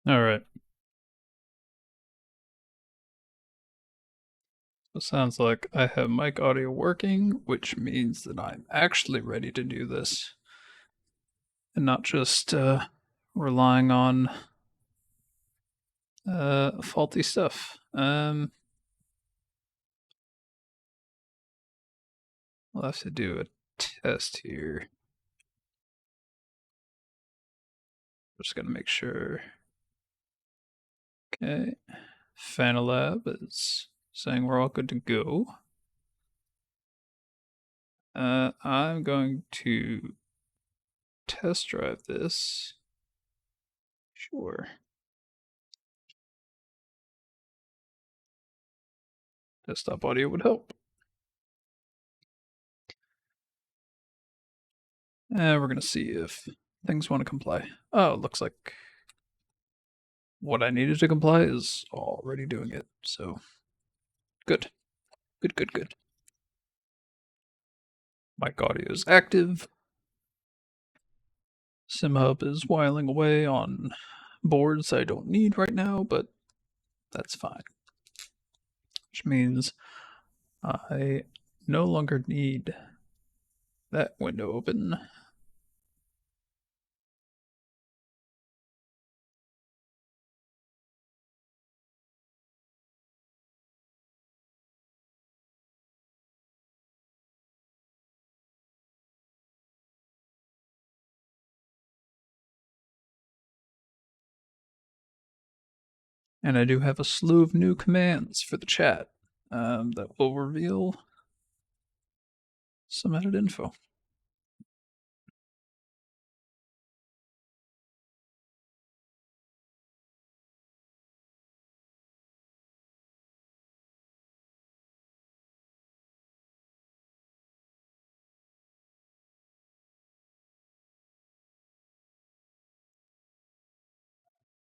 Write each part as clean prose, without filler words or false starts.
All right. So it sounds like I have mic audio working, which means that I'm actually ready to do this and not just relying on faulty stuff. I'll have to do a test here. Just gonna make sure. Okay. Fanalab is saying we're all good to go. I'm going to test drive this. Sure. Desktop audio would help. We're gonna see if things want to comply. Oh, it looks like what I needed to comply is already doing it. So good. Good. Mic audio is active. SimHub is whiling away on boards I don't need right now, but that's fine. Which means I no longer need that window open. And I do have a slew of new commands for the chat that will reveal some added info.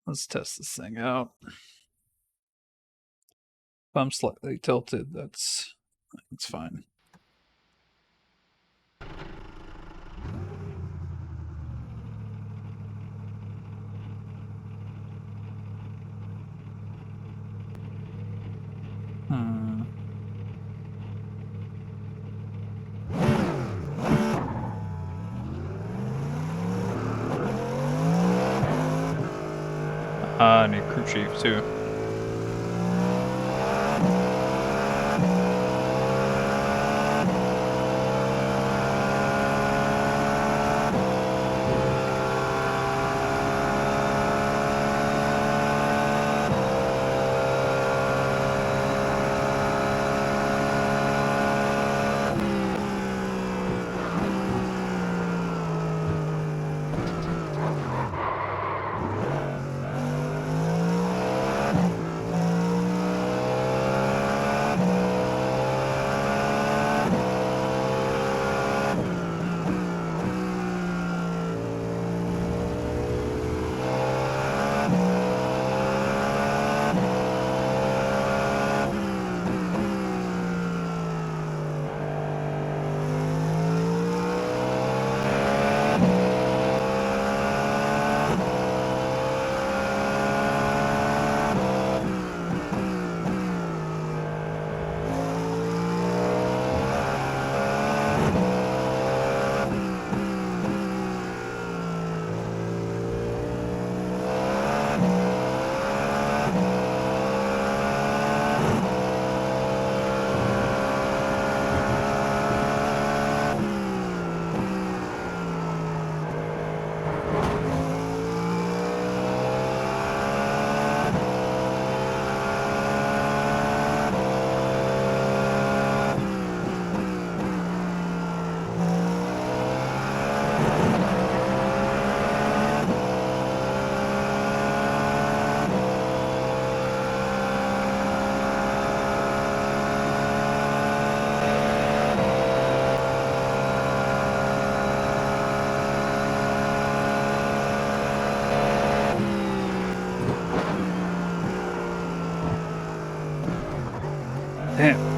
Let's test this thing out. If I'm slightly tilted, that's fine. I need crew chief too. Damn.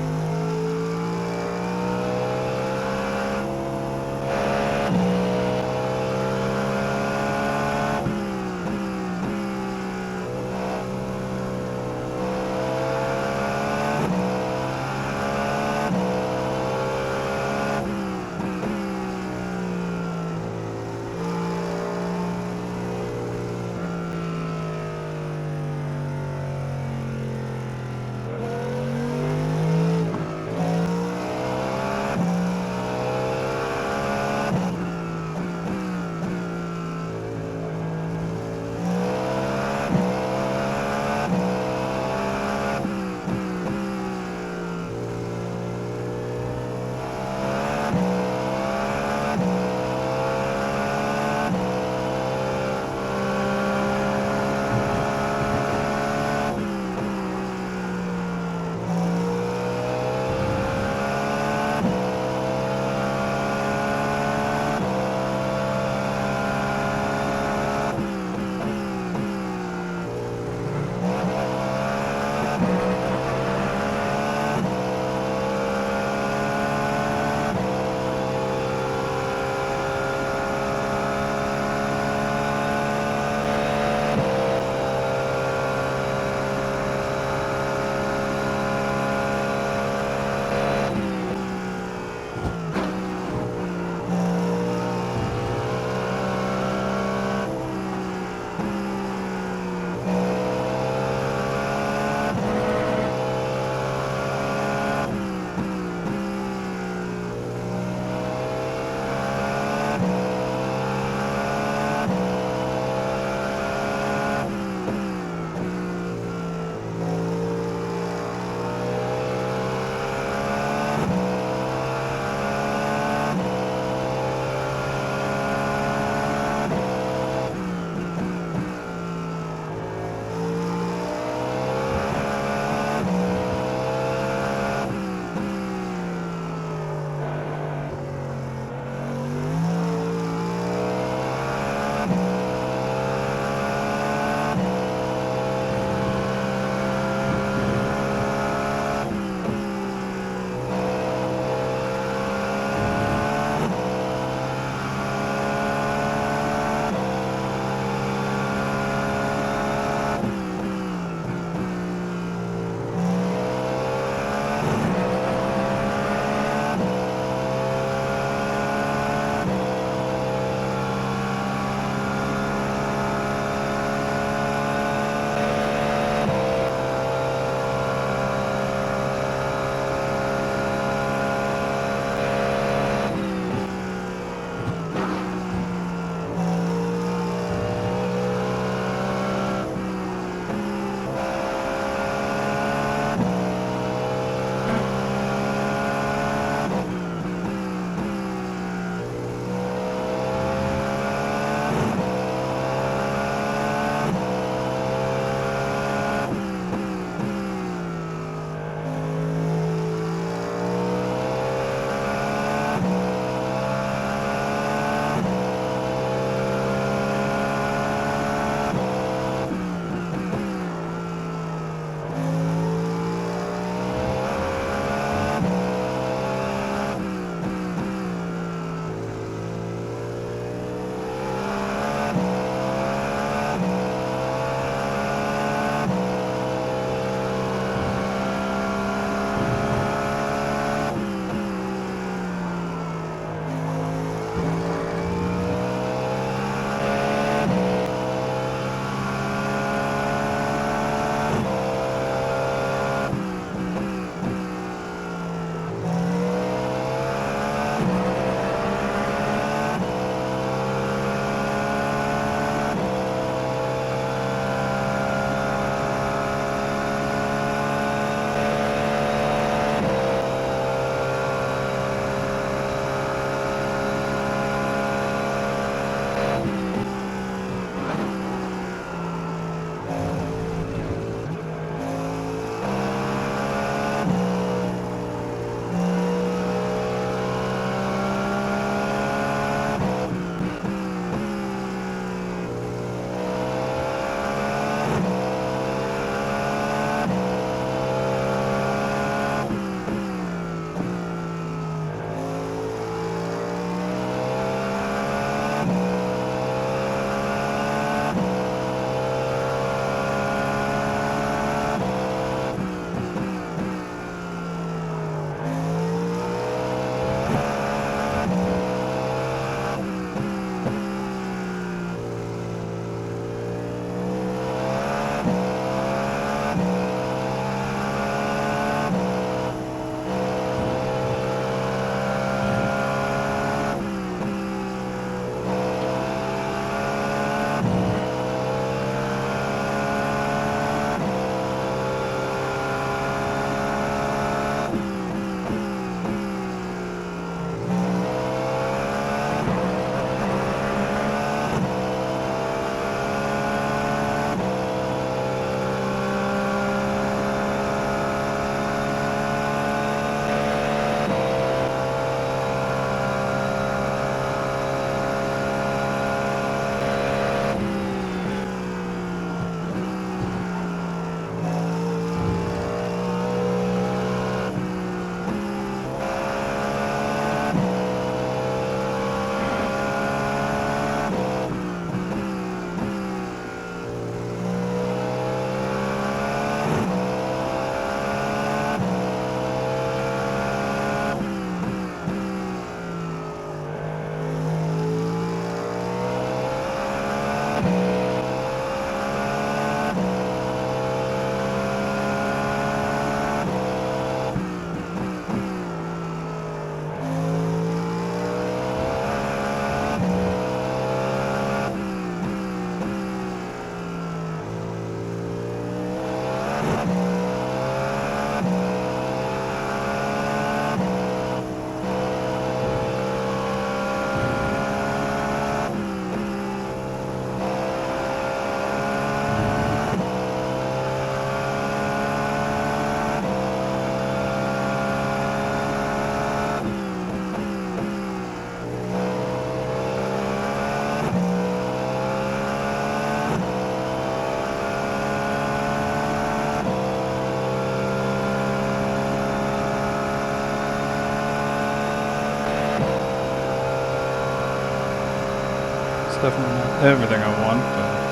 definitely not everything I want, but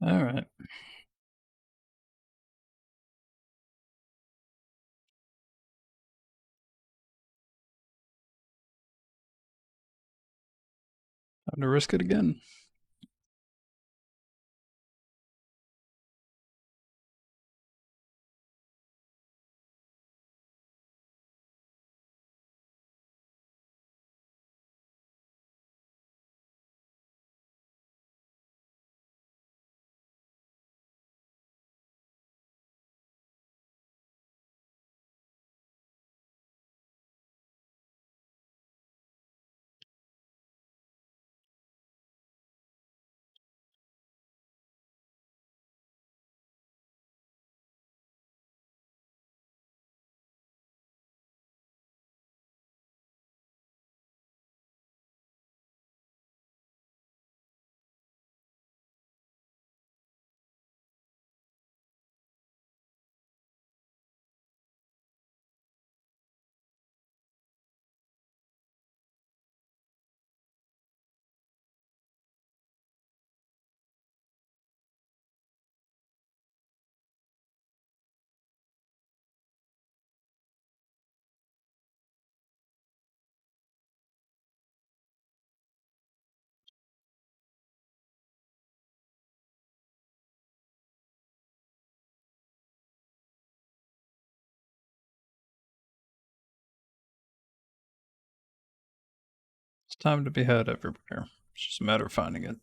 alright. Time to risk it again. It's time to be had everywhere. It's just a matter of finding it.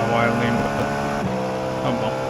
know why I leaned with it. Oh well.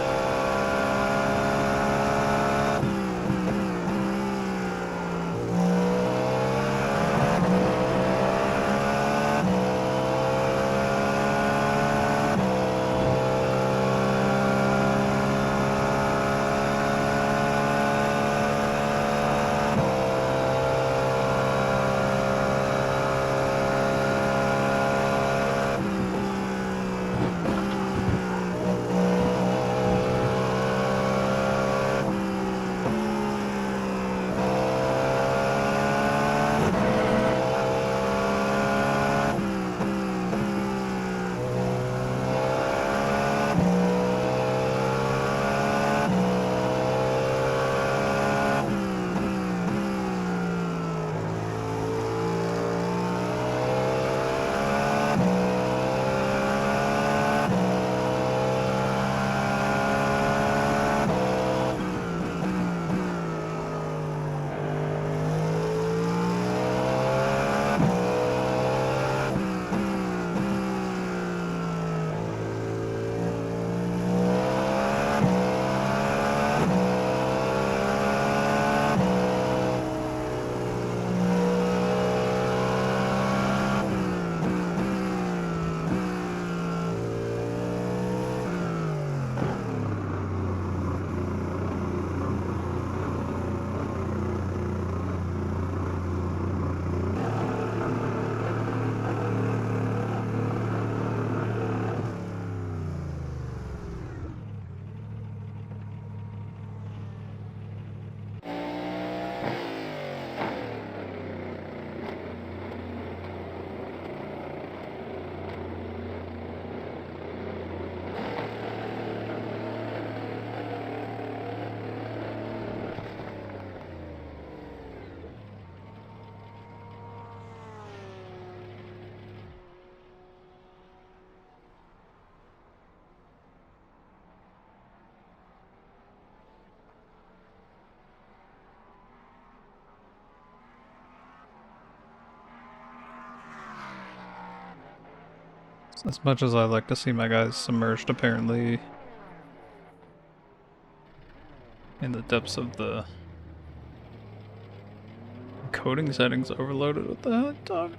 As much as I like to see my guys submerged, apparently, in the depths of the coding settings overloaded. What the hell, dog?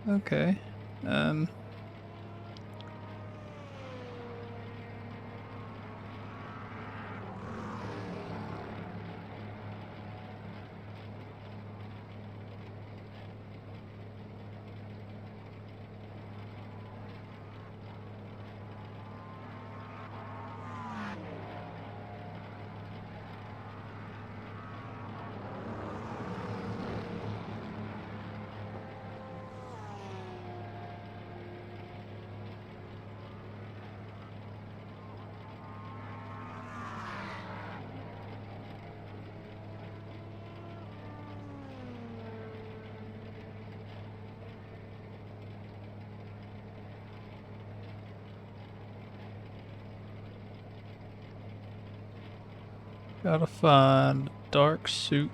Okay, gotta find a dark suit.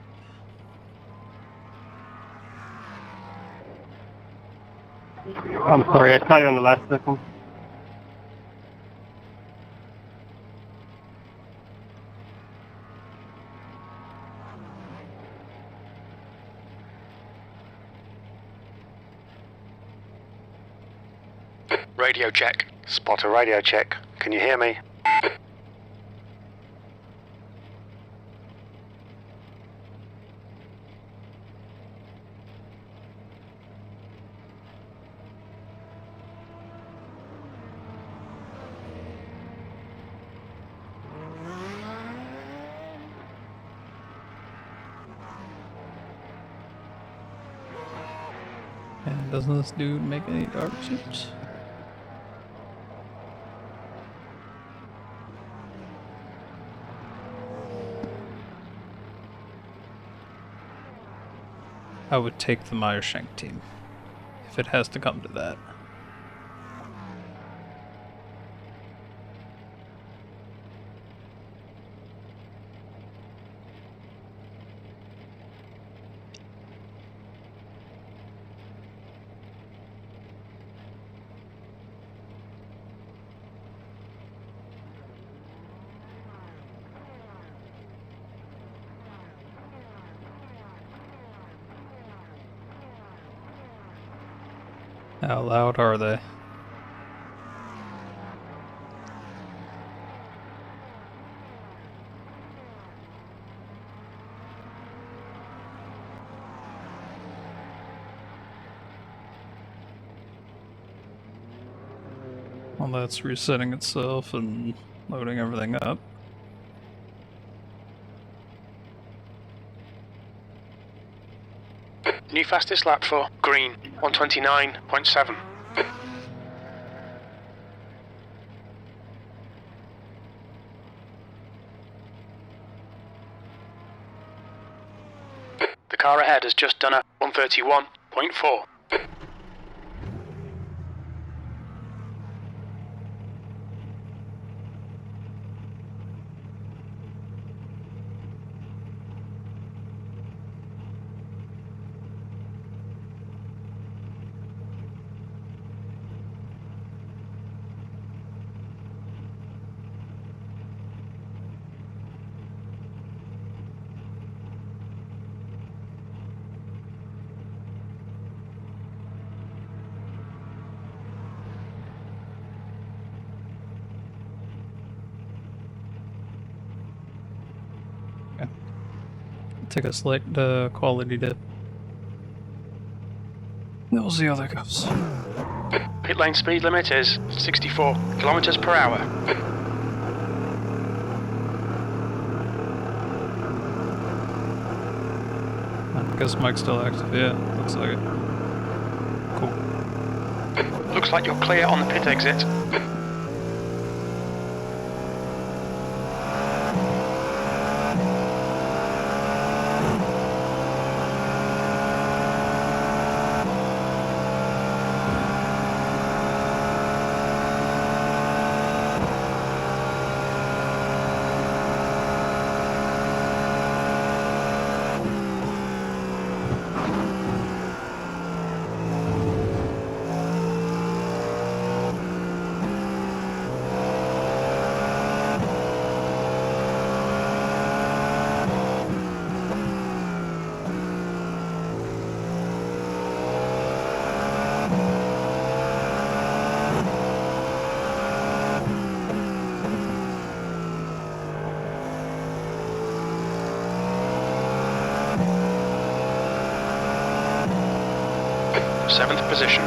I'm sorry, I caught you on the last second. Radio check. Spot a radio check. Can you hear me? And doesn't this dude make any dark suits? I would take the Meyershank team, if it has to come to that. How loud are they? Well, that's resetting itself and loading everything up. New fastest lap for green, 129.7. The car ahead has just done a 131.4. Take a slight quality dip. We'll see how that goes. Pit lane speed limit is 64 kilometers per hour. I guess mic's still active. Yeah, looks like it. Cool. Looks like you're clear on the pit exit. Seventh position.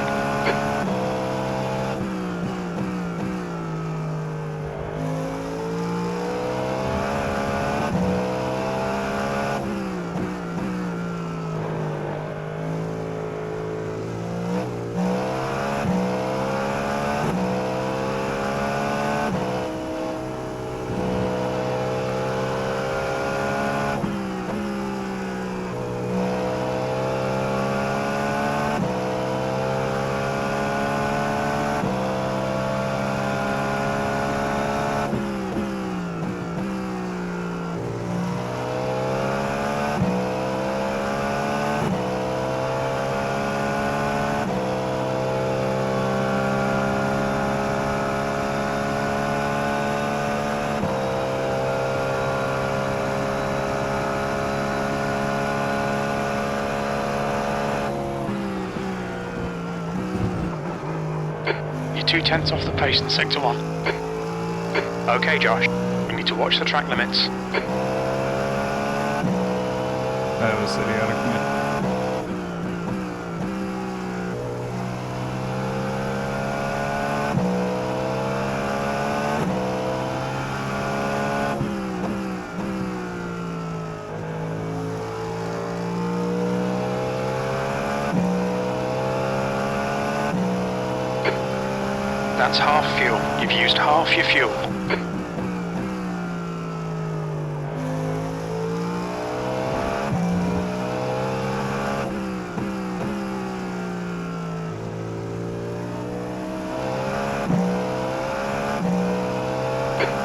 You're 2/10 off the pace in sector 1. Okay, Josh, we need to watch the track limits. That was idiotic of me. That's half fuel. You've used half your fuel.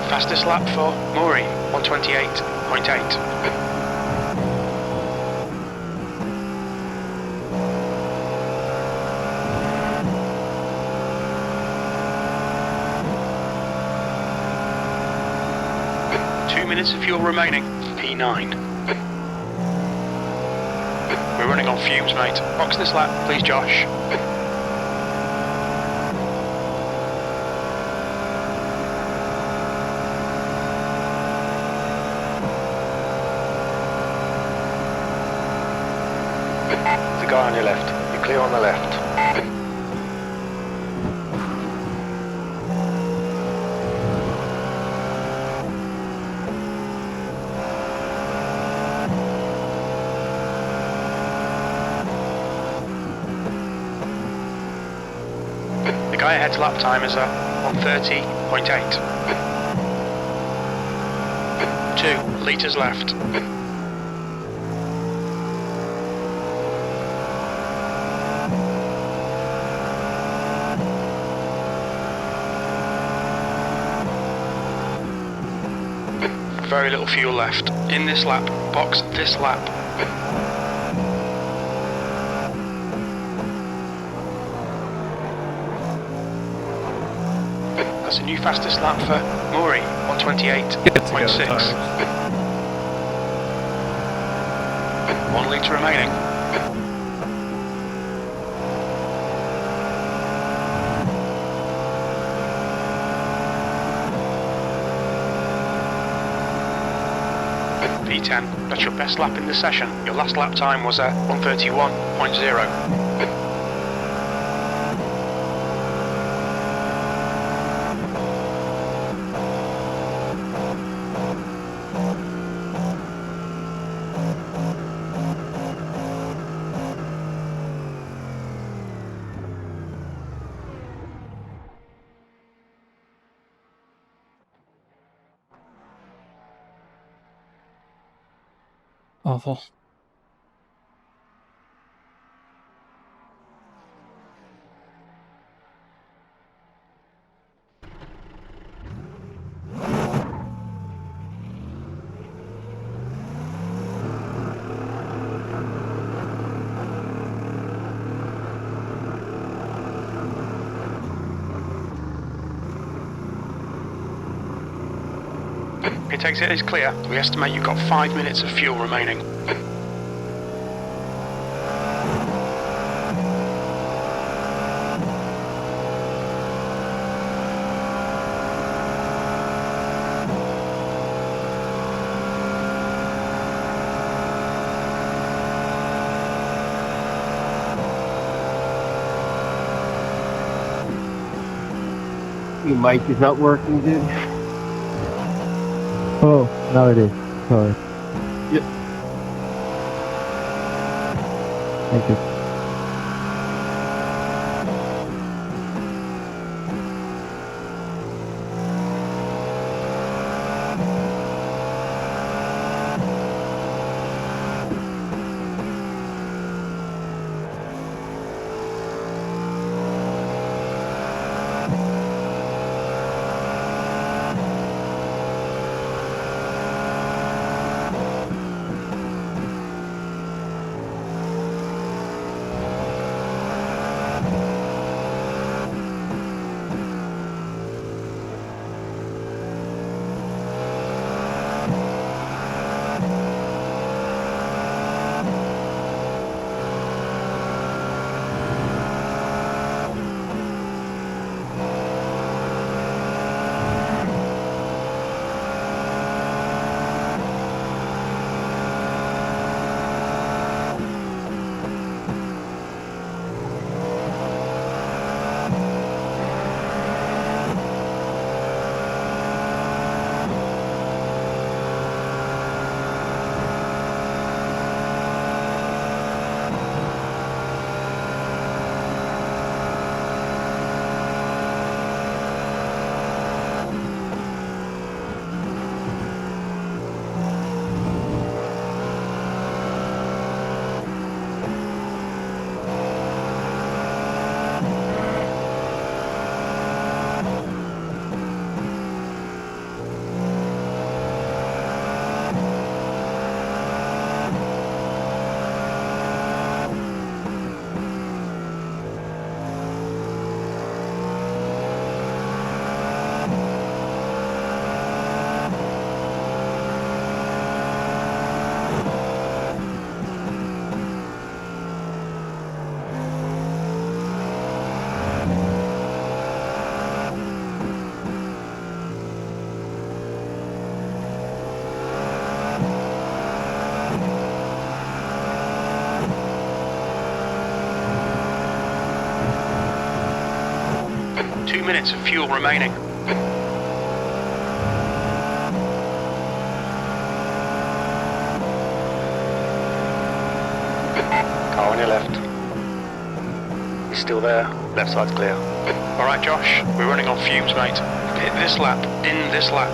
Fastest lap for Maury, 128.8. 2 minutes of fuel remaining, P9. We're running on fumes, mate. Box this lap, please, Josh. guy on your left. You're clear on the left. The guy ahead's lap time is 1:30.8. 2 litres left. Very little fuel left. In this lap, box this lap. That's a new fastest lap for Maury, 1:28.6. 1 litre remaining. P10, that's your best lap in the session. Your last lap time was 1:31.0. Awful. Pit exit is clear. We estimate you've got 5 minutes of fuel remaining. Your mic is not working, dude. Oh, now it is. Sorry. Yep. Thank you. minutes of fuel remaining. Car on your left. He's still there. Left side's clear. Alright Josh, we're running on fumes, mate. Hit this lap, in this lap.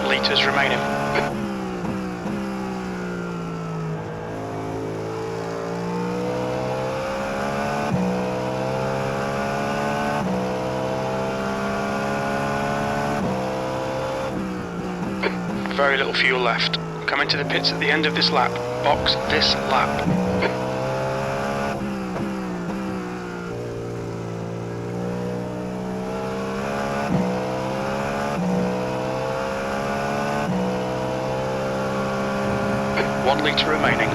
Litres remaining. Very little fuel left. Coming to the pits at the end of this lap. Box this lap. One litre remaining.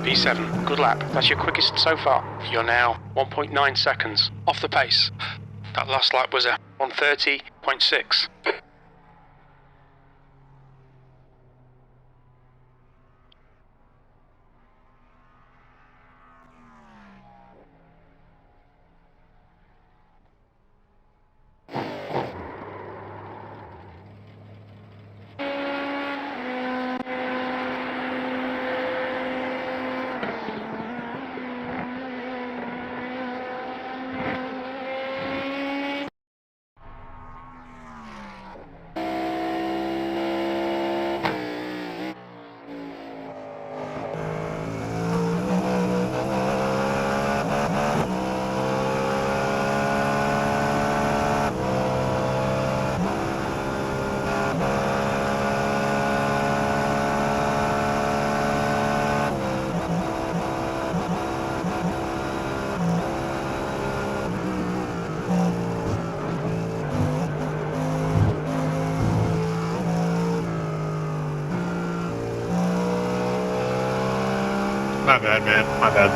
P7, good lap. That's your quickest so far. You're now 1.9 seconds off the pace. That last lap was a 1:30.6. My bad, man. My bad.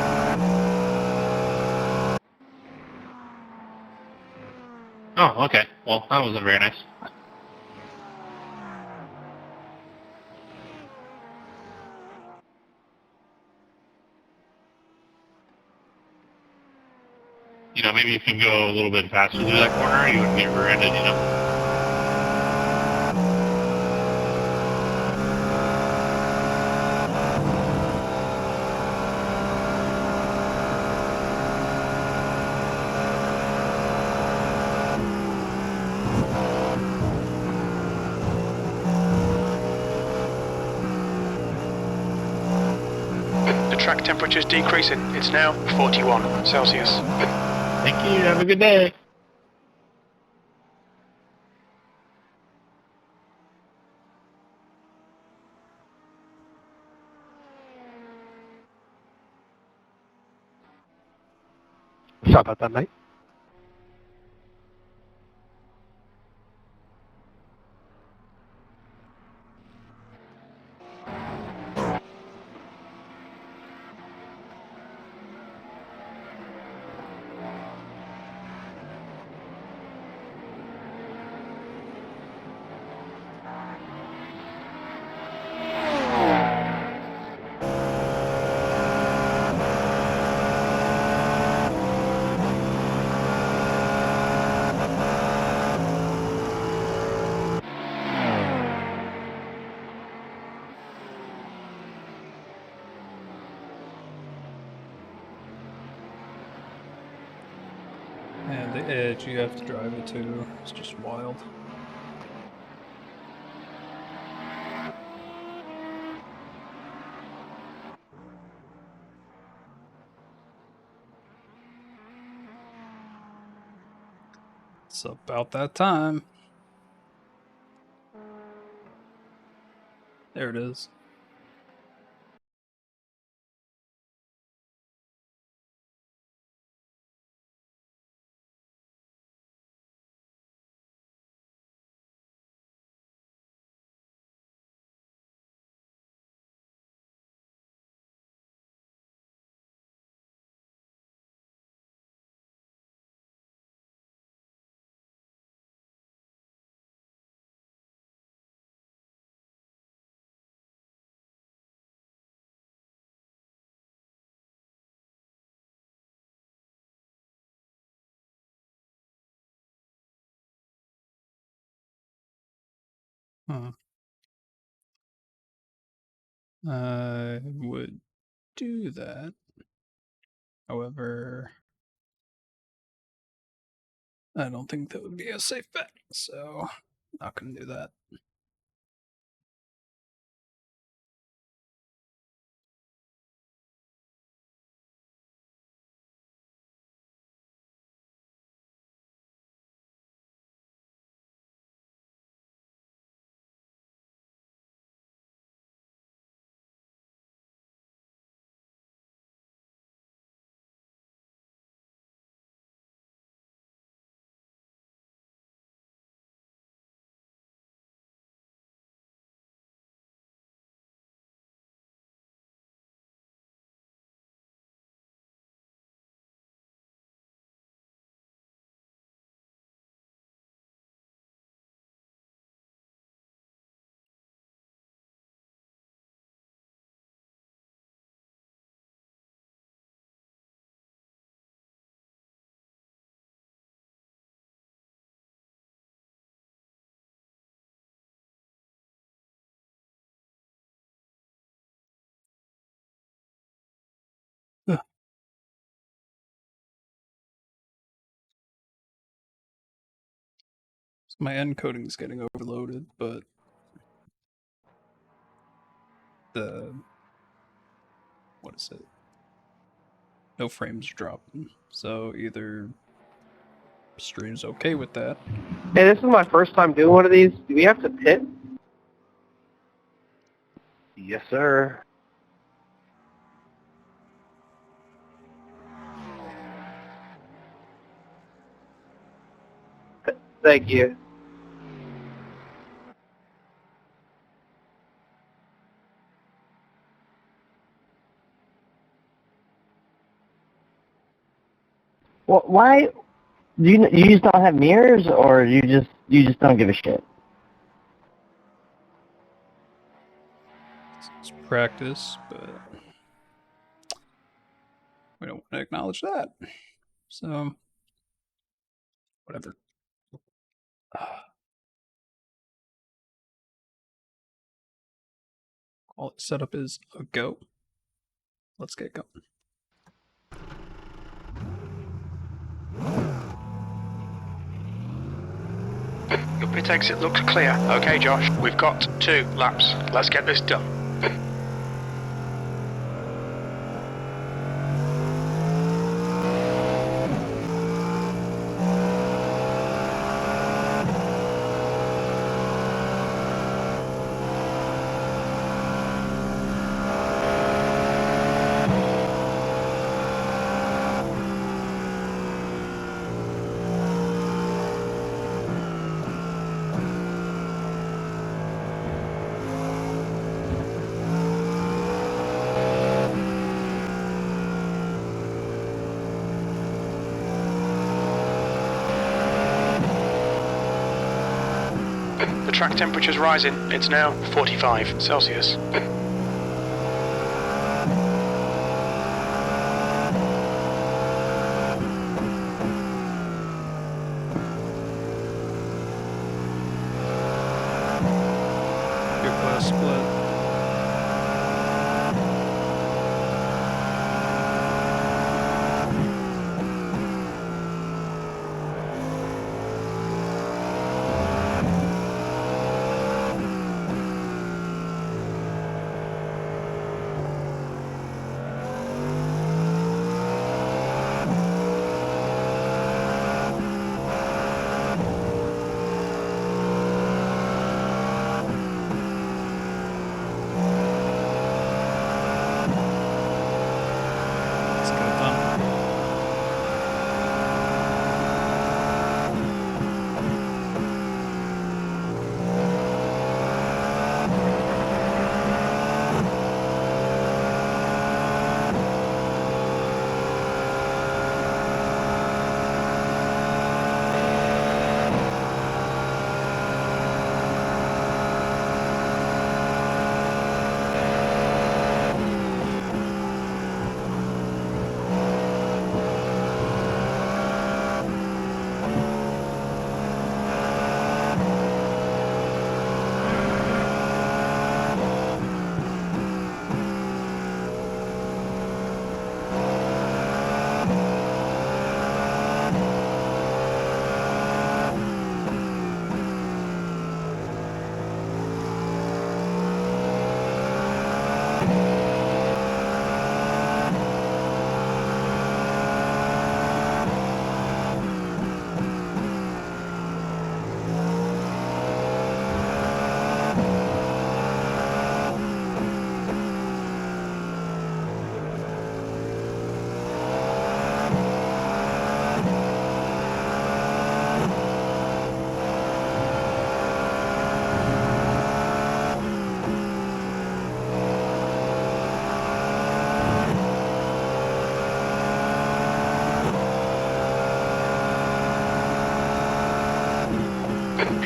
Oh, okay. Well, that wasn't very nice. You know, maybe if you go a little bit faster through that corner, you wouldn't get rear-ended, you know? The track temperature is decreasing. It's now 41 Celsius. Thank you. Have a good day. Sorry about that, mate. And the edge you have to drive it to. It's just wild. It's about that time. There it is. Huh. I would do that. However, I don't think that would be a safe bet, so not gonna do that. Ugh. So my encoding is getting overloaded, but what is it? No frames dropping. So either stream's okay with that. Hey, this is my first time doing one of these. Do we have to pit? Yes, sir. Thank you. Well, why do you just don't have mirrors, or you just don't give a shit? It's practice, but we don't want to acknowledge that. So whatever. All its setup is a go. Let's get going. Your pit exit looks clear. Okay, Josh, we've got 2 laps. Let's get this done. The track temperature's rising. It's now 45 Celsius. Your class split.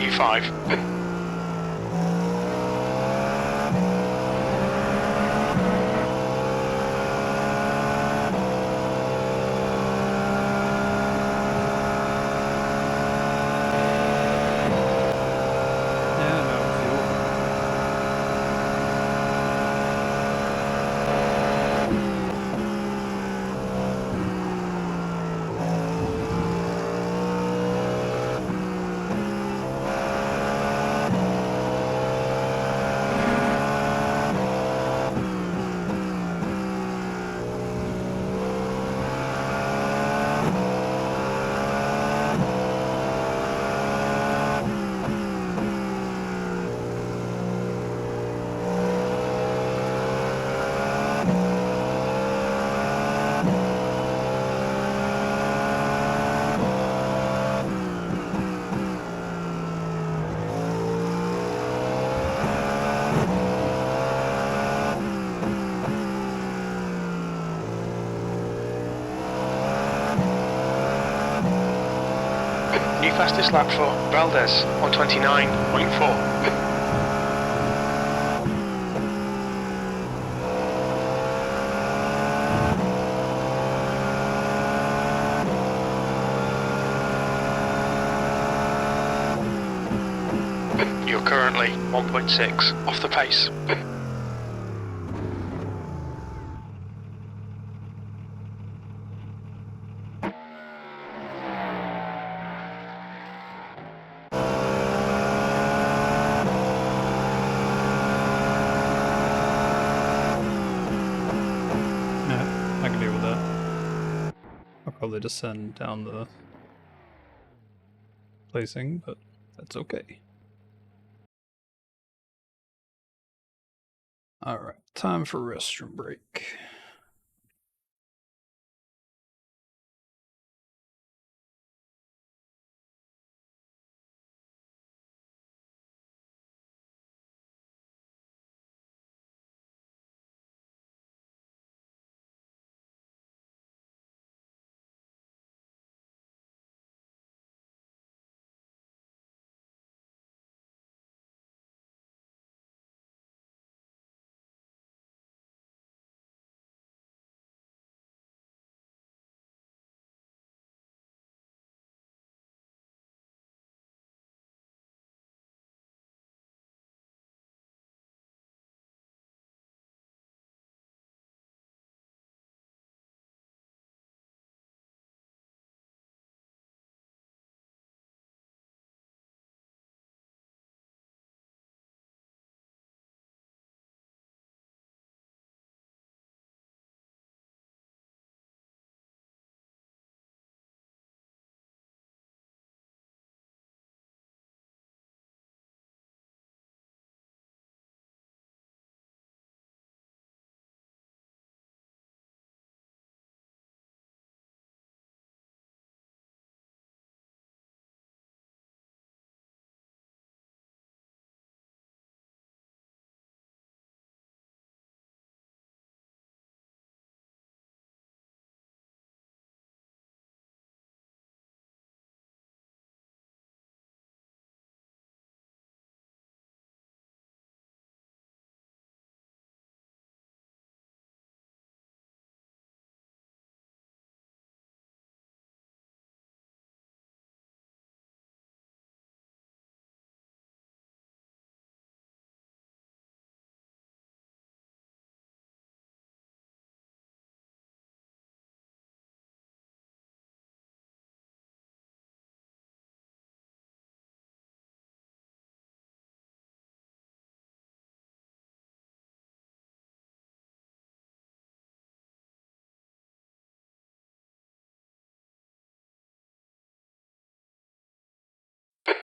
Q5. Yeah, no fuel. New fastest lap for Valdez, 129.4. You're currently 1.6 off the pace. Yeah, I can deal with that. I'll probably just send down the placing, but that's okay. Alright, time for restroom break.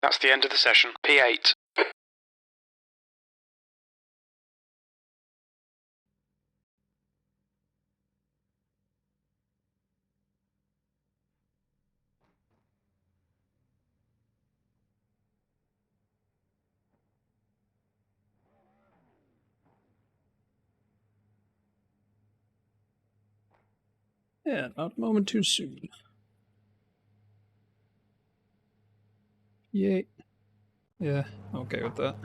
That's the end of the session. P8. Yeah, not a moment too soon. Yay. Yeah, okay with that.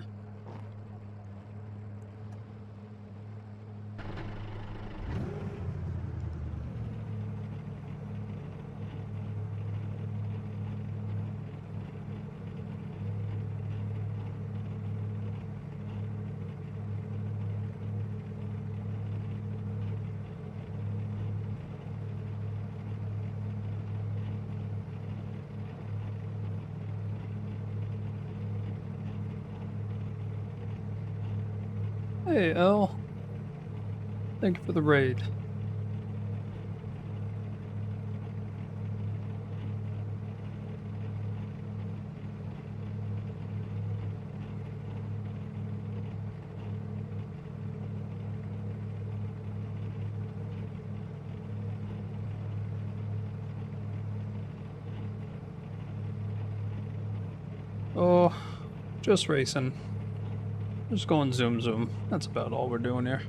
Hey, Elle. Thank you for the raid. Oh, just racing. Just going zoom zoom. That's about all we're doing here.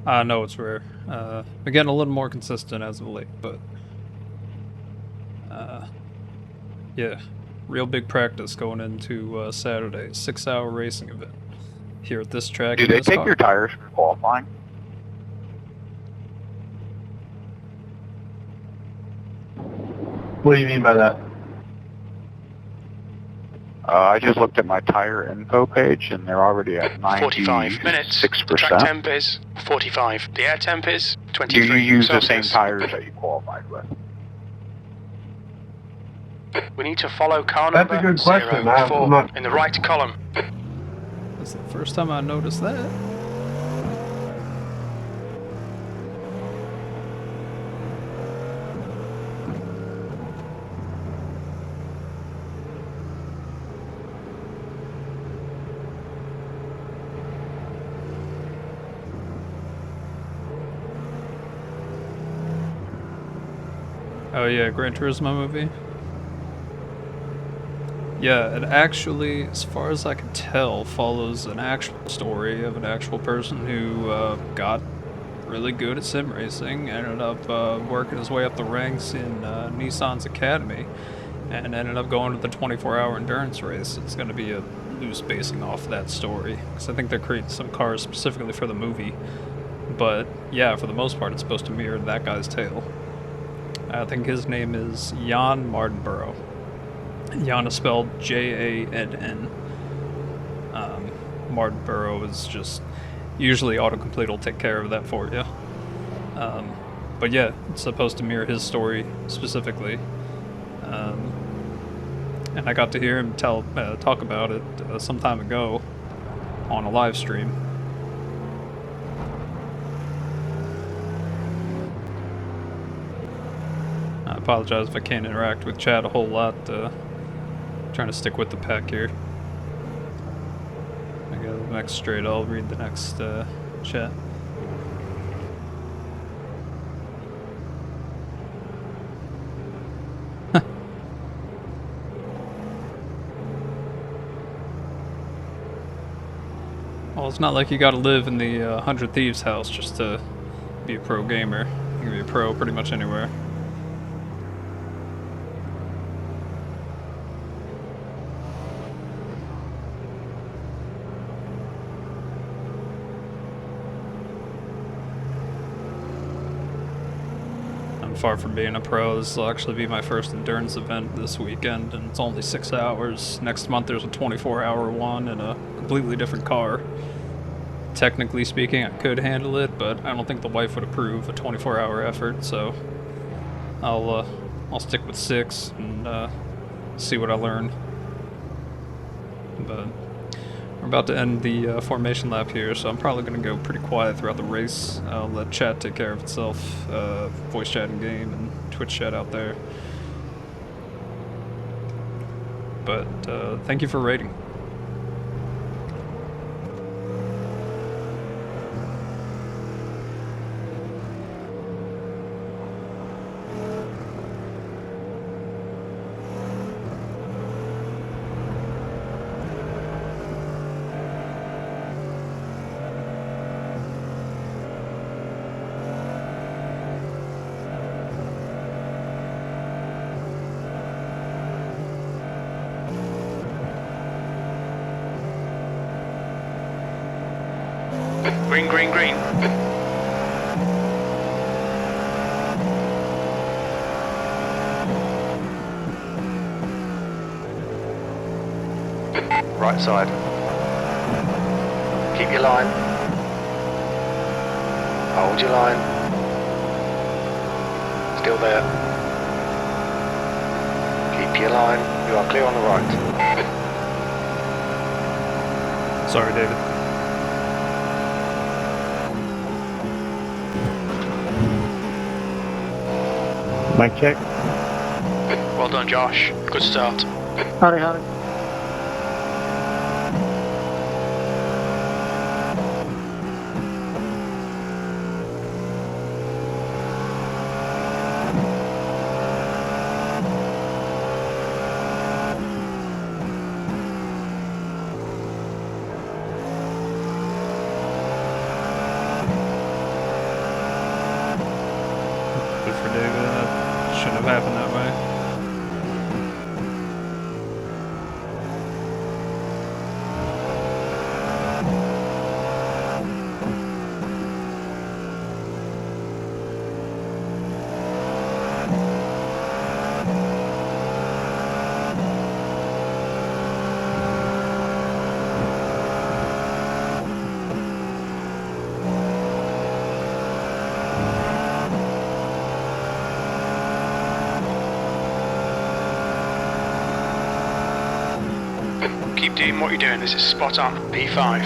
I know it's rare. We're getting a little more consistent as of late, but yeah, real big practice going into Saturday. 6-hour racing event here at this track. Do they take your tires for qualifying? What do you mean by that? I just looked at my tire info page, and they're already at 45 minutes. The track 96%. temp is 45. The air temp is Do 23. you use the same Celsius. tires that you qualified with? We need to follow car That's a number good question. 04 I'm not- in the right column. That's the first time I noticed that. Oh yeah, Gran Turismo movie. Yeah, it actually, as far as I can tell, follows an actual story of an actual person who got really good at sim racing, ended up working his way up the ranks in Nissan's academy, and ended up going to the 24-hour endurance race. It's going to be a loose basing off that story, because I think they're creating some cars specifically for the movie. But yeah, for the most part, it's supposed to mirror that guy's tale. I think his name is Jan Mardenborough. Jan is spelled J-A-N-N. Mardenborough is just... Usually autocomplete will take care of that for you. But yeah, it's supposed to mirror his story specifically. And I got to hear him talk about it some time ago on a live stream. I apologize if I can't interact with chat a whole lot. Trying to stick with the pack here. I go the next straight, I'll read the next chat. Well, it's not like you gotta live in the 100 Thieves house just to be a pro gamer. You can be a pro pretty much anywhere. I'm far from being a pro. This will actually be my first endurance event this weekend, and it's only 6 hours. Next month there's a 24-hour one in a completely different car. Technically speaking, I could handle it, but I don't think the wife would approve a 24-hour effort, so I'll stick with 6 and see what I learn. But we're about to end the formation lap here, so I'm probably going to go pretty quiet throughout the race. I'll let chat take care of itself, voice chat in game and Twitch chat out there. But thank you for rating. Green, green, green. Right side. Keep your line. Hold your line. Still there. Keep your line. You are clear on the right. Sorry, David. Mic check. Well done, Josh. Good start. Howdy, howdy. Good for David. That shouldn't have happened that way. Keep doing what you're doing. This is spot on. P5.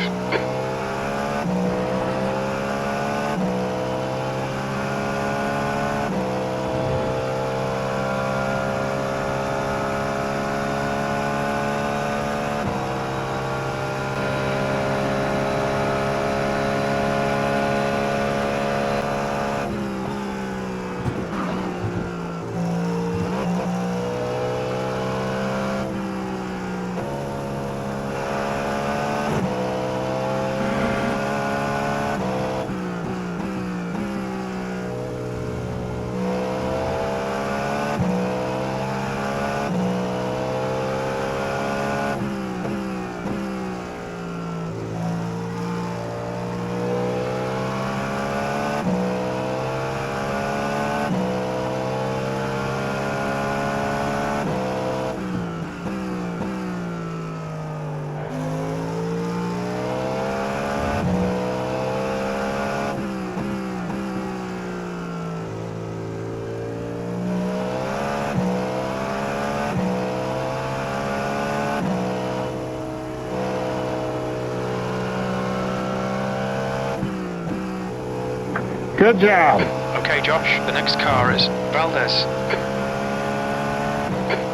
Good job. Okay, Josh. The next car is Valdez.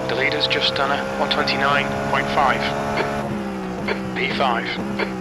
The leader's just done a 129.5. P5.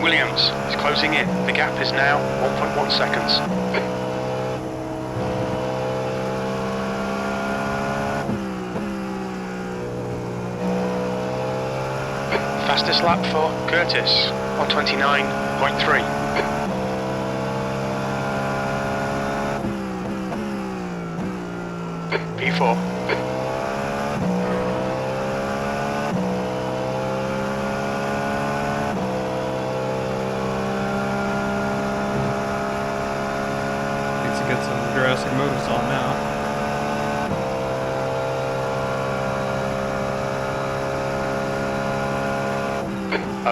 Williams is closing in. The gap is now 1.1 seconds. Fastest lap for Curtis, 129.3. P4. Needs to get some racing mode is on now.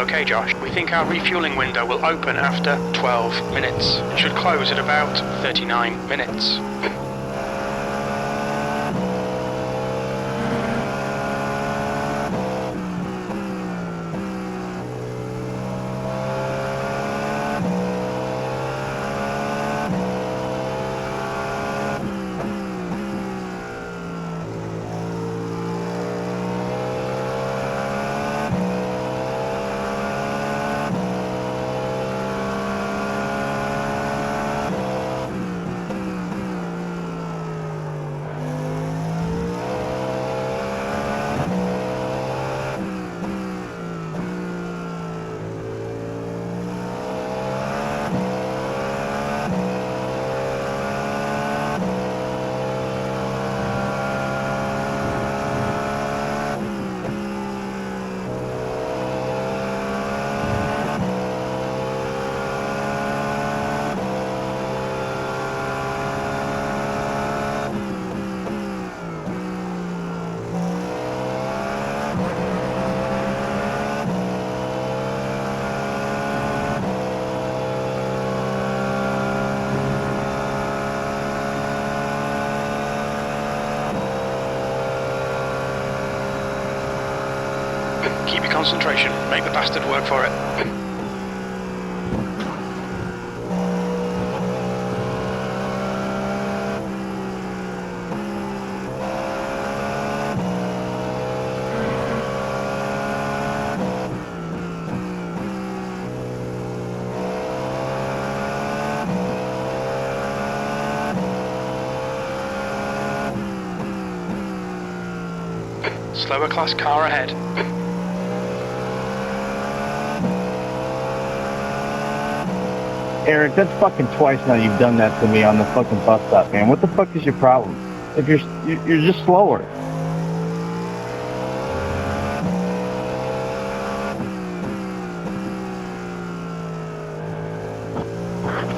Okay, Josh, we think our refueling window will open after 12 minutes. It should close at about 39 minutes. Keep your concentration. Make the bastard work for it. Slower class car ahead. Eric, that's fucking twice now you've done that to me on the fucking bus stop, man. What the fuck is your problem? If you're just slower.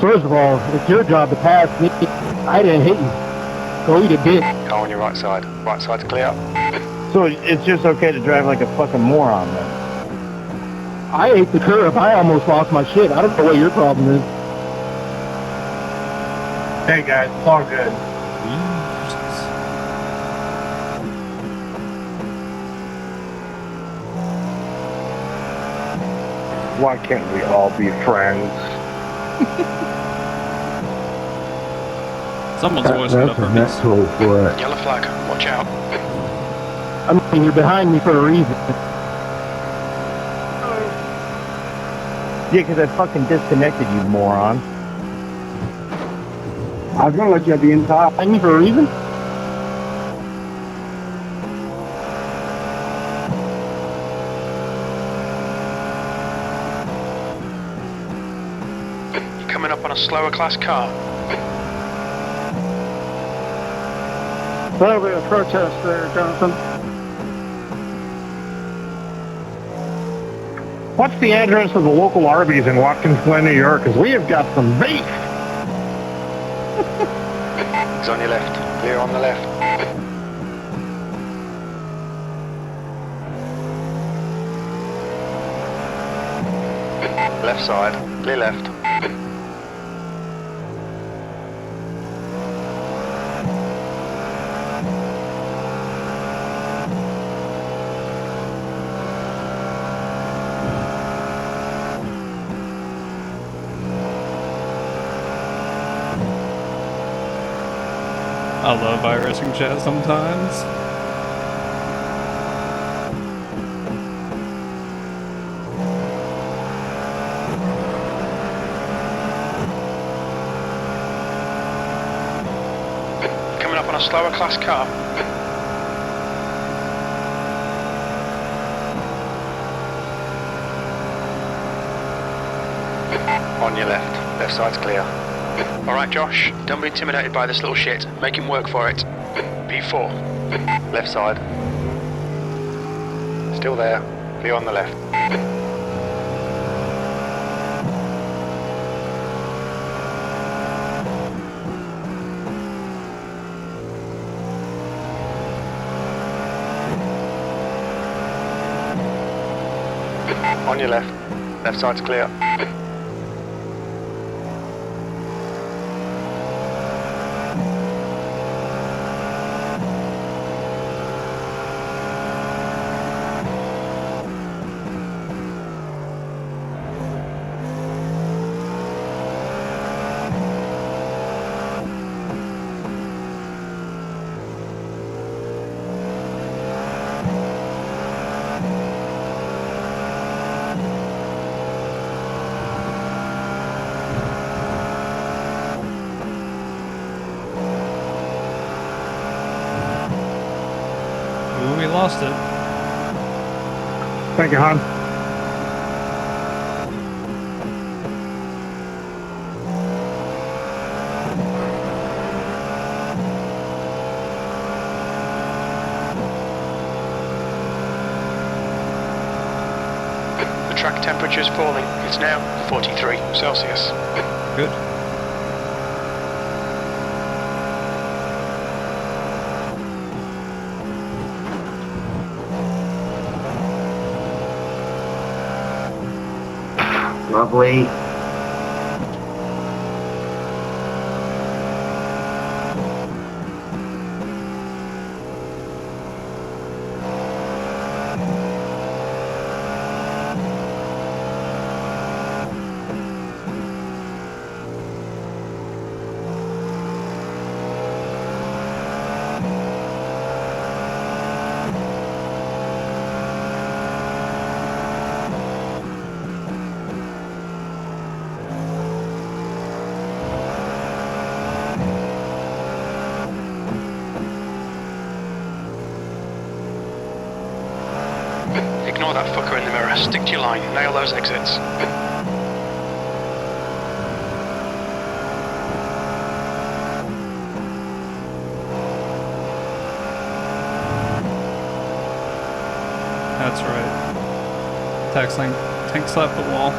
First of all, it's your job to pass me. I didn't hit you. Go eat a dick. Car on your right side. Right side's clear. So it's just okay to drive like a fucking moron then? I ate the curb. I almost lost my shit. I don't know what your problem is. Hey guys, it's all good. Why can't we all be friends? Someone's voicing up for me. Yellow flag. Watch out. I mean, you're behind me for a reason. Yeah, because I fucking disconnected you, moron. I was gonna let you have the inside. Behind me for a reason? You're coming up on a slower class car. That'll be a protest there, Jonathan. What's the address of the local Arby's in Watkins Glen, New York? Because we have got some beef. He's on your left. Clear on the left. Left side. Clear left. I love iRacing chat sometimes. Coming up on a slower class car. On your left. Left side's clear. Alright, Josh. Don't be intimidated by this little shit. Make him work for it. P4. Left side. Still there. Clear on the left. On your left. Left side's clear. Ooh, we lost it. Thank you, hon. The track temperature's falling. It's now 43 Celsius. Good. Lovely. Ignore that fucker in the mirror. Stick to your line. Nail those exits. That's right. Tank slap the wall.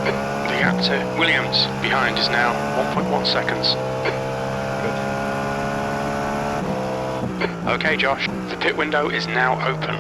The gap to Williams behind is now 1.1 seconds. Okay, Josh. The pit window is now open.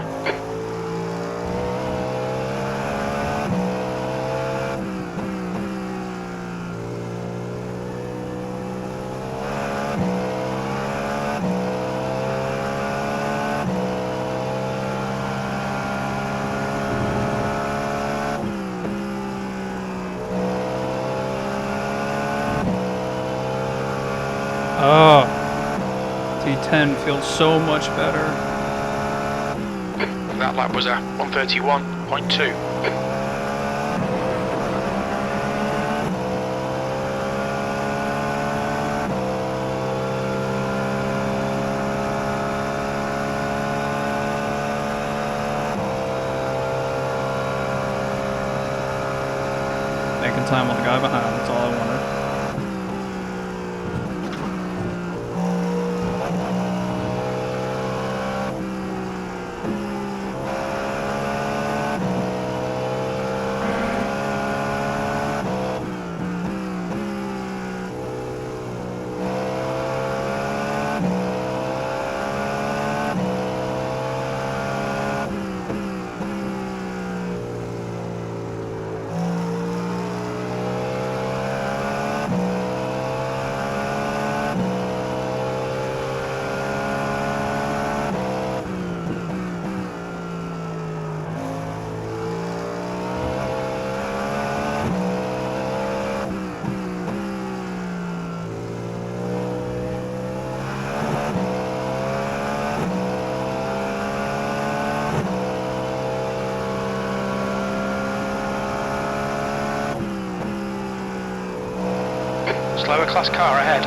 Oh, T10 feels so much better. That lap was a 131.2. Making time on the guy behind, that's all I wanted. Slower class car ahead.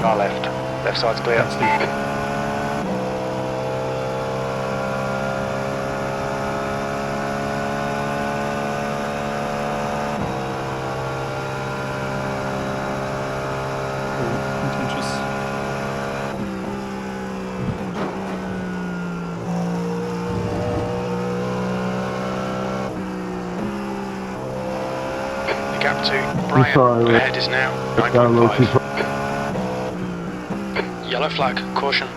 Car left. Left side's clear. Contentious. The gap to Brian sorry, ahead is now Got a little too 9.5. Yellow flag, caution.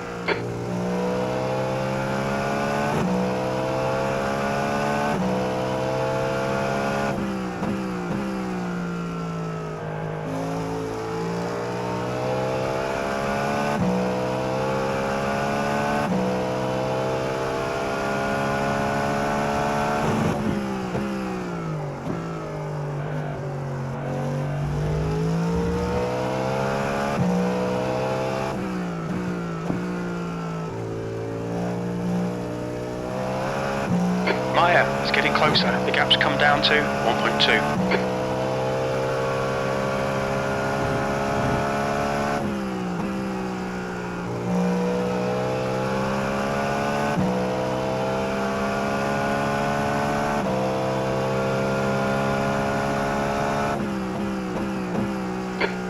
Maya is getting closer. The gap's come down to 1.2.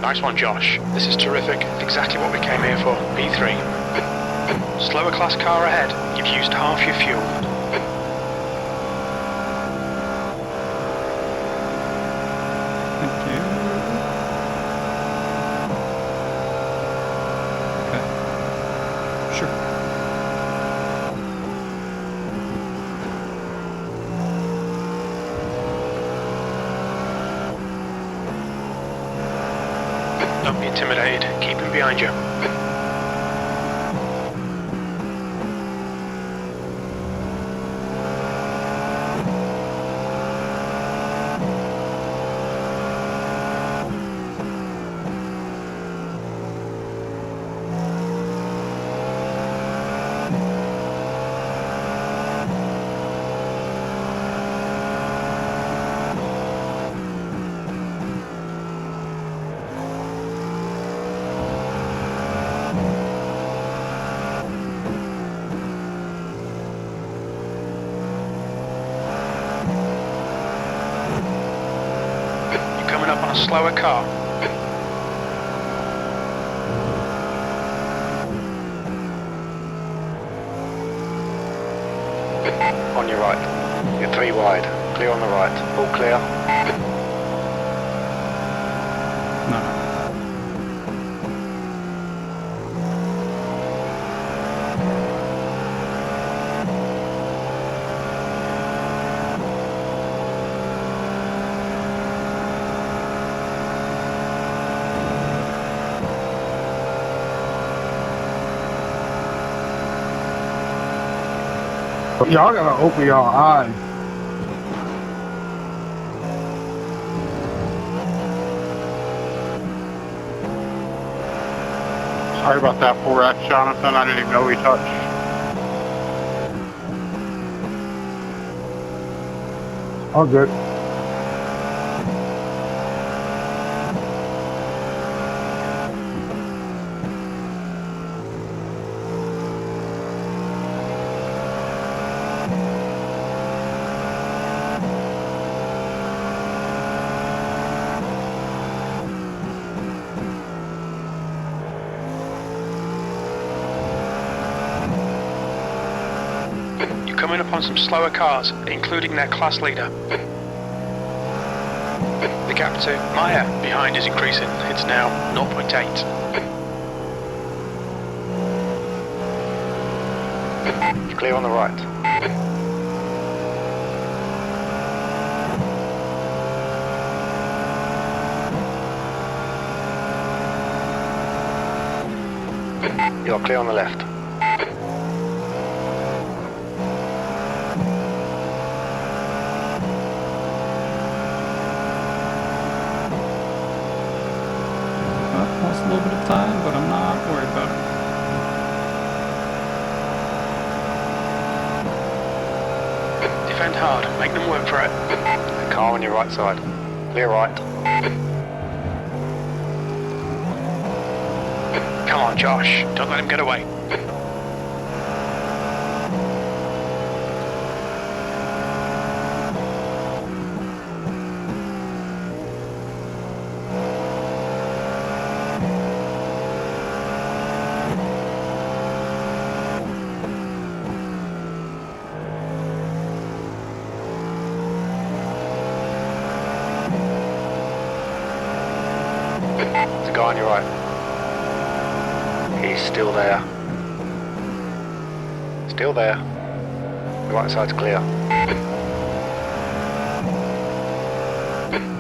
Nice one, Josh. This is terrific. Exactly what we came here for. P3. Slower class car ahead. You've used half your fuel. Thank you. Okay. Sure. Don't be intimidated. Keep him behind you. Coming up on a slower car. On your right. You're 3 wide. Clear on the right. All clear. No. Y'all gotta open y'all eyes. Sorry about that 4X, Jonathan. I didn't even know we touched. All good. You're coming up on some slower cars, including their class leader. The gap to Maya behind is increasing. It's now 0.8. Clear on the right. You're clear on the left. That's little bit of time, but I'm not worried about it. Defend hard. Make them work for it. Car on your right side. Clear right. Come on, Josh. Don't let him get away. There's a guy on your right. He's still there. Still there. The right side's clear.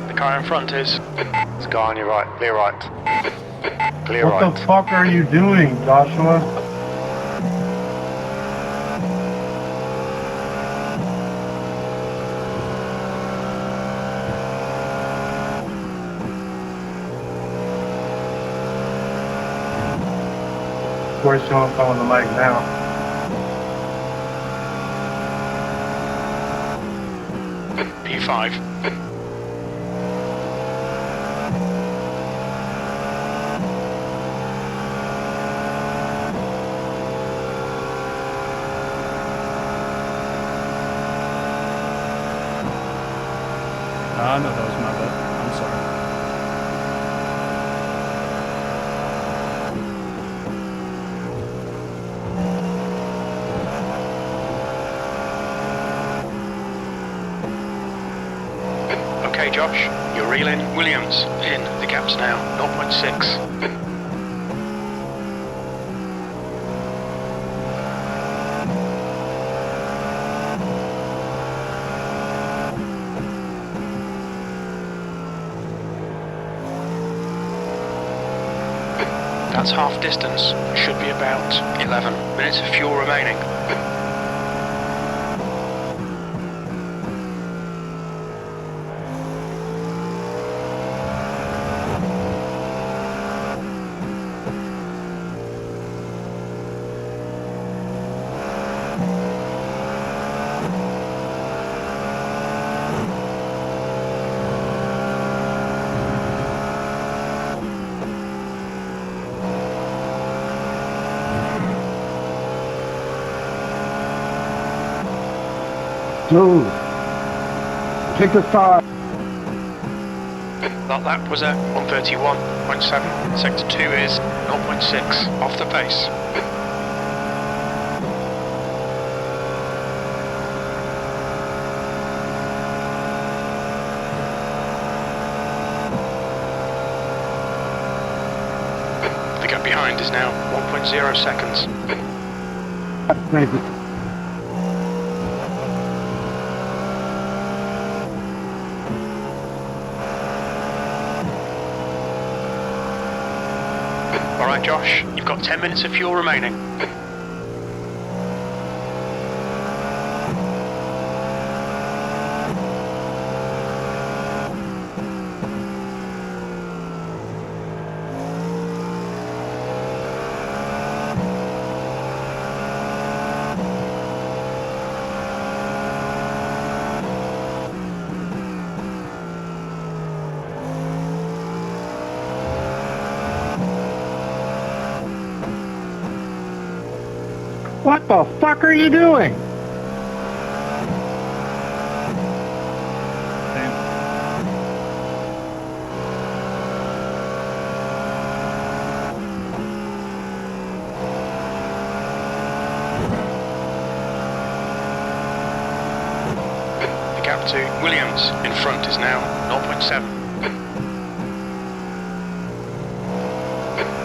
The car in front is. There's a guy on your right. Clear right. Clear right. What the fuck are you doing, Joshua? Of course, you won't come on the mic now. P5. No, that was my bad. I'm sorry. Okay, Josh. You're reeling Williams in. The gap's now 0.6. That's half distance. Should be about 11 minutes of fuel remaining. Move. Take the side. That lap was at 131.7. Sector 2 is 0.6 off the pace. The gap behind is now 1.0 seconds. Maybe. Alright, Josh, you've got 10 minutes of fuel remaining. What the fuck are you doing? Damn. The gap to Williams in front is now 0.7.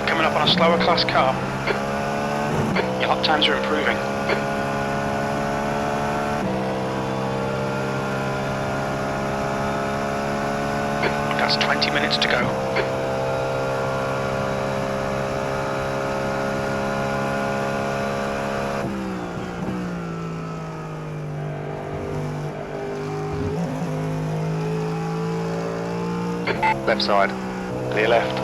Coming up on a slower class car. Your lap times are improving. That's 20 minutes to go. Left side. Clear left.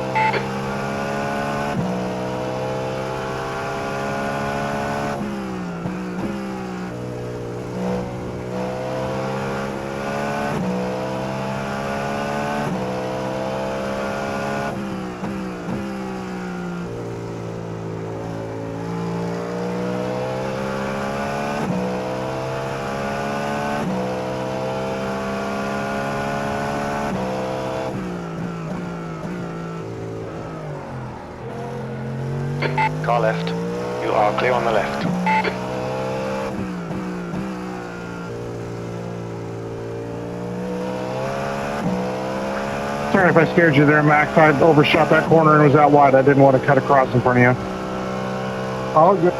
Car left. You are clear on the left. Sorry if I scared you there, Max. I overshot that corner and was out wide. I didn't want to cut across in front of you. All good.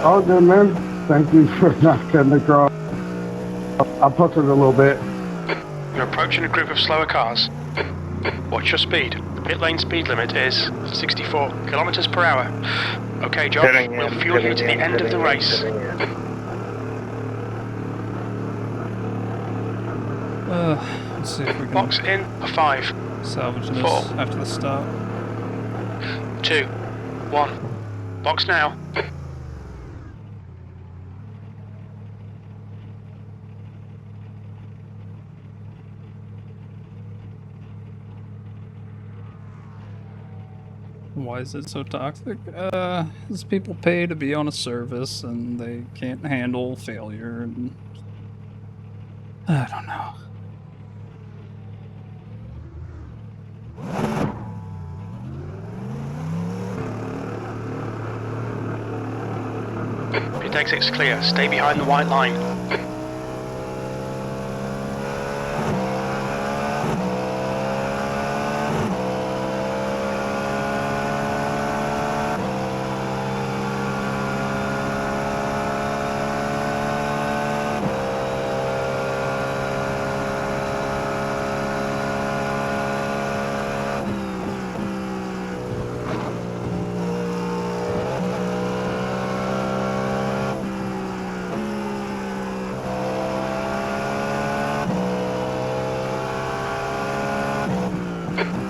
All good, man. Thank you for not cutting across. I'll push it a little bit. You're approaching a group of slower cars. Watch your speed. The pit lane speed limit is 64 kilometers per hour. Okay, Josh, we'll fuel you to the end of the race. Let's see if we can Box in for 5, salvage this 4, after the stop. 2, 1. Box now. Why is it so toxic? As people pay to be on a service and they can't handle failure and I don't know. Pit exit's clear. Stay behind the white line.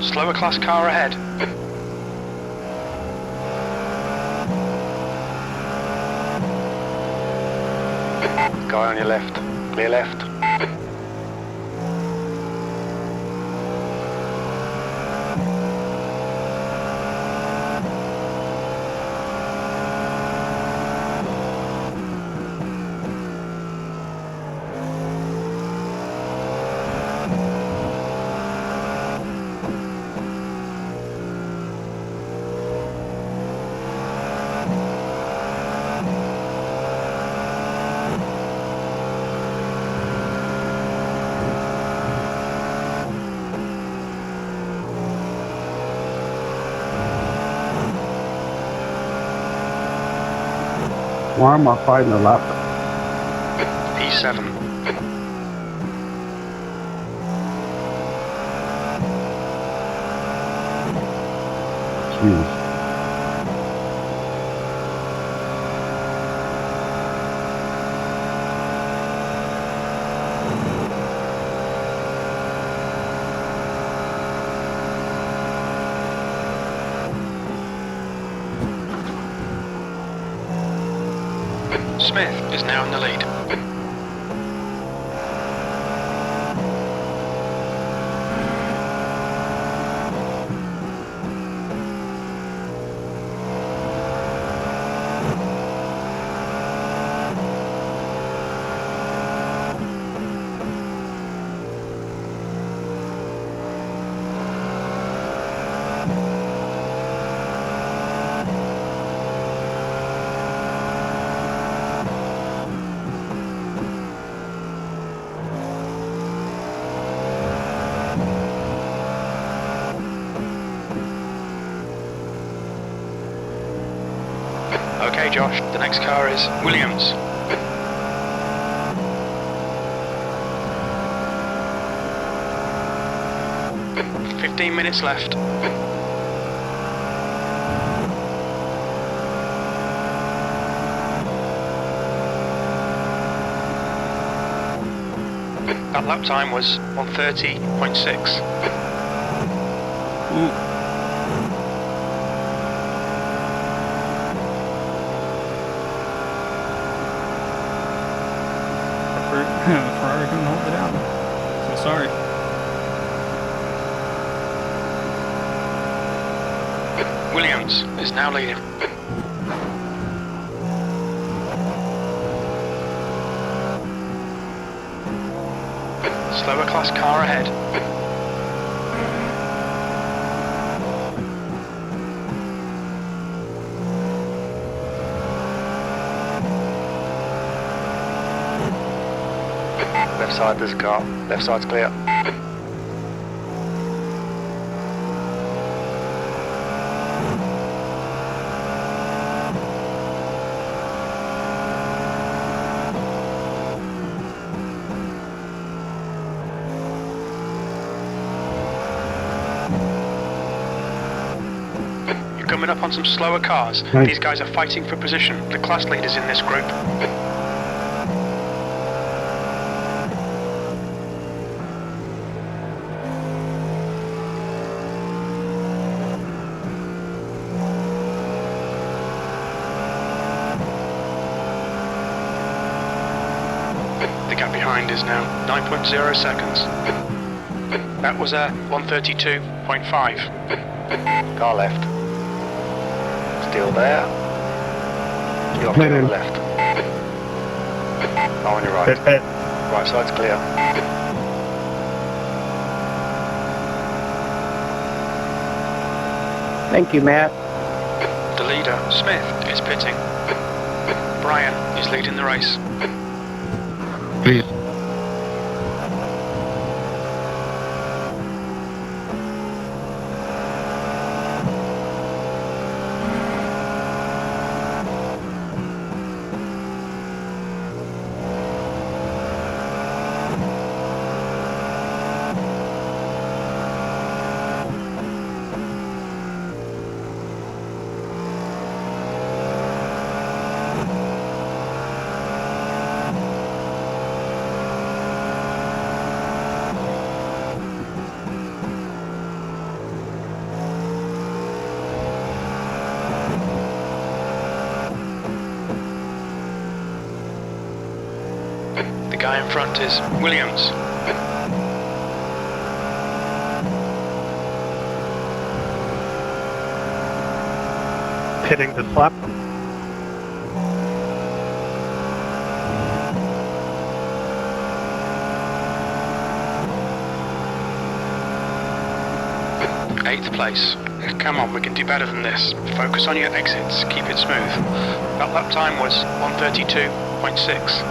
Slower class car ahead. Guy on your left. Clear left. Why am I fighting a lap? P7. Jeez. Smith is now in the lead. Okay, Josh, the next car is Williams. "15 minutes left." That lap time was 1:30.6. Ferrari couldn't hold it down. So sorry. Williams is now leading. Slower class car ahead. Left side, there's a car. Left side's clear. You're coming up on some slower cars. Right. These guys are fighting for position. The class leaders in this group. The gap behind is now 9.0 seconds. That was a 132.5. Car left. Still there. You're off to the left. Oh, on your right. Right side's clear. Thank you, Matt. The leader, Smith, is pitting. Brian is leading the race. Please. The guy in front is Williams. Hitting the slap. Eighth place. Come on, we can do better than this. Focus on your exits. Keep it smooth. That lap time was 132.6.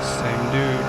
Same dude.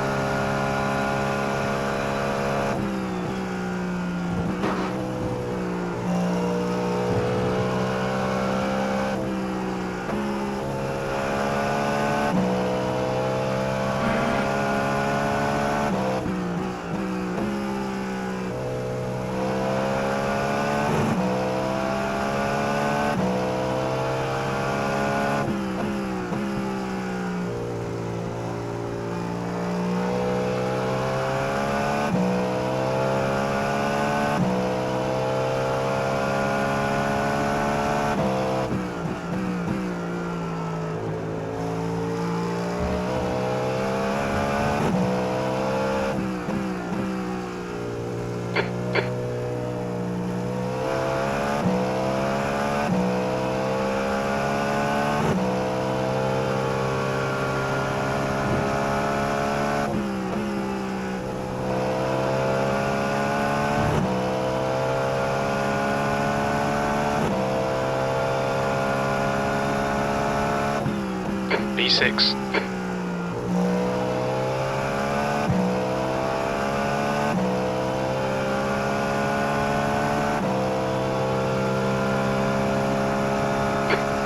B6.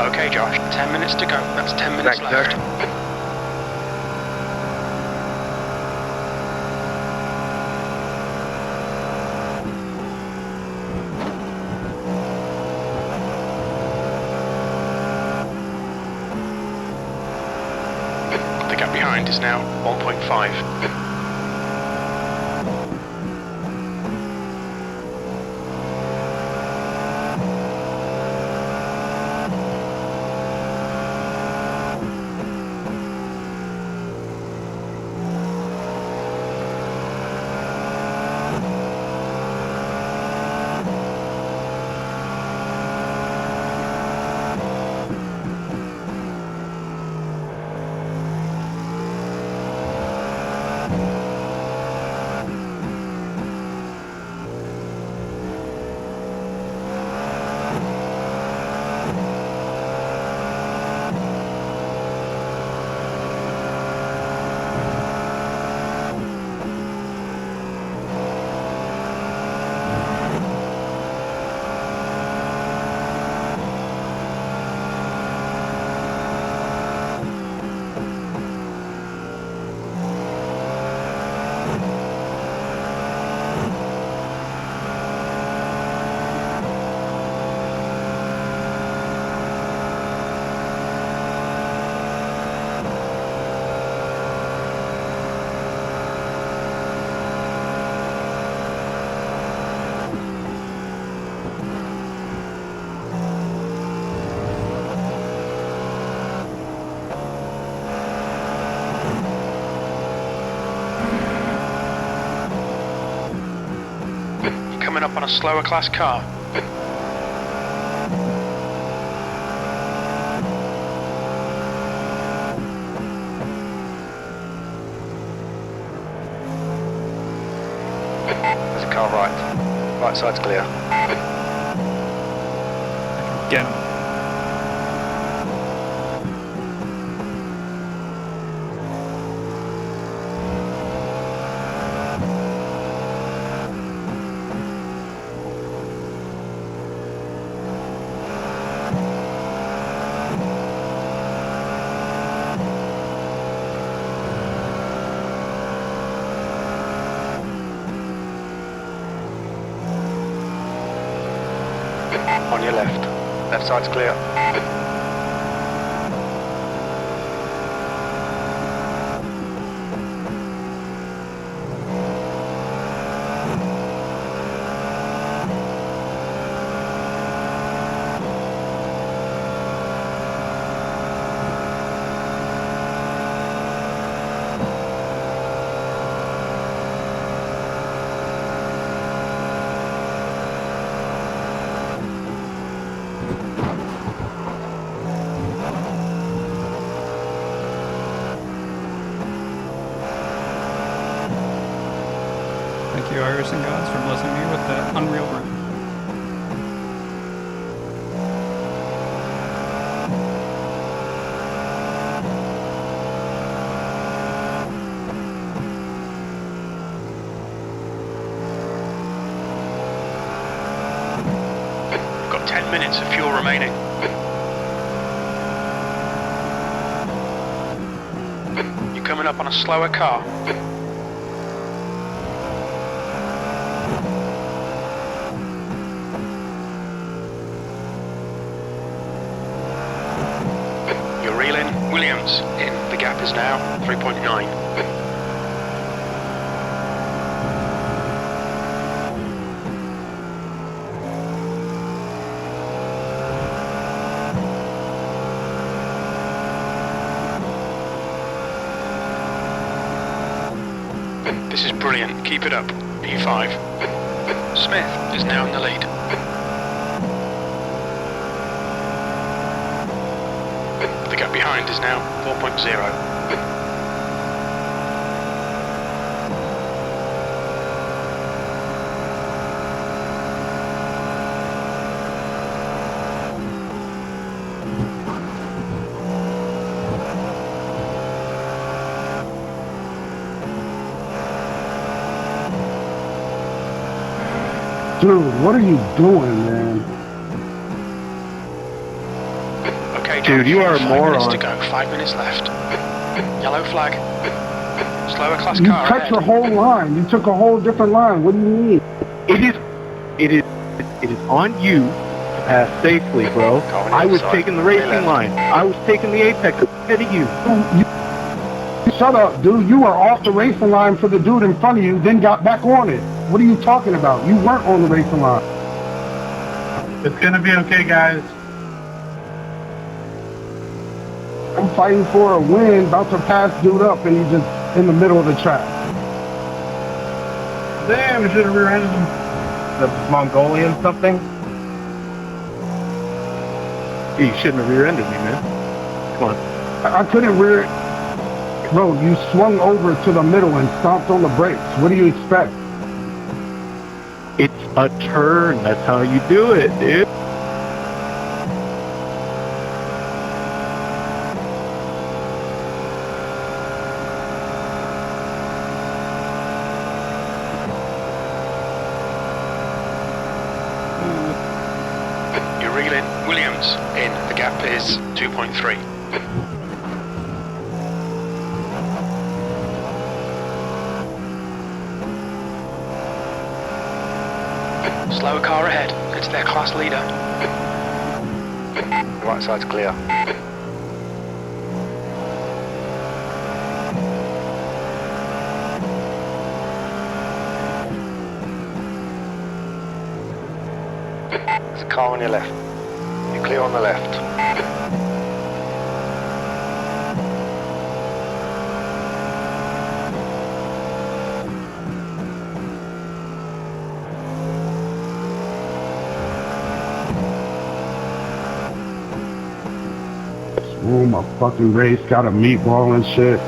Okay, Josh, 10 minutes to go. That's 10 minutes left. The gap behind is now 1.5. up on a slower class car. There's a car right. Right side's clear. Get him. On your left. Left side's clear. Thank you, Irish and Gods, for blessing me with that unreal room. We've got 10 minutes of fuel remaining. You're coming up on a slower car. You're reeling. Williams in. The gap is now 3.9. This is brilliant. Keep it up. P5. Smith is now in the lead. The gap behind is now 4.0. Dude, what are you doing, man? Okay, Dude, you are a 5 minutes moron. to go. 5 minutes left. Yellow flag. Slower class You car cut ahead. your whole line. You took a whole different line. What do you mean? It is on you to pass safely, bro. I was taking the racing line. I was taking the apex ahead of you. Shut up, dude. You were off the racing line for the dude in front of you, then got back on it. What are you talking about? You weren't on the racing line. It's gonna be okay, guys. I'm fighting for a win, about to pass dude up, and he's just in the middle of the track. Damn, we should have rear-ended him. The Mongolian something? You shouldn't have rear-ended me, man. Come on. I couldn't rear... Bro, you swung over to the middle and stomped on the brakes. What do you expect? It's a turn. That's how you do it, dude. You're reeling. Williams in. The gap is 2.3. Slower car ahead. It's their class leader. Right side's clear. There's a car on your left. You're clear on the left. boom, a fucking race, got a meatball and shit.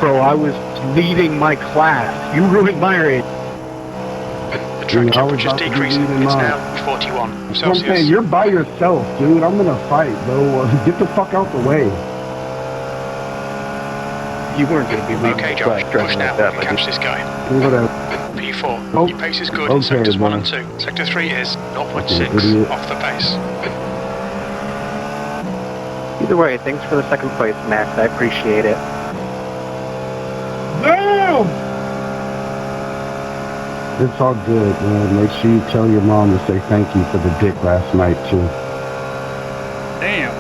Bro, I was leading my class. You ruined my race. The track temperature's decreasing. It's now 41 That's what I'm saying, Celsius. you're by yourself, dude. I'm in a fight, bro. Get the fuck out the way. You weren't going to be leading Okay, the Josh, class push driving now like that, and catch this guy. Whatever. P4, Oh, your pace is good in okay, sectors 1 bro. and 2. Sector 3 is Fucking 0.6 idiot. off the pace. Either way, thanks for the second place, Max. I appreciate it. Damn! It's all good, man. Make sure you tell your mom to say thank you for the dick last night, too. Damn.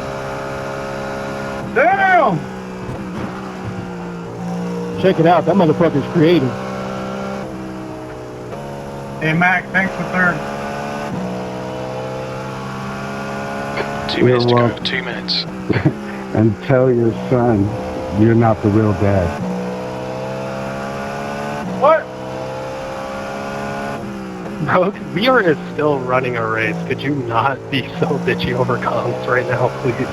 Damn! Check it out. That motherfucker's creative. Hey, Mac, thanks for third. 2 minutes to go, welcome. 2 minutes. And tell your son you're not the real dad. What? Bro, Mirror is still running a race. Could you not be so bitchy over comms right now, please?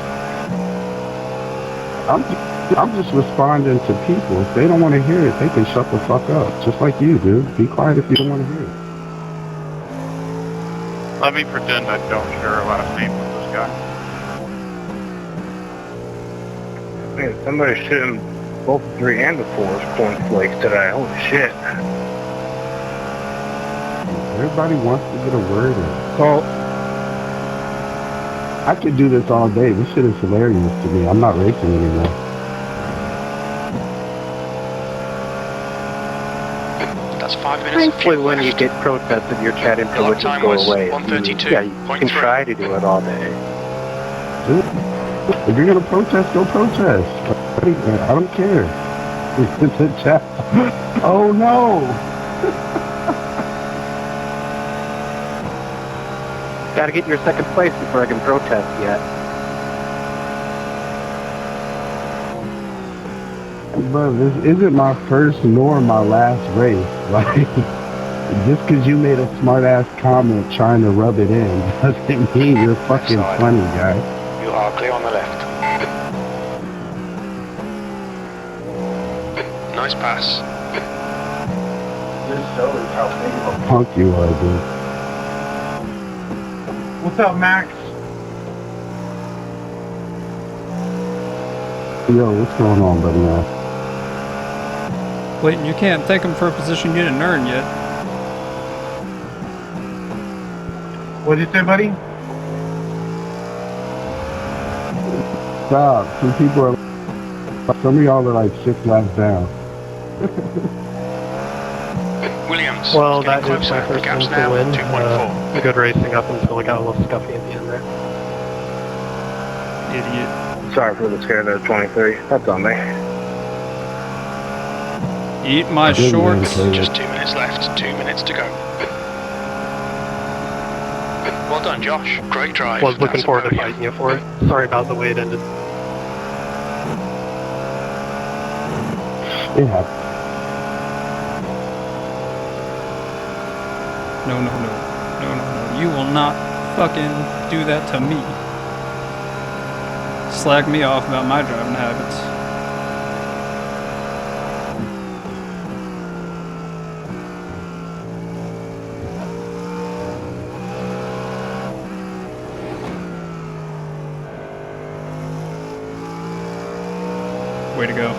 I'm just responding to people. If they don't want to hear it, they can shut the fuck up. Just like you, dude. Be quiet if you don't want to hear it. Let me pretend I don't share a last name with this guy. Man, somebody's shooting both the 3 and the 4's cornflakes today. Holy shit. Everybody wants to get a word in. So, I could do this all day. This shit is hilarious to me. I'm not racing anymore. That's 5 minutes. Thankfully, when you get protested, your chat Your lap privileges time go was away. 1:32.3. Yeah, you can try to do it all day. Dude, if you're gonna protest, go protest. I don't care. It's a chat. Oh no! Gotta get your second place before I can protest yet. Bro, this isn't my first nor my last race. Like, just because you made a smart-ass comment trying to rub it in doesn't mean you're fucking funny, guy. You are clear on the left. Nice pass. This shows how big of a... Punk you are, dude. What's up, Max? Yo, what's going on, buddy, man? Clayton, you can't take him for a position you didn't earn yet. What did you say, buddy? Stop. Some people are... Some of y'all are like 6 laps down. Williams. Well, getting that is closer. my The first gap's win to now win. 2.4. Good racing up until it got a little scuffy at the end there. Idiot. Sorry for the scare there, 23. That's on me. Eat my Good man, shorts. Caleb. Just 2 minutes left. 2 minutes to go. Well done, Josh. Great drive. Was looking That's a forward to podium. fighting you for it. Sorry about the way it ended. It happens. No, no, no. No, no, no. You will not fucking do that to me. Slag me off about my driving habits. Way to go.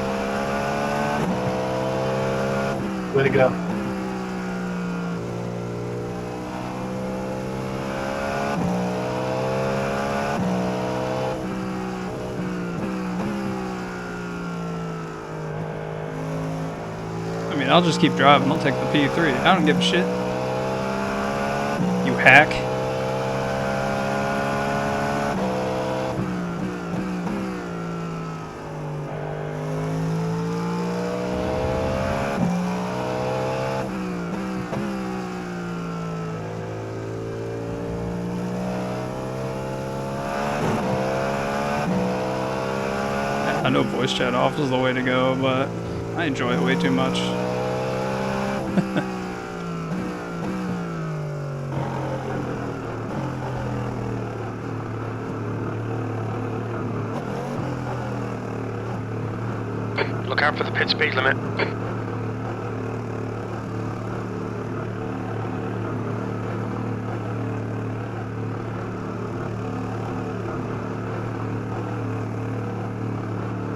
Way to go. I mean, I'll just keep driving. I'll take the P3. I don't give a shit. You hack. I know voice chat off is the way to go, but I enjoy it way too much. Look out for the pit speed limit.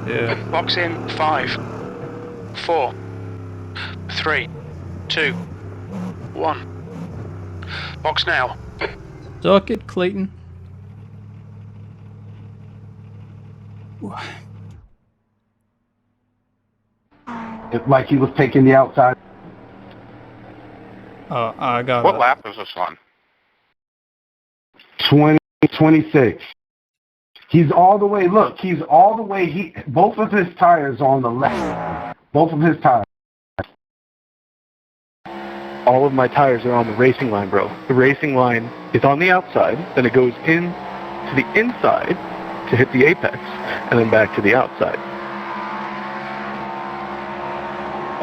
Yeah. Box in 5, 4, 3, 2, 1. Box now. Duck it, Clayton. Like he was taking the outside. I got What lap is this on? 26. He's all the way, look, he's all the way, both of his tires are on the left. Both of his tires. All of my tires are on the racing line, bro. The racing line is on the outside, then it goes in to the inside to hit the apex, and then back to the outside.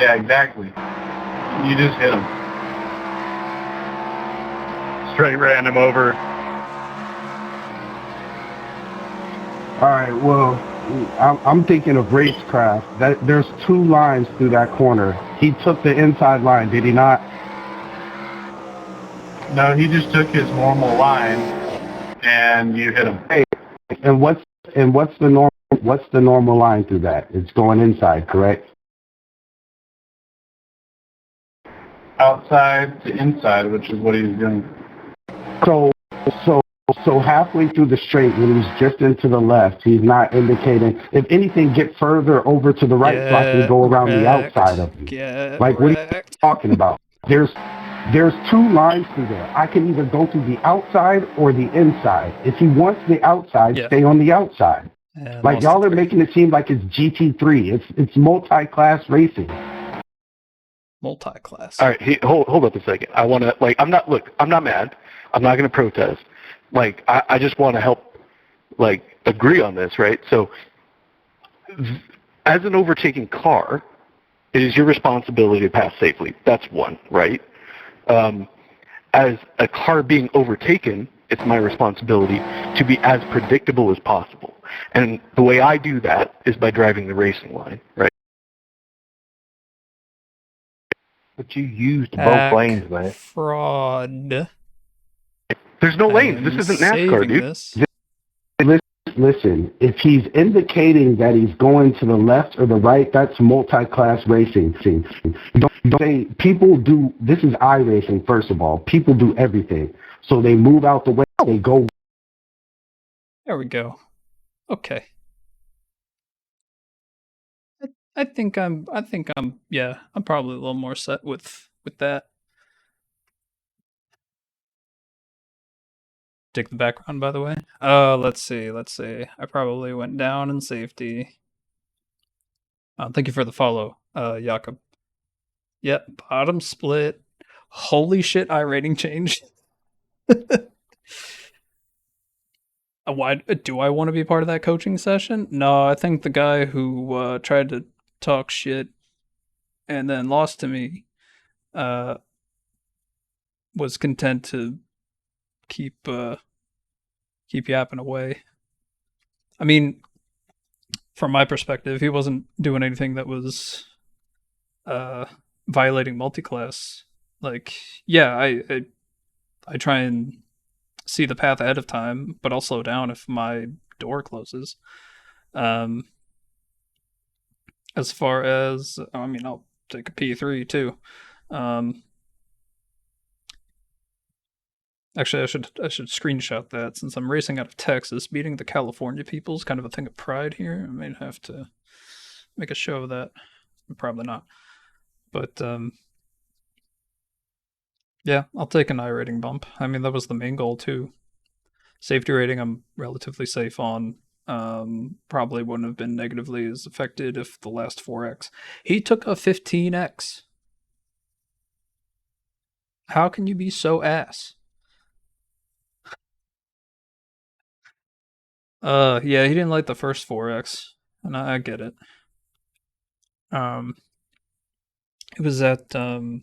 Yeah, exactly. You just hit him. Straight ran him over. All right, well, I'm thinking of racecraft. There's 2 lines through that corner. He took the inside line, did he not? No, he just took his normal line, and you hit him. Hey, and what's the normal line through that? It's going inside, correct? Outside to inside, which is what he's doing. So halfway through the straight, when he's drifting to the left, he's not indicating. If anything, get further over to the right so I can go around the outside of you. Like, what are you talking about? There's 2 lines through there. I can either go through the outside or the inside. If he wants the outside, stay on the outside. Like, y'all are making it seem like it's GT3. It's multi-class racing. Multi-class. All right, hold up a second. I want to, I'm not mad. I'm not going to protest. I just want to help, agree on this, right? So, as an overtaking car, it is your responsibility to pass safely. That's one, right? As a car being overtaken, it's my responsibility to be as predictable as possible. And the way I do that is by driving the racing line, right? But you used both lanes, man. Fraud. There's no lanes. This isn't NASCAR, dude. Listen, if he's indicating that he's going to the left or the right, that's multi-class racing. Don't say people do. This is iRacing, first of all. People do everything, so they move out the way. They go. There we go. Okay. I think I'm probably a little more set with that. Dig the background, by the way. Let's see. I probably went down in safety. Thank you for the follow, Jakob. Yep, bottom split. Holy shit, iRating changed. Why do I want to be part of that coaching session? No, I think the guy who tried to talk shit and then lost to me was content to keep yapping away. I mean, from my perspective, he wasn't doing anything that was violating multi-class. Yeah, I try and see the path ahead of time, but I'll slow down if my door closes. As far as, I'll take a P3 too. Actually, I should screenshot that since I'm racing out of Texas. Beating the California people is kind of a thing of pride here. I may have to make a show of that. Probably not. But, yeah, I'll take an iRating bump. That was the main goal too. Safety rating, I'm relatively safe on. Probably wouldn't have been negatively as affected if the last 4x. He took a 15x. How can you be so ass? Yeah, he didn't like the first 4x, and I get it. It was at turn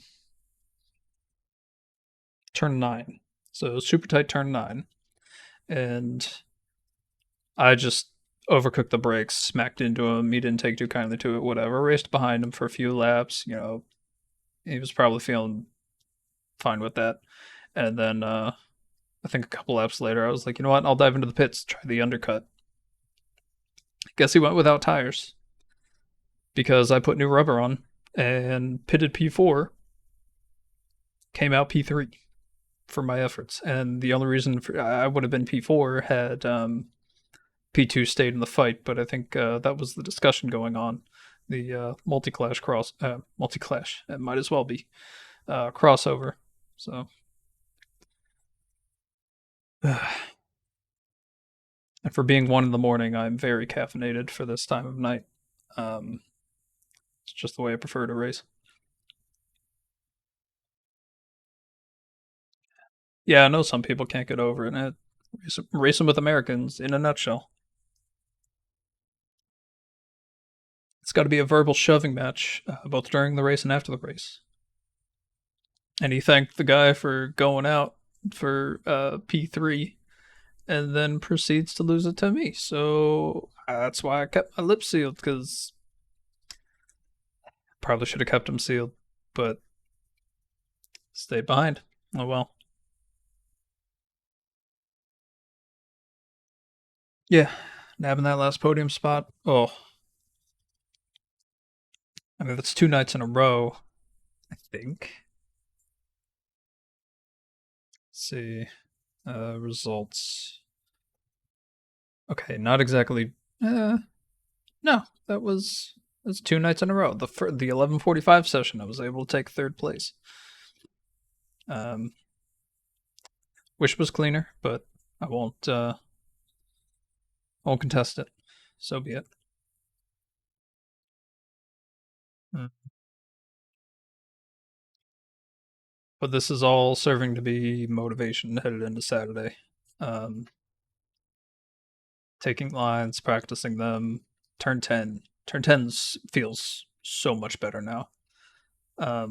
9, so super tight turn 9, and I overcooked the brakes, smacked into him. He didn't take too kindly to it, whatever. Raced behind him for a few laps. He was probably feeling fine with that. And then I think a couple laps later, I was like, you know what? I'll dive into the pits, try the undercut. Guess he went without tires because I put new rubber on and pitted P4, came out P3 for my efforts. And the only reason I would have been P4 had P2 stayed in the fight, but I think that was the discussion going on. The multi-clash, it might as well be crossover. So, and for being 1 a.m, I'm very caffeinated for this time of night. It's just the way I prefer to race. Yeah, I know some people can't get over it. Racing with Americans, in a nutshell. It's got to be a verbal shoving match, both during the race and after the race. And he thanked the guy for going out for P3 and then proceeds to lose it to me. So that's why I kept my lips sealed, because probably should have kept them sealed, but stayed behind. Oh well. Yeah, nabbing that last podium spot. Oh. I mean, that's 2 nights in a row, I think. Let's see. Results. Okay, not exactly. No, that was 2 nights in a row. The 11:45 session, I was able to take 3rd place. Wish was cleaner, but I won't contest it. So be it. But this is all serving to be motivation headed into Saturday. Taking lines, practicing them. Turn 10. Turn 10 feels so much better now. I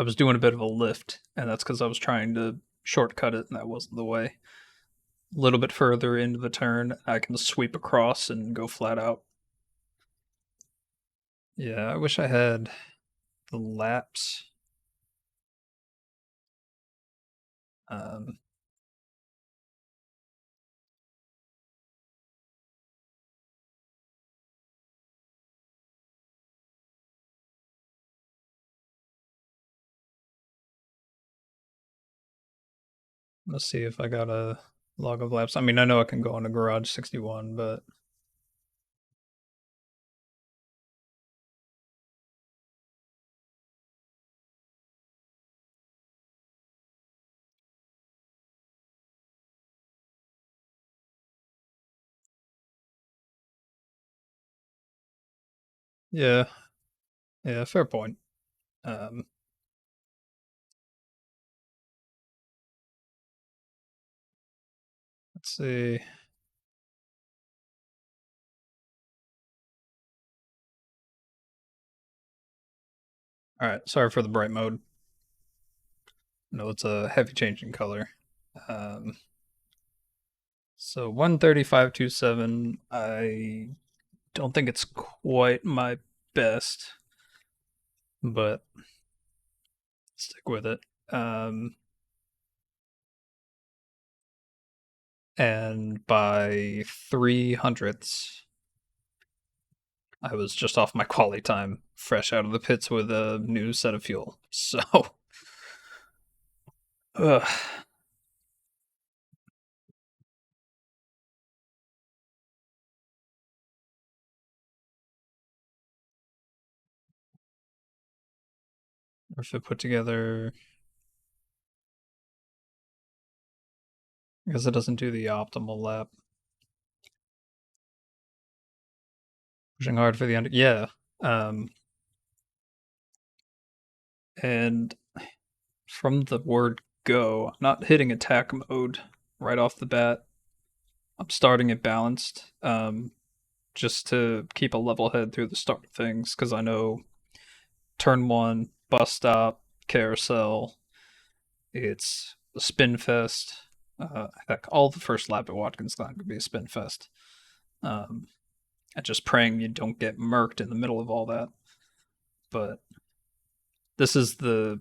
was doing a bit of a lift, and that's because I was trying to shortcut it, and that wasn't the way. A little bit further into the turn, I can sweep across and go flat out. Yeah, I wish I had the laps. Let's see if I got a log of laps. I mean, I know I can go on a Garage 61, but yeah, fair point. Let's see. All right, sorry for the bright mode. No, it's a heavy change in color. So 135.27. I don't think it's quite my best, but stick with it. And by 300ths, I was just off my quali time, fresh out of the pits with a new set of fuel. So, ugh. Or if I put together, I guess it doesn't do the optimal lap. Pushing hard for the under, yeah. And from the word go, I'm not hitting attack mode right off the bat. I'm starting it balanced, just to keep a level head through the start of things, because I know turn 1, bus stop, carousel, it's a spin fest. Heck, all the first lap at Watkins Glen could be a spin fest. and just praying you don't get murked in the middle of all that. But this is the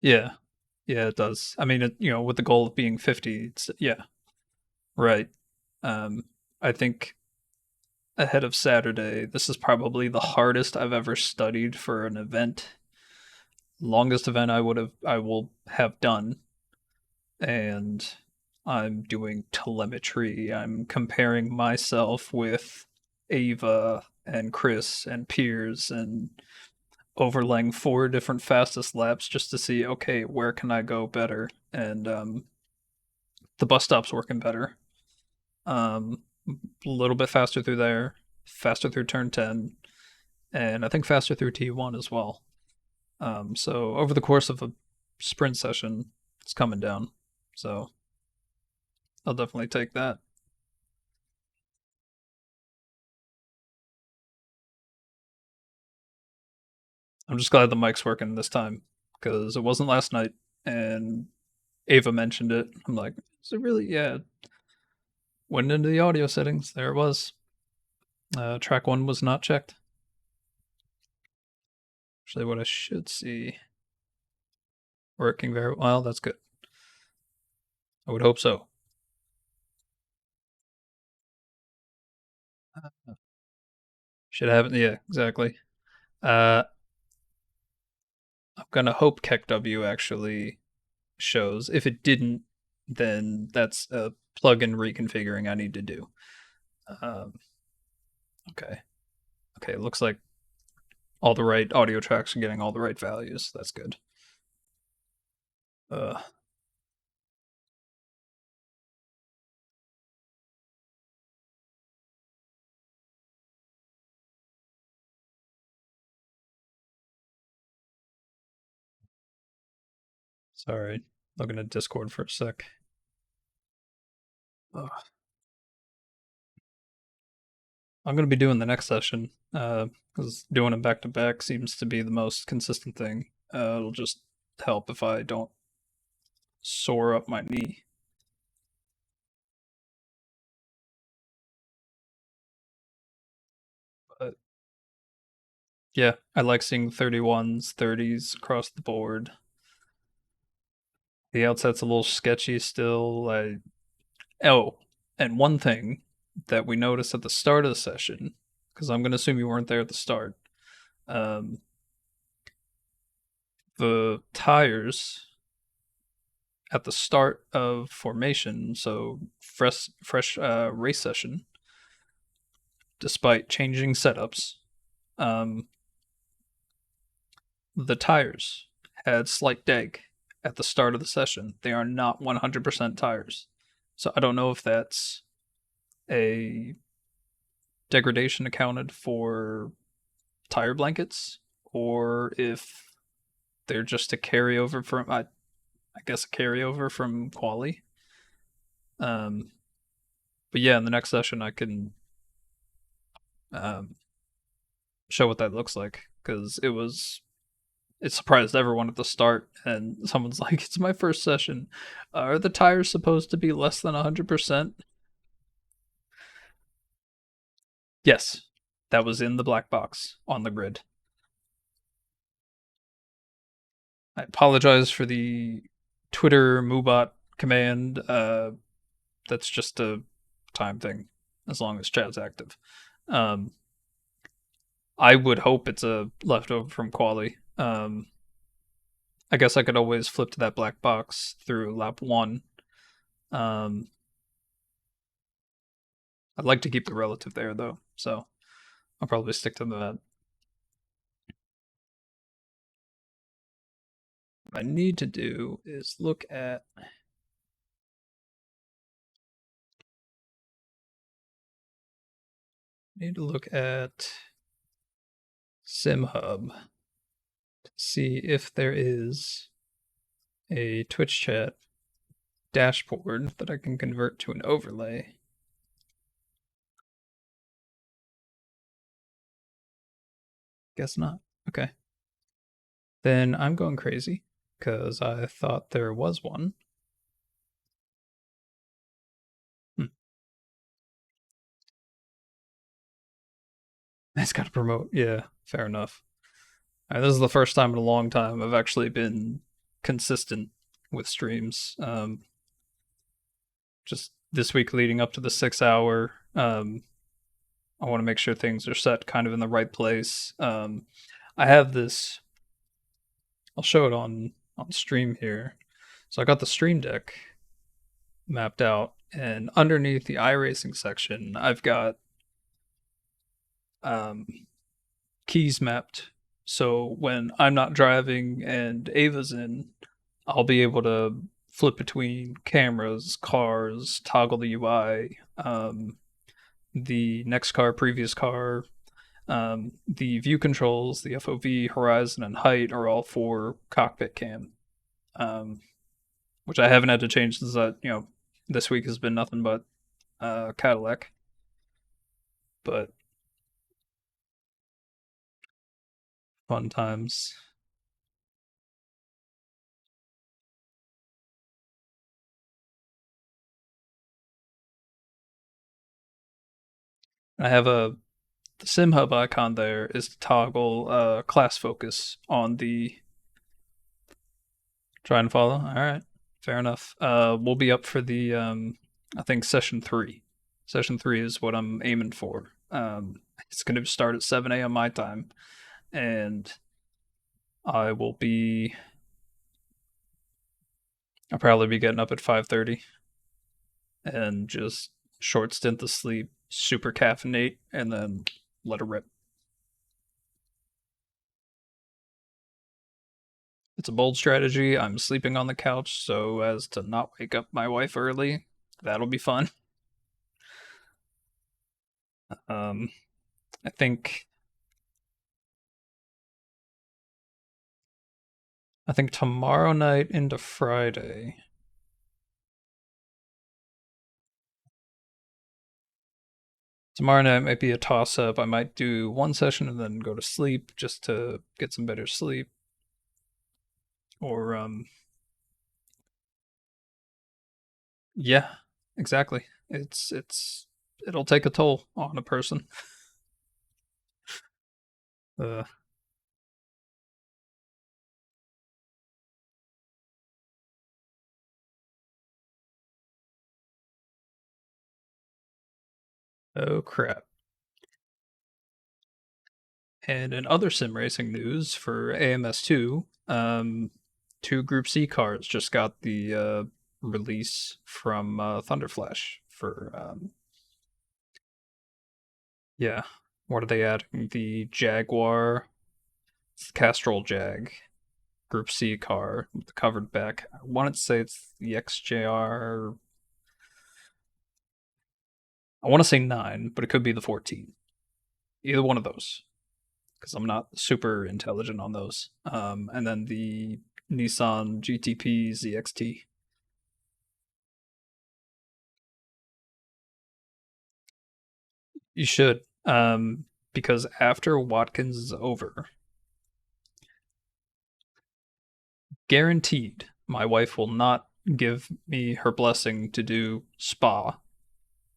yeah, it does. I mean, with the goal of being 50, yeah, right. I think ahead of Saturday, this is probably the hardest I've ever studied for an event. Longest event I will have done, and I'm doing telemetry. I'm comparing myself with Ava and Chris and Piers and overlaying 4 different fastest laps just to see, okay, where can I go better? And the bus stop's working better. A little bit faster through there, faster through turn 10, and I think faster through T1 as well. So over the course of a sprint session, it's coming down. So I'll definitely take that. I'm just glad the mic's working this time because it wasn't last night, and Ava mentioned it. I'm like, is it really? Yeah. Went into the audio settings. There it was. Track 1 was not checked. Actually, what I should see. Working very well. That's good. I would hope so. Should have it. Yeah, exactly. I'm gonna hope KEKW actually shows. If it didn't, then that's a plugin reconfiguring I need to do. Okay. Okay, it looks like all the right audio tracks are getting all the right values. That's good. Sorry, looking at Discord for a sec. Ugh. I'm going to be doing the next session because doing them back to back seems to be the most consistent thing. It'll just help if I don't sore up my knee. But yeah, I like seeing 31s, 30s across the board. The outset's a little sketchy still. Oh, and one thing that we noticed at the start of the session, because I'm going to assume you weren't there at the start, the tires at the start of formation, so fresh race session, despite changing setups, the tires had slight deg at the start of the session. They are not 100% tires. So I don't know if that's a degradation accounted for tire blankets or if they're just a carryover from, I guess, a carryover from quali. But yeah, in the next session I can show what that looks like because it surprised everyone at the start, and someone's like, "It's my first session. Are the tires supposed to be less than 100%?" Yes, that was in the black box on the grid. I apologize for the Twitter Moobot command. That's just a time thing, as long as chat's active. I would hope it's a leftover from quali. I guess I could always flip to that black box through lap 1. I'd like to keep the relative there, though, so I'll probably stick to that. What I need to do is look at SimHub to see if there is a Twitch chat dashboard that I can convert to an overlay. Guess not. Okay. Then I'm going crazy because I thought there was one. It's got to promote. Yeah, fair enough. This is the first time in a long time I've actually been consistent with streams. Just this week leading up to the 6 hour, I want to make sure things are set kind of in the right place. I have this. I'll show it on stream here. So I got the Stream Deck mapped out, and underneath the iRacing section, I've got keys mapped. So when I'm not driving and Ava's in, I'll be able to flip between cameras, cars, toggle the UI, the next car, previous car. The view controls, the FOV, horizon, and height are all for cockpit cam, which I haven't had to change since this week has been nothing but Cadillac. But fun times. I have the sim hub icon there is to toggle class focus on the. Try and follow. All right, fair enough. We'll be up for the I think session 3. Session 3 is what I'm aiming for. It's going to start at 7 a.m. my time, and I'll probably be getting up at 5:30, and just short stint of sleep, super caffeinate, and then let it rip. It's a bold strategy. I'm sleeping on the couch so as to not wake up my wife early. That'll be fun. I think tomorrow night into Friday. Tomorrow night might be a toss-up. I might do one session and then go to sleep just to get some better sleep. Or, yeah, exactly. It'll take a toll on a person. Oh crap. And in other sim racing news for AMS2, 2 Group C cars just got the release from Thunderflash for yeah. What are they adding? The Jaguar, it's the Castrol Jag Group C car with the covered back. I wanted to say it's the XJR. I want to say 9, but it could be the 14. Either one of those, because I'm not super intelligent on those. And then the Nissan GTP ZXT. You should, because after Watkins is over, guaranteed, my wife will not give me her blessing to do Spa,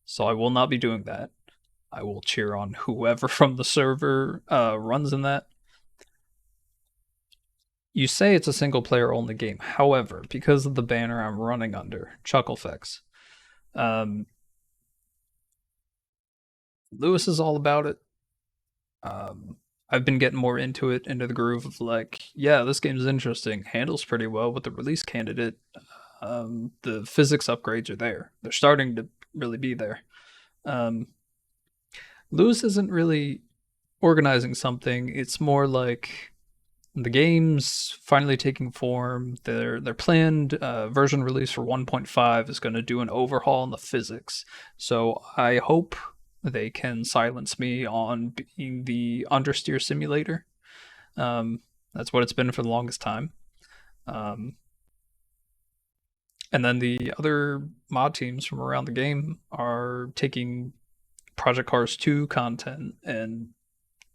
so I will not be doing that. I will cheer on whoever from the server runs in that. You say it's a single player only game. However, because of the banner I'm running under, Chucklefex, Lewis is all about it. I've been getting more into the groove of like, yeah, this game is interesting, handles pretty well with the release candidate. The physics upgrades are there. They're starting to really be there. Lewis isn't really organizing something. It's more like the game's finally taking form. Their planned version release for 1.5 is going to do an overhaul in the physics. So I hope they can silence me on being the understeer simulator. That's what it's been for the longest time. And then the other mod teams from around the game are taking Project Cars 2 content and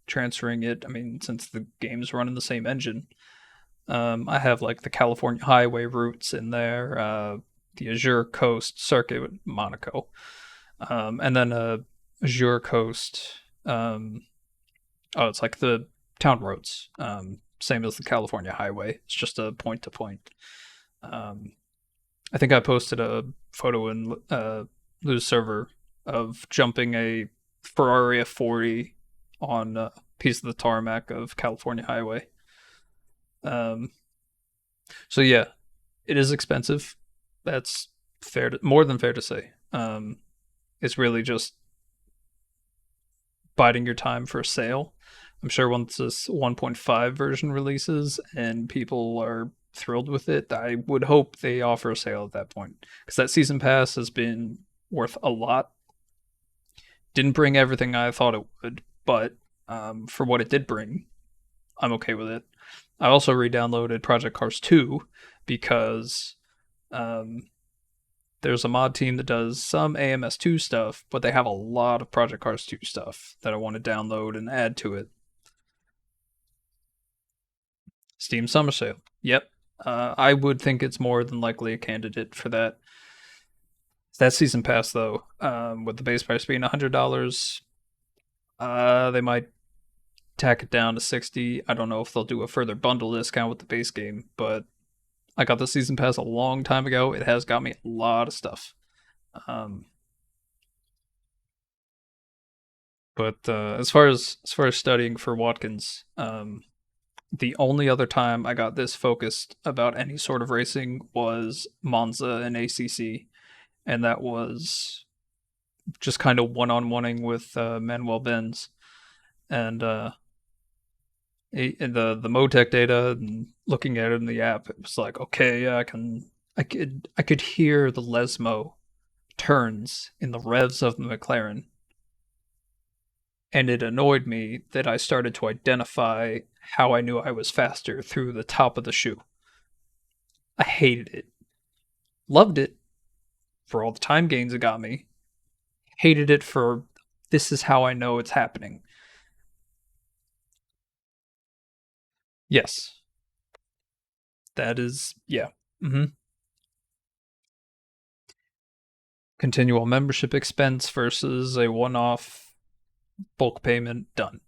transferring it. I mean, since the game's running the same engine, I have like the California highway routes in there, the Azure Coast circuit with Monaco, and then Azure Coast Oh, it's like the town roads, same as the California highway. It's just a point to point. I think I posted a photo in Lou's server of jumping a Ferrari F40 on a piece of the tarmac of California highway. So yeah, it is expensive. That's more than fair to say. It's really just biding your time for a sale. I'm sure once this 1.5 version releases and people are thrilled with it, I would hope they offer a sale at that point, because that season pass has been worth a lot. Didn't bring everything I thought it would, but for what it did bring, I'm okay with it. I also re-downloaded Project Cars 2 because there's a mod team that does some AMS2 stuff, but they have a lot of Project Cars 2 stuff that I want to download and add to it. Steam Summer Sale. Yep. I would think it's more than likely a candidate for that. That season pass, though, with the base price being $100, they might tack it down to $60. I don't know if they'll do a further bundle discount with the base game, but I got the season pass a long time ago. It has got me a lot of stuff. But as far as studying for Watkins, the only other time I got this focused about any sort of racing was Monza and ACC, and that was just kind of one-on-oneing with Manuel Benz, and the Motec data and looking at it in the app. It was like, okay, yeah, I could hear the Lesmo turns in the revs of the McLaren. And it annoyed me that I started to identify how I knew I was faster through the top of the shoe. I hated it. Loved it for all the time gains it got me. Hated it for this is how I know it's happening. Yes. That is, yeah. Continual membership expense versus a one-off bulk payment, done.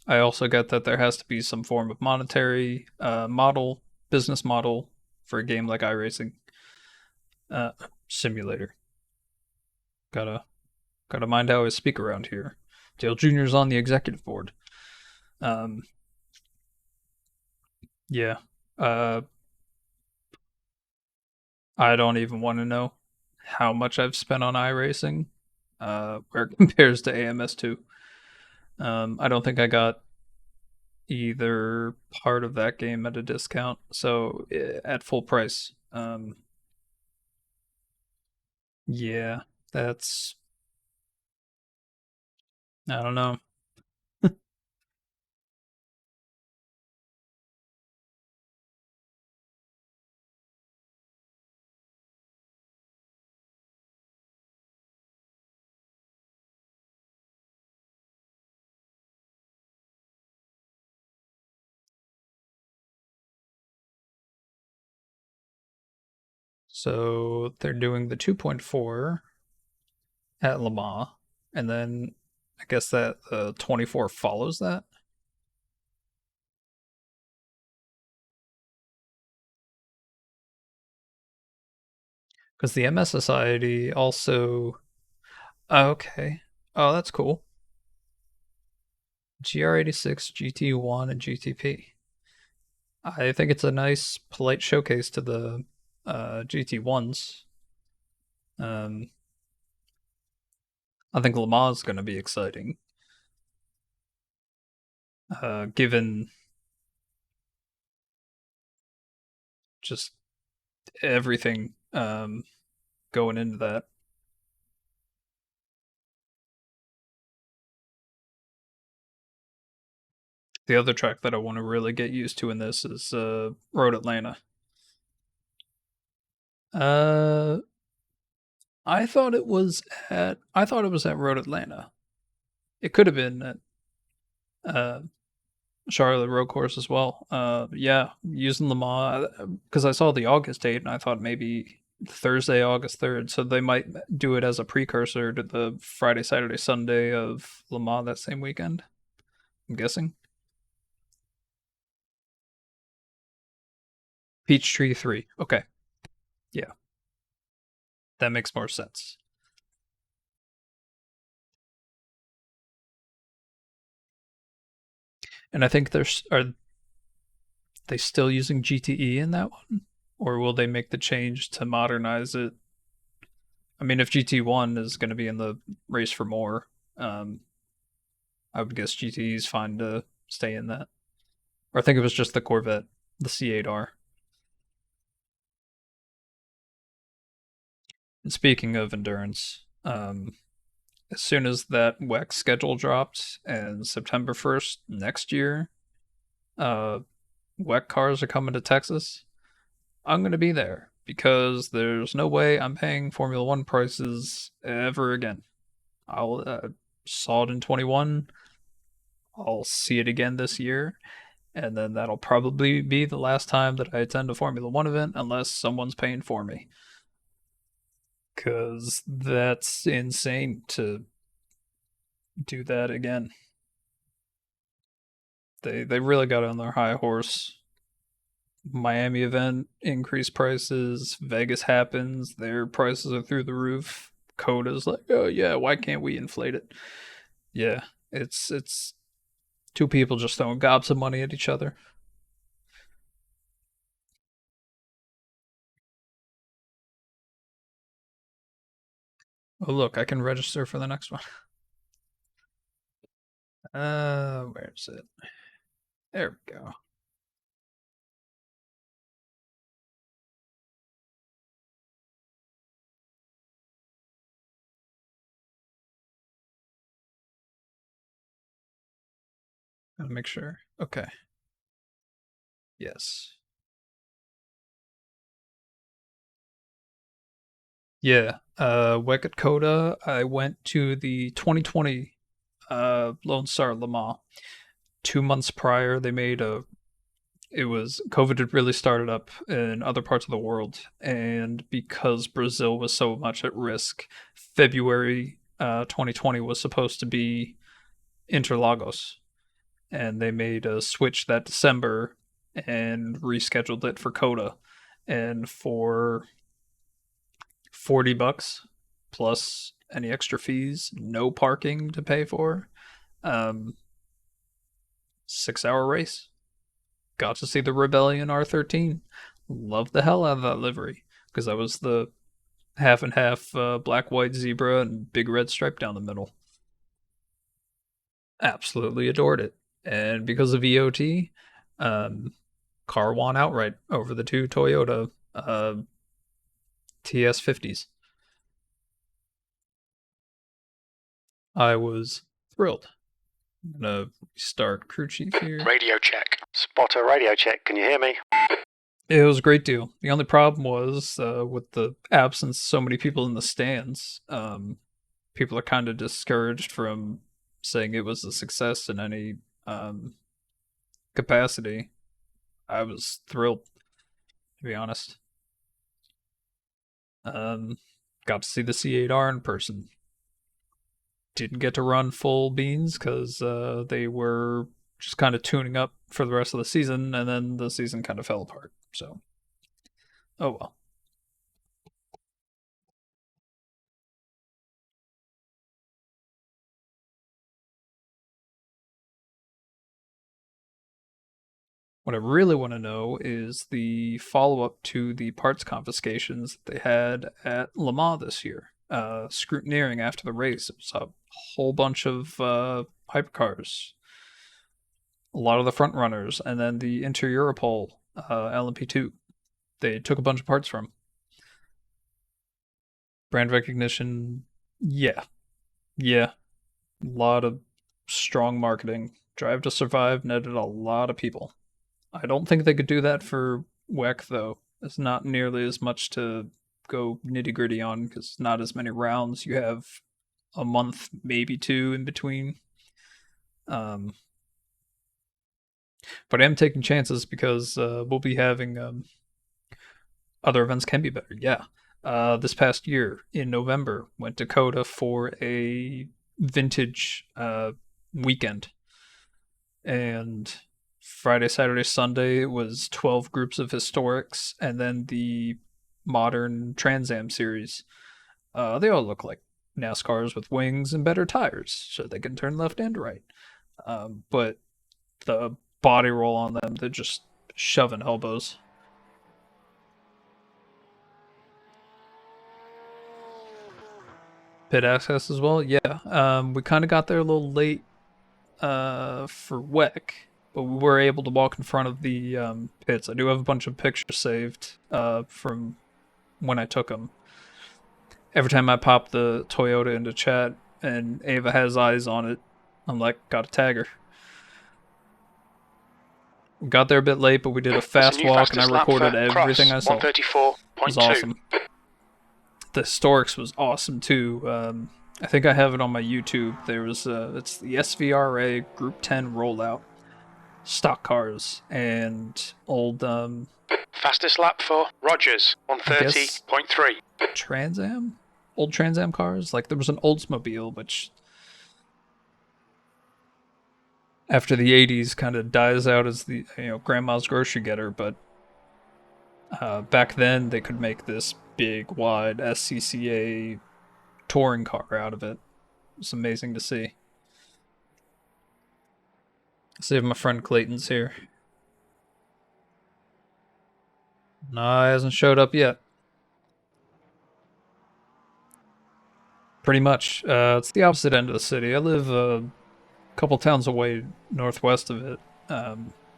I also get that there has to be some form of monetary business model for a game like iRacing Simulator. Gotta mind how I speak around here. Dale Jr.'s on the executive board. Yeah. I don't even want to know how much I've spent on iRacing, where it compares to AMS2. I don't think I got either part of that game at a discount, so at full price. Yeah, that's... I don't know. So they're doing the 2.4 at Le Mans, and then I guess that 24 follows that. Because the MS Society also... Oh, okay. Oh, that's cool. GR86, GT1, and GTP. I think it's a nice, polite showcase to the GT1s. I think Le Mans is going to be exciting. Given just everything going into that. The other track that I want to really get used to in this is Road Atlanta. I thought it was at Road Atlanta. It could have been at Charlotte Road Course as well. Yeah, using Le Mans because I saw the August date and I thought maybe Thursday, August 3rd, so they might do it as a precursor to the Friday, Saturday, Sunday of Le Mans that same weekend. I'm guessing. Peachtree 3. Okay. Yeah. That makes more sense. And I think are they still using GTE in that one? Or will they make the change to modernize it? I mean, if GT1 is going to be in the race for more, I would guess GTE is fine to stay in that. Or I think it was just the Corvette, the C8R. And speaking of endurance, as soon as that WEC schedule dropped and September 1st next year, WEC cars are coming to Texas. I'm going to be there because there's no way I'm paying Formula One prices ever again. I'll saw it in 21. I'll see it again this year. And then that'll probably be the last time that I attend a Formula One event unless someone's paying for me. Because that's insane to do that again. They really got on their high horse. Miami event, increased prices. Vegas happens, their prices are through the roof. Coda's like, oh yeah, why can't we inflate it? Yeah, it's two people just throwing gobs of money at each other. Oh look, I can register for the next one. Where's it? There we go. Gotta make sure. Okay. Yes. Yeah. WEC at Coda. I went to the 2020 Lone Star Le Mans. 2 months prior, they made a. It was COVID had really started up in other parts of the world, and because Brazil was so much at risk, February 2020 was supposed to be Interlagos, and they made a switch that December and rescheduled it for Coda, and for $40 plus any extra fees, no parking to pay for, 6-hour race. Got to see the Rebellion R13. Loved the hell out of that livery because that was the half and half black, white zebra and big red stripe down the middle. Absolutely adored it. And because of EOT, car won outright over the two Toyota TS50s. I was thrilled. I'm gonna restart crew chief here. Radio check. Spotter, radio check. Can you hear me? It was a great deal. The only problem was with the absence of so many people in the stands, people are kind of discouraged from saying it was a success in any capacity. I was thrilled, to be honest. Got to see the C8R in person. Didn't get to run full beans because they were just kind of tuning up for the rest of the season, and then the season kind of fell apart. So, oh well. What I really want to know is the follow-up to the parts confiscations that they had at Le Mans this year. Scrutineering after the race, it was a whole bunch of hypercars, a lot of the front runners, and then the Inter-Europol LMP2. They took a bunch of parts from. Brand recognition, yeah. A lot of strong marketing. Drive to Survive netted a lot of people. I don't think they could do that for WEC, though. It's not nearly as much to go nitty gritty on because not as many rounds. You have a month, maybe two in between. But I am taking chances because we'll be having other events can be better. Yeah. This past year in November, went to Coda for a vintage weekend, and Friday, Saturday, Sunday was 12 groups of historics, and then the modern Trans Am series. They all look like NASCARs with wings and better tires, so they can turn left and right. But the body roll on them, they're just shoving elbows. Pit access as well, yeah. We kind of got there a little late for WEC, but we were able to walk in front of the pits. I do have a bunch of pictures saved from when I took them. Every time I pop the Toyota into chat and Ava has eyes on it, I'm like, gotta tag her. We got there a bit late, but we did a fast walk and I recorded everything I saw. It was awesome. The historics was awesome too. I think I have it on my YouTube. There was it's the SVRA Group 10 rollout, stock cars and old fastest lap for Rogers 130.3. Trans Am, old Trans Am cars. Like there was an Oldsmobile, which after the 80s kind of dies out as the grandma's grocery getter, but back then they could make this big wide SCCA touring car out of it. It's amazing to see. See if my friend Clayton's here. No, he hasn't showed up yet. Pretty much. It's the opposite end of the city. I live a couple towns away northwest of it.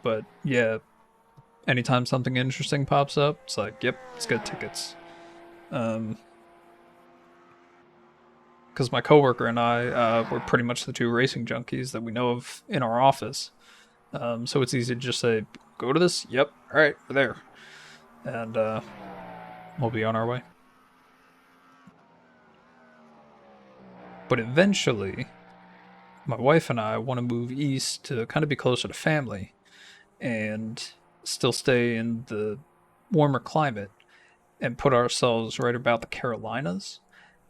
But yeah, anytime something interesting pops up, it's like, yep, let's get tickets. Because my coworker and I were pretty much the two racing junkies that we know of in our office. So it's easy to just say, go to this? Yep, alright, we're there. And we'll be on our way. But eventually, my wife and I want to move east to kind of be closer to family and still stay in the warmer climate and put ourselves right about the Carolinas.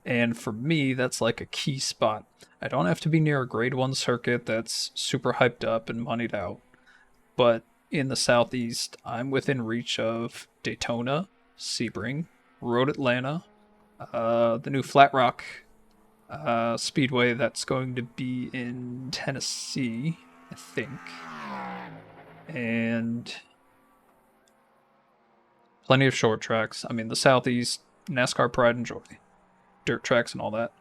And for me, that's like a key spot. I don't have to be near a grade 1 circuit that's super hyped up and moneyed out. But in the southeast, I'm within reach of Daytona, Sebring, Road Atlanta, the new Flat Rock Speedway that's going to be in Tennessee, I think. And plenty of short tracks. I mean, the southeast, NASCAR pride and joy. Dirt tracks and all that.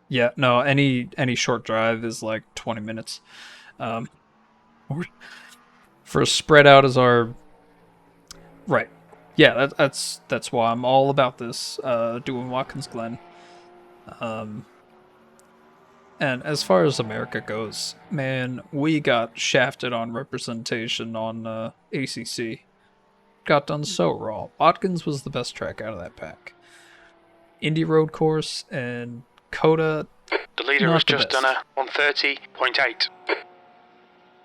Yeah, no, any short drive is like 20 minutes. For spread out as our... Right. Yeah, that's why I'm all about this, doing Watkins Glen. And as far as America goes, man, we got shafted on representation on ACC. Got done so raw. Watkins was the best track out of that pack. Indy Road Course and Coda. The leader has just done a 130.8.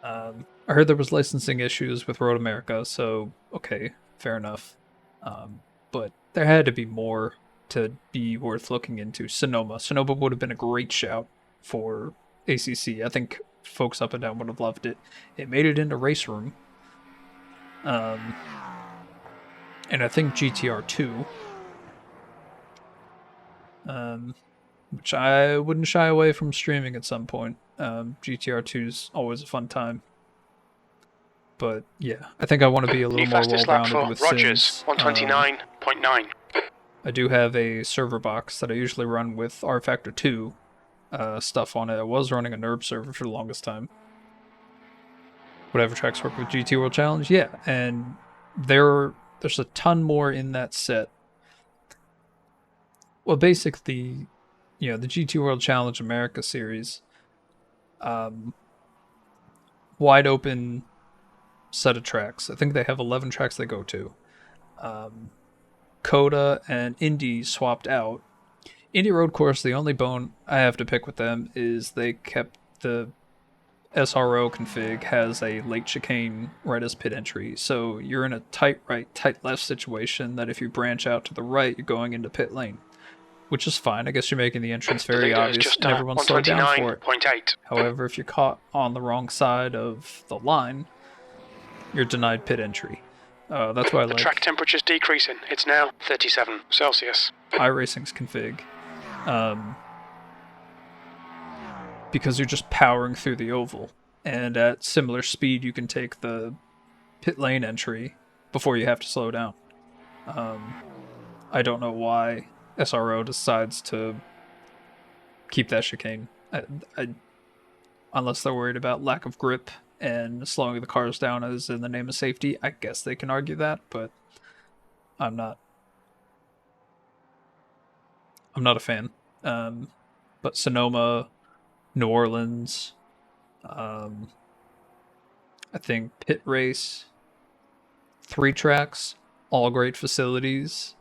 I heard there was licensing issues with Road America, so okay, fair enough. But there had to be more to be worth looking into. Sonoma would have been a great shout for ACC. I think folks up and down would have loved it. It made it into Race Room. And I think GTR 2, which I wouldn't shy away from streaming at some point. GTR 2 is always a fun time. But yeah, I think I want to be a little more well-rounded with Rogers, Sims. 129.9. I do have a server box that I usually run with R Factor 2 stuff on it. I was running a NERB server for the longest time. Whatever tracks work with GT World Challenge, yeah, and there's a ton more in that set. Well, basically, the GT World Challenge America series, wide open set of tracks. I think they have 11 tracks they go to. Coda and Indy swapped out. Indy Road Course, the only bone I have to pick with them is they kept the SRO config has a late chicane right as pit entry, so you're in a tight right, tight left situation that if you branch out to the right, you're going into pit lane. Which is fine, I guess you're making the entrance very obvious and everyone's slowed down for it. 129.8. However, if you're caught on the wrong side of the line, you're denied pit entry. That's why I like... The track temperature's decreasing. It's now 37 Celsius. iRacing's config. Because you're just powering through the oval. And at similar speed, you can take the pit lane entry before you have to slow down. I don't know why SRO decides to keep that chicane. Unless they're worried about lack of grip and slowing the cars down is in the name of safety, I guess they can argue that, but I'm not a fan. But Sonoma, New Orleans, I think Pit Race, 3 tracks, all great facilities,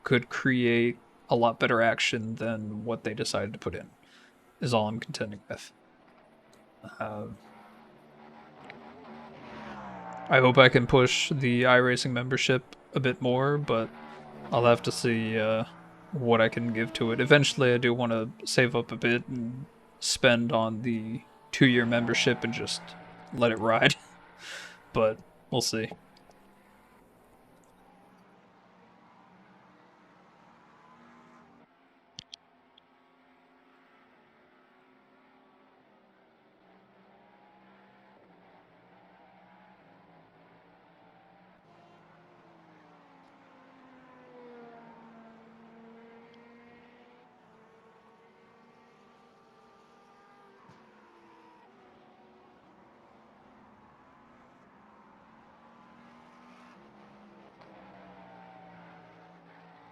could create a lot better action than what they decided to put in, is all I'm contending with. I hope I can push the iRacing membership a bit more, but I'll have to see what I can give to it. Eventually I do want to save up a bit and spend on the 2-year membership and just let it ride. But we'll see.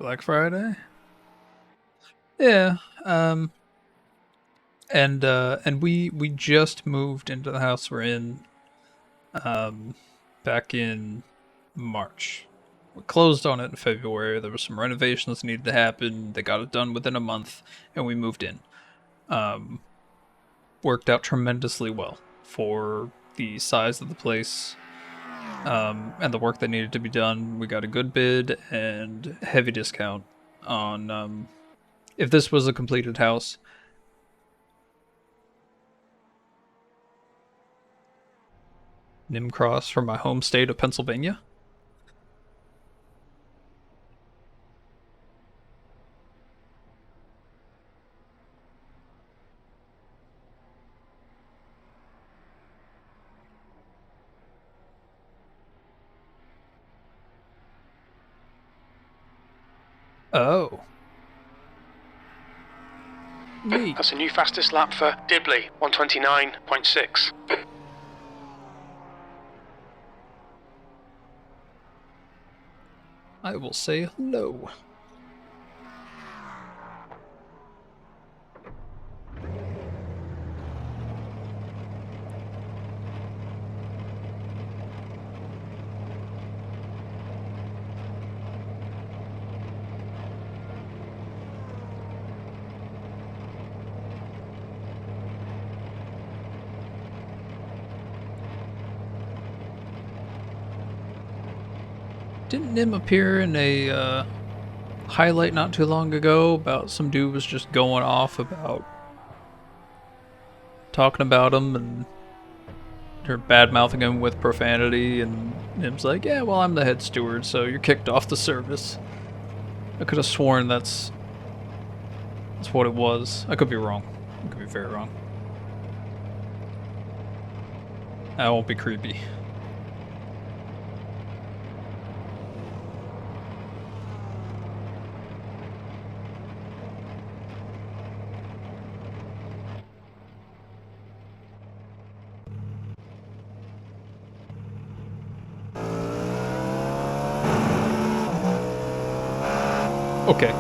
Black Friday? Yeah, and we just moved into the house we're in back in March. We closed on it in February. There were some renovations needed to happen. They got it done within a month, and we moved in. Worked out tremendously well for the size of the place. And the work that needed to be done. We got a good bid and heavy discount on, if this was a completed house. Nimcross from my home state of Pennsylvania. Oh. Neat. That's a new fastest lap for Dibley, 129.6. I will say hello. Didn't Nim appear in a highlight not too long ago about some dude was just going off about talking about him and her bad-mouthing him with profanity, and Nim's like, yeah, well, I'm the head steward, so you're kicked off the service. I could have sworn that's what it was. I could be wrong. I could be very wrong. I won't be creepy. Okay.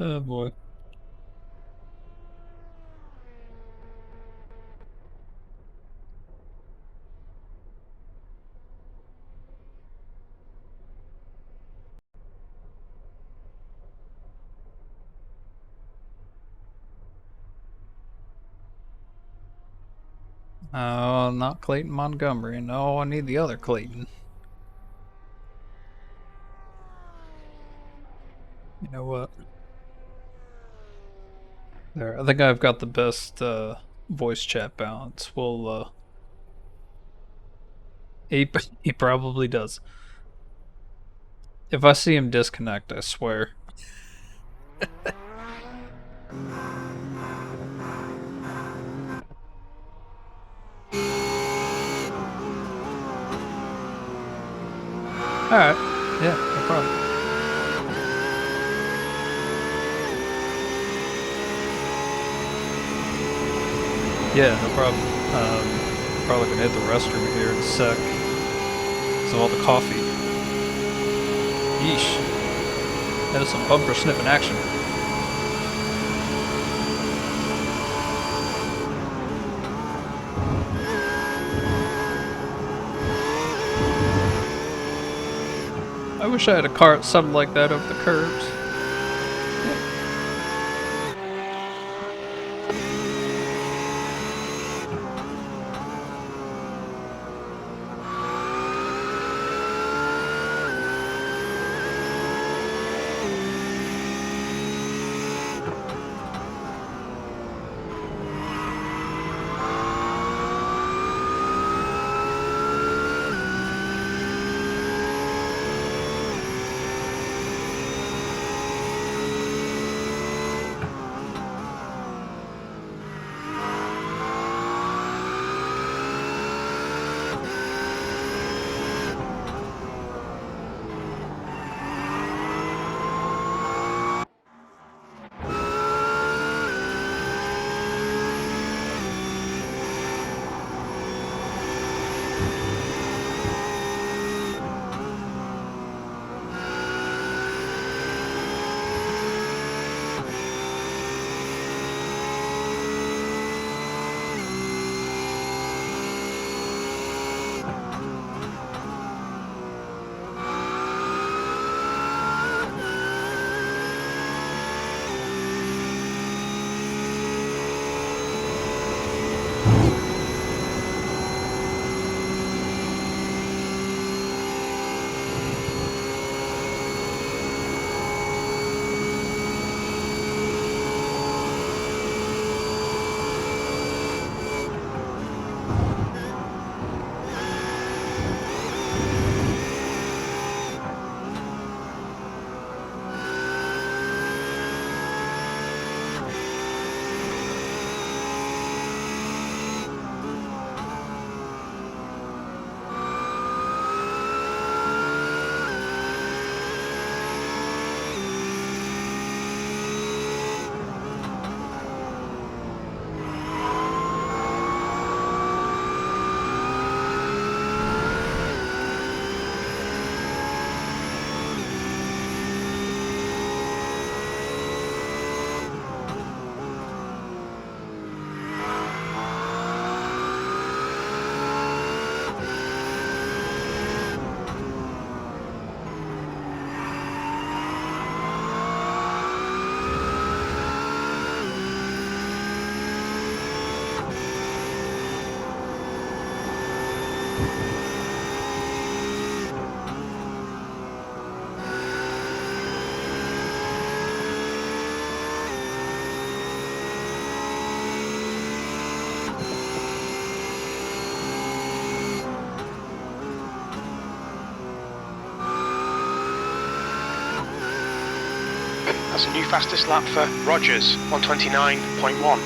Oh boy. Oh, not Clayton Montgomery. No, I need the other Clayton. You know what? There, I think I've got the best voice chat balance. Well, he probably does. If I see him disconnect, I swear. Alright. Yeah, no problem. Yeah, no problem. Probably gonna hit the restroom here in a sec. Because of all the coffee. Yeesh. That is some bumper sniffing action. I wish I had a cart something like that over the curbs. That's a new fastest lap for Rogers, 129.1.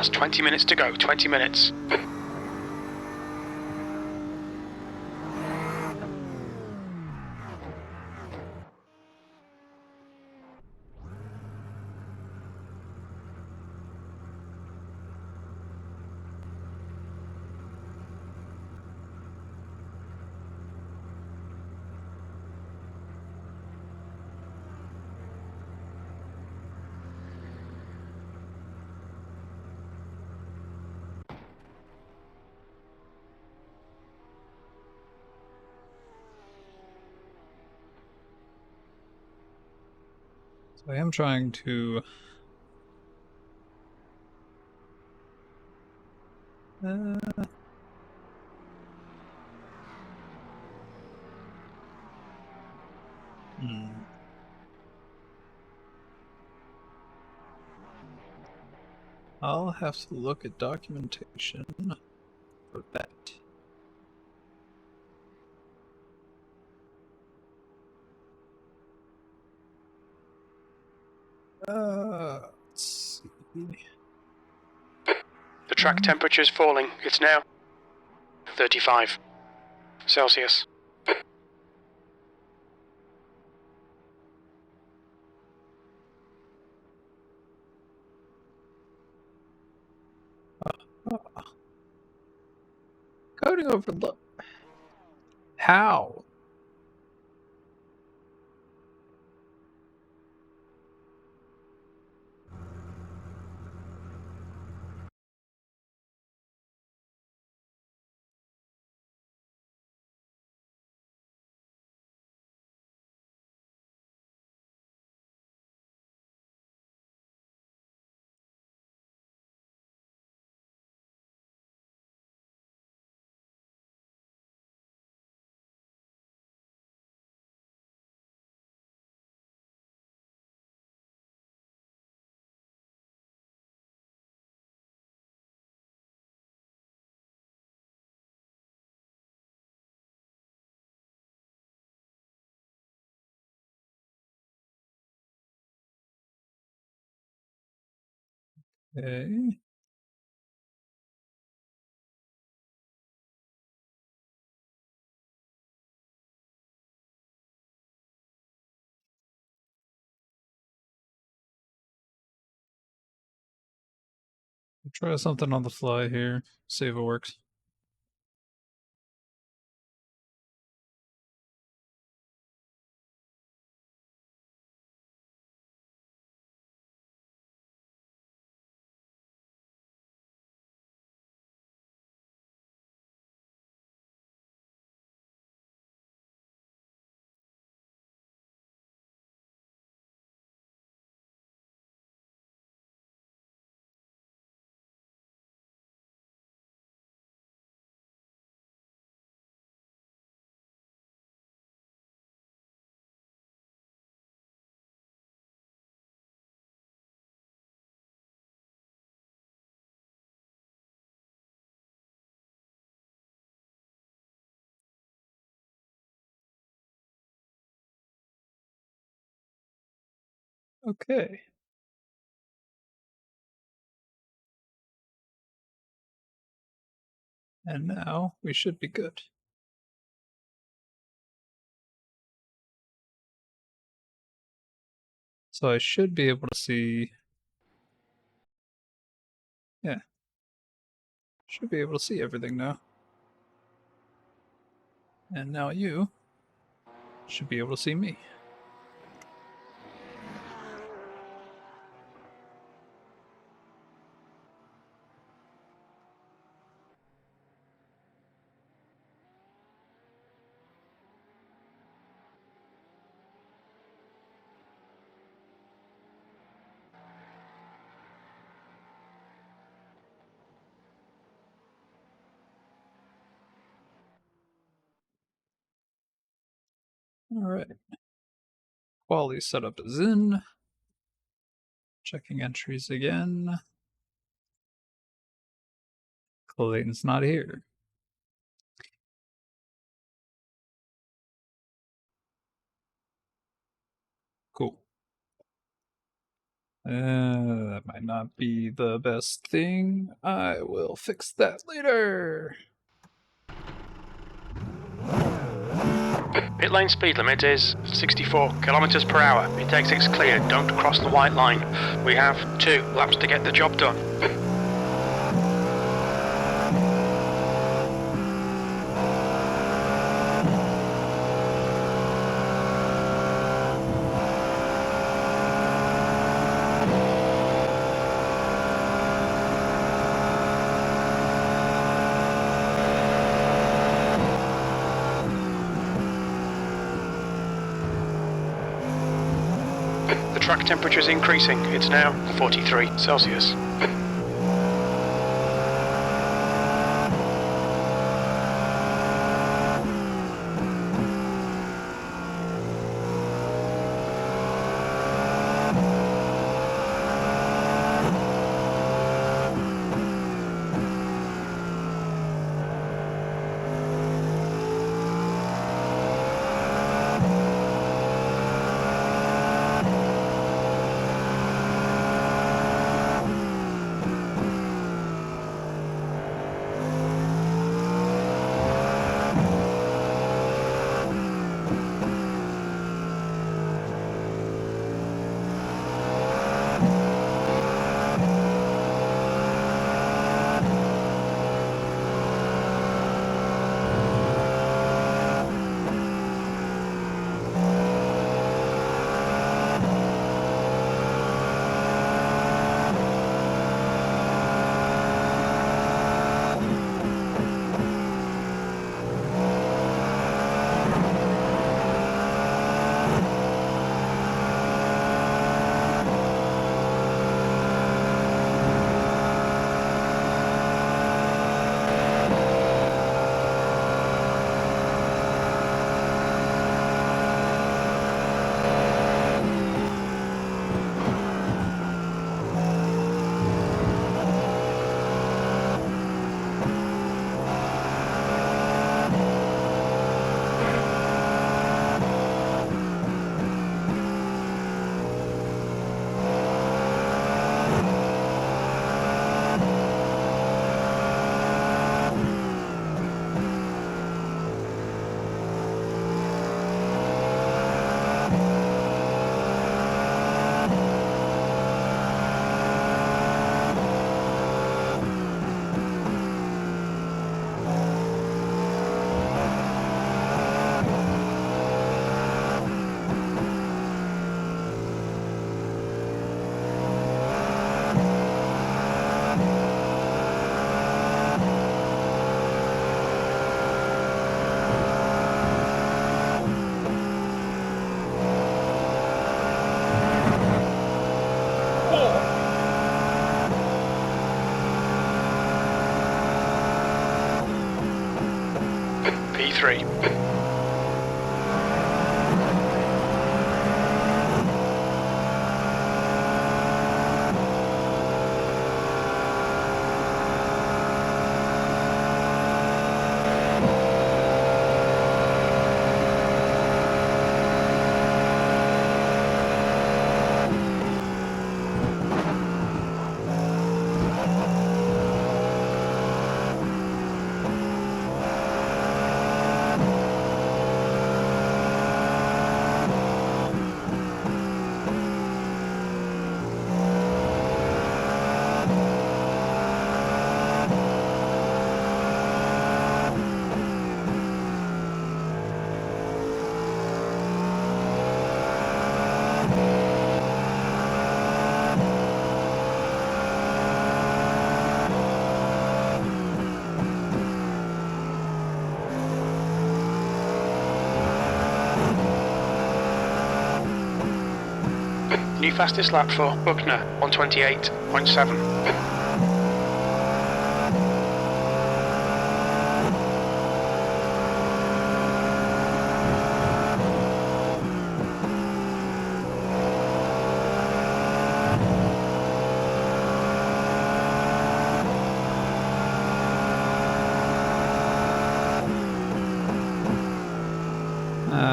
That's 20 minutes to go, 20 minutes. So I am trying to I'll have to look at documentation for that. Let's see. The track temperature is falling. It's now 35 Celsius. Coding overload. How? Okay. Try something on the fly here. See if it works. Okay. And now we should be good. So I should be able to see. Yeah. Should be able to see everything now. And now you should be able to see me. Alright. Quality setup is in. Checking entries again. Clayton's not here. Cool. That might not be the best thing. I will fix that later. Pit lane speed limit is 64 kilometers per hour. Pit exit's clear. Don't cross the white line. We have 2 laps to get the job done. The track temperature is increasing. It's now 43 Celsius. P3. New fastest lap for Buckner, 128.7.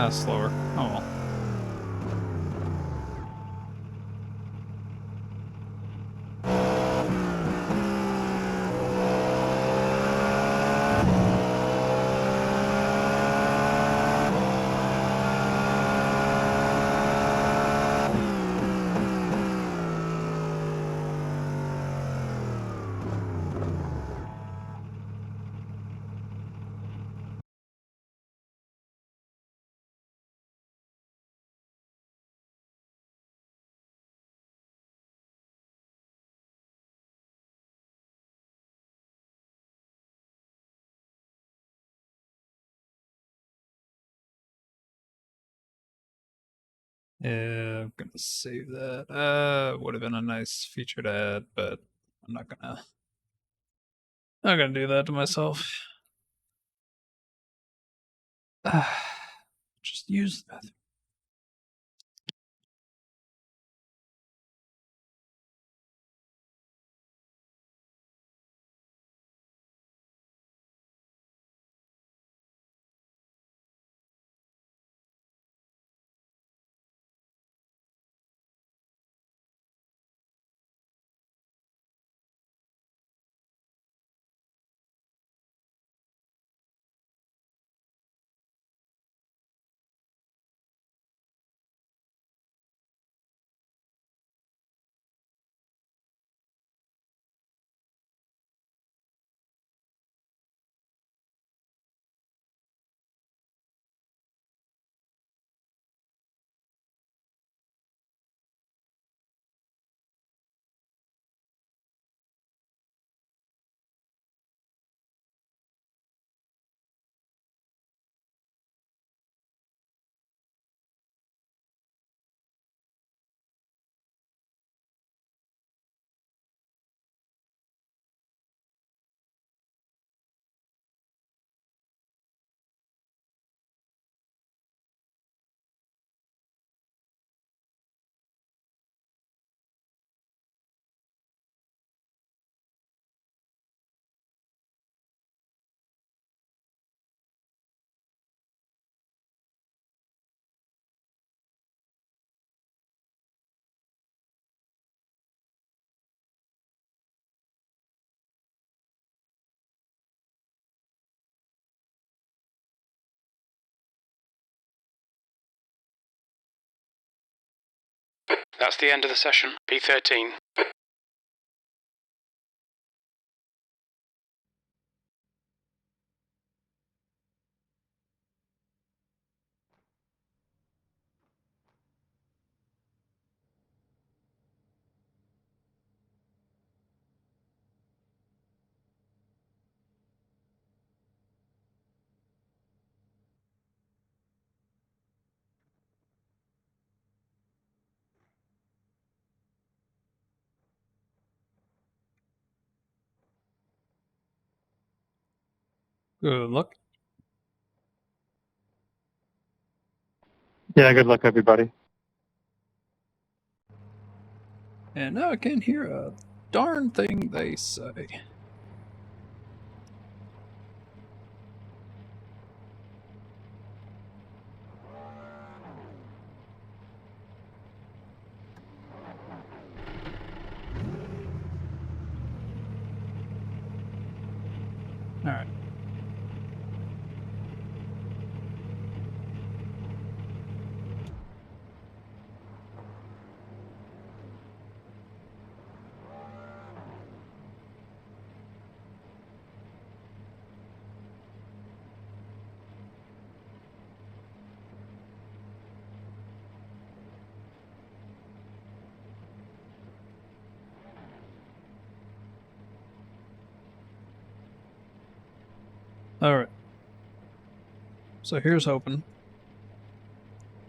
Slower. Oh well. Yeah, I'm gonna save that. Would have been a nice feature to add, but I'm not gonna do that to myself. Just use the bathroom. That's the end of the session. P13. Good luck. Yeah, good luck, everybody. And now I can't hear a darn thing they say. Alright. Alright. So here's hoping.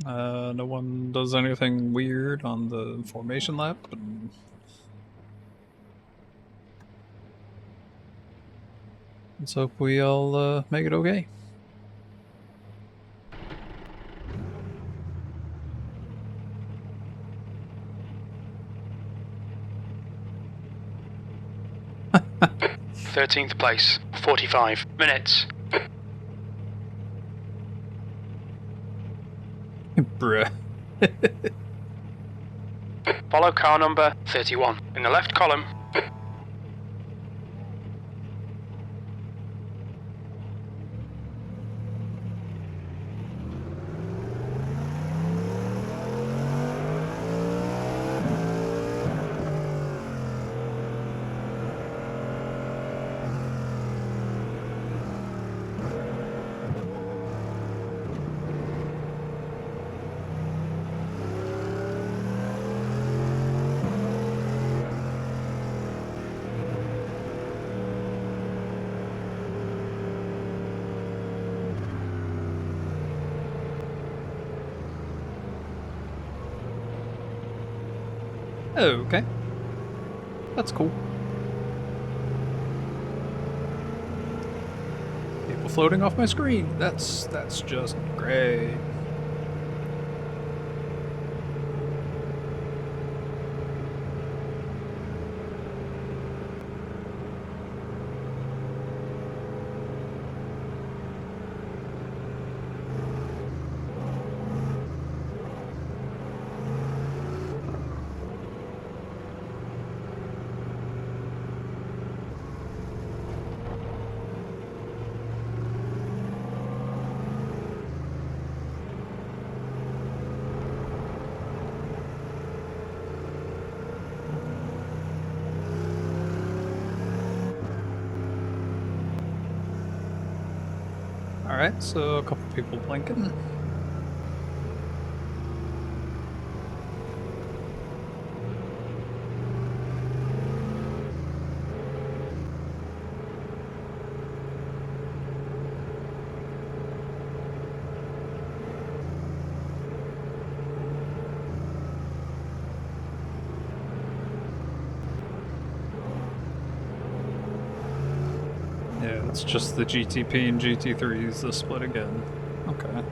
No one does anything weird on the formation lap. And let's hope we all make it okay. Huh. 13th place. 45 minutes. Bruh. Follow car number 31. In the left column. Okay. That's cool. People floating off my screen. That's just great. Alright, so a couple people blinking. Yeah, it's just the GTP and GT3s, the split again. Okay.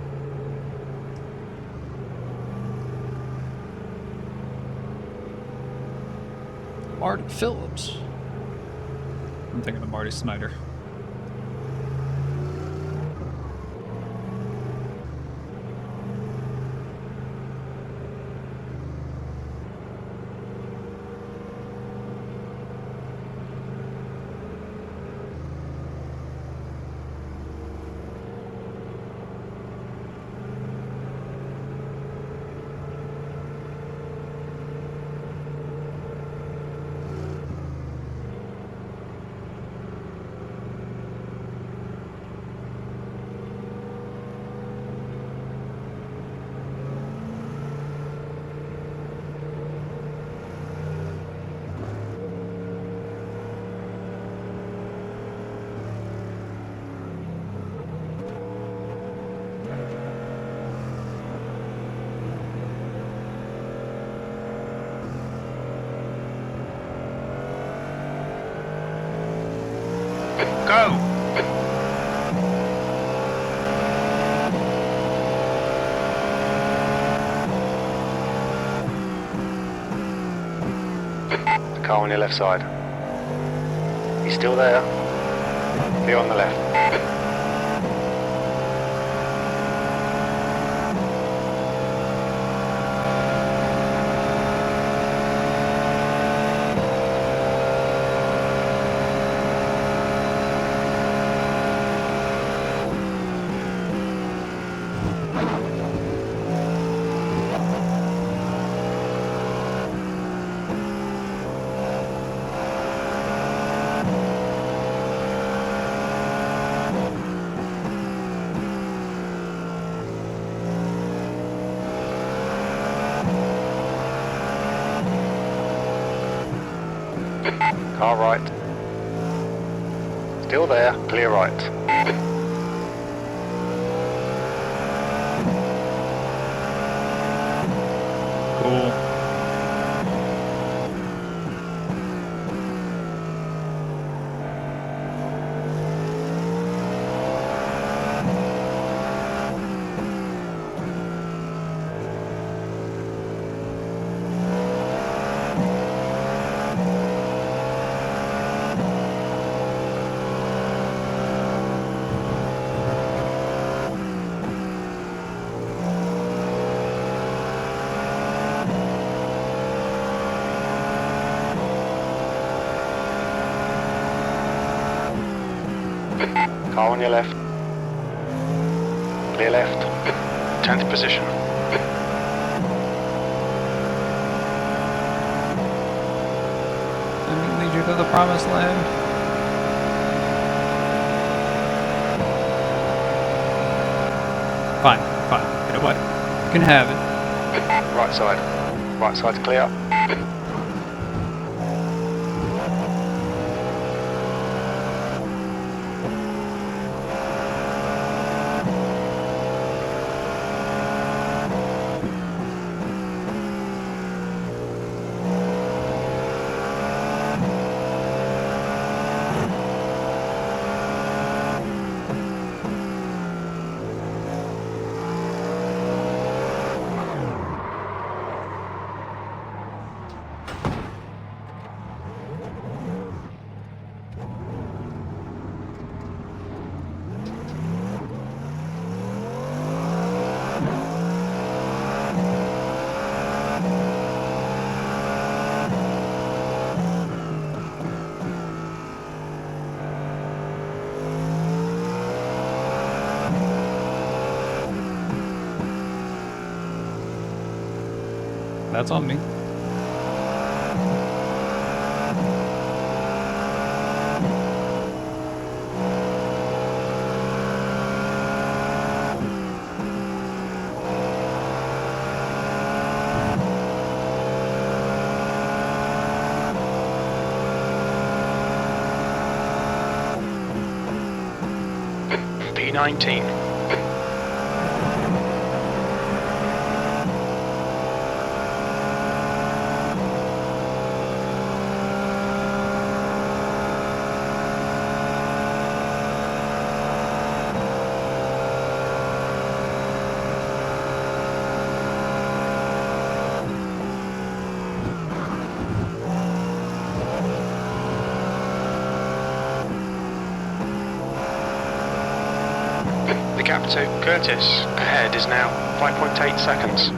Marty Phillips. I'm thinking of Marty Snyder. Go! The car on your left side. He's still there. Clear on the left. Car right. Still there, clear right. Cool. Car on your left. Clear left. 10th position. Let me lead you to the promised land. Fine, fine. You know what? You can have it. Right side. Right side's clear. That's on me. P19. The gap to Curtis ahead is now 5.8 seconds.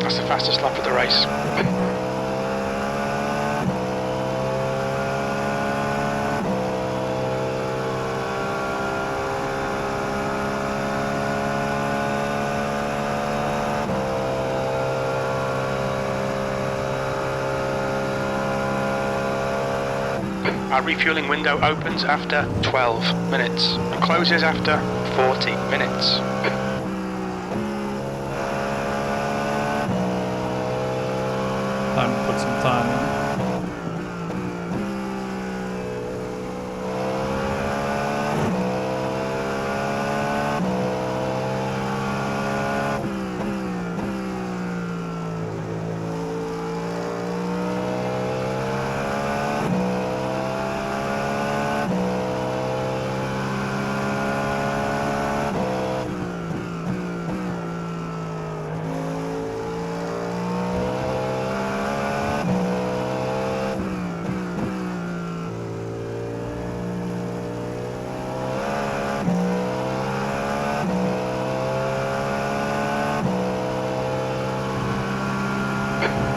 That's the fastest lap of the race. Our refueling window opens after 12 minutes and closes after 40 minutes. Time to put some time in.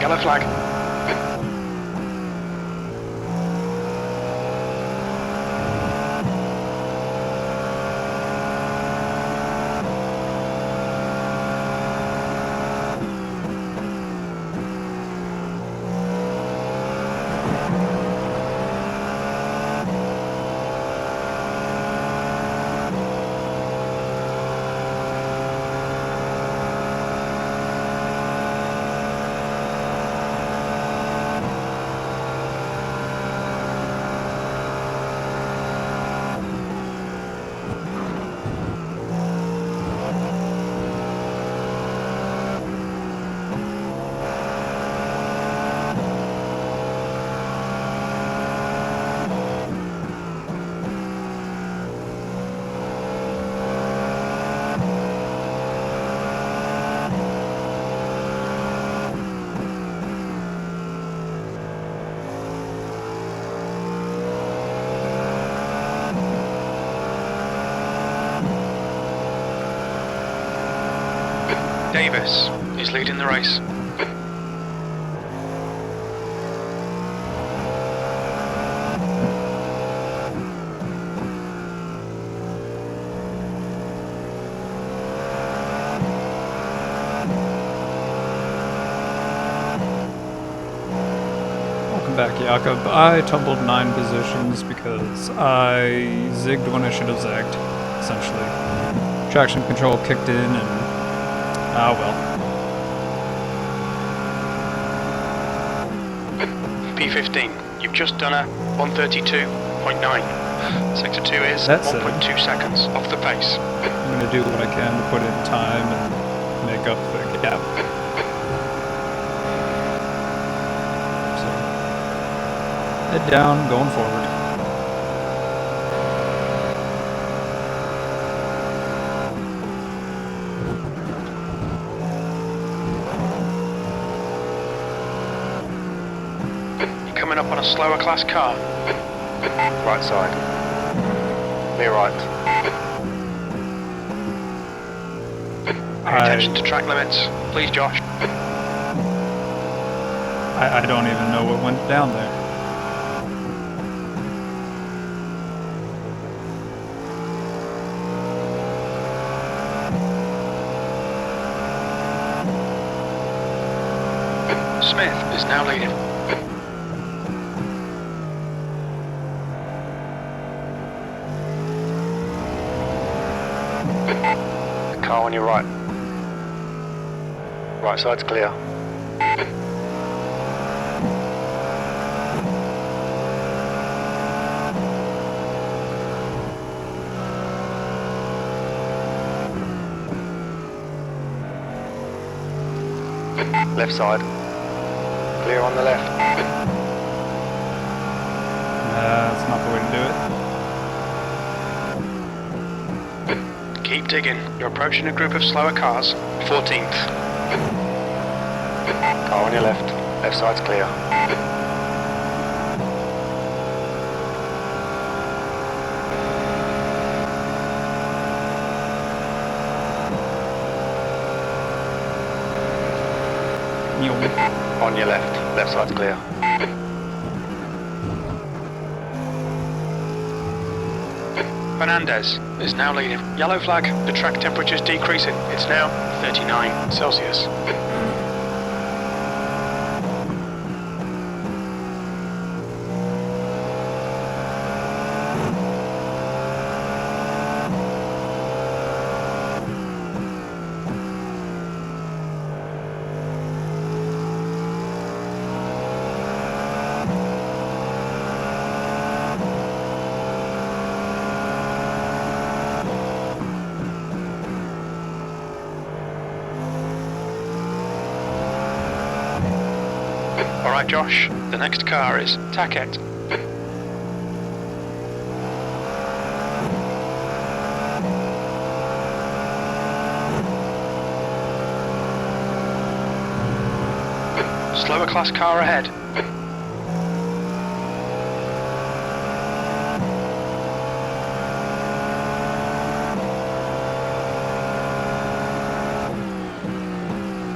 Yellow flag. Davis is leading the race. Welcome back, Jakob. I tumbled 9 positions because I zigged when I should have zagged, essentially. Traction control kicked in and... ah, well. P15. You've just done a 132.9. Sector 2 is That's 1.2 seconds off the pace. I'm gonna do what I can to put in time and make up the gap. So, head down, going forward. You're coming up on a slower class car. Right side. Clear right. Pay attention to track limits. Please, Josh. I don't even know what went down there. Smith is now leading. Car on your right. Right side's clear. Left side. Clear on the left. That's not the way to do it. Keep digging. You're approaching a group of slower cars. 14th. Car on your left. Left side's clear. On your left. Left side's clear. Fernandez is now leading. Yellow flag. The track temperature's decreasing. It's now 39 Celsius. Alright, Josh, the next car is Taquet. Slower class car ahead.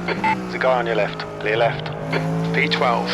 There's a guy on your left. Clear left. P12.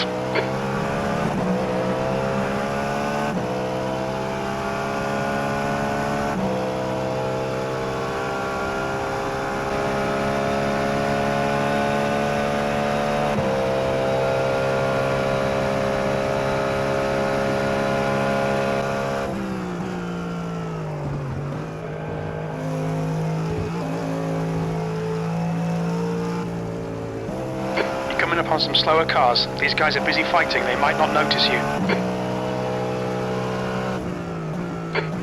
Coming upon some slower cars. These guys are busy fighting, they might not notice you.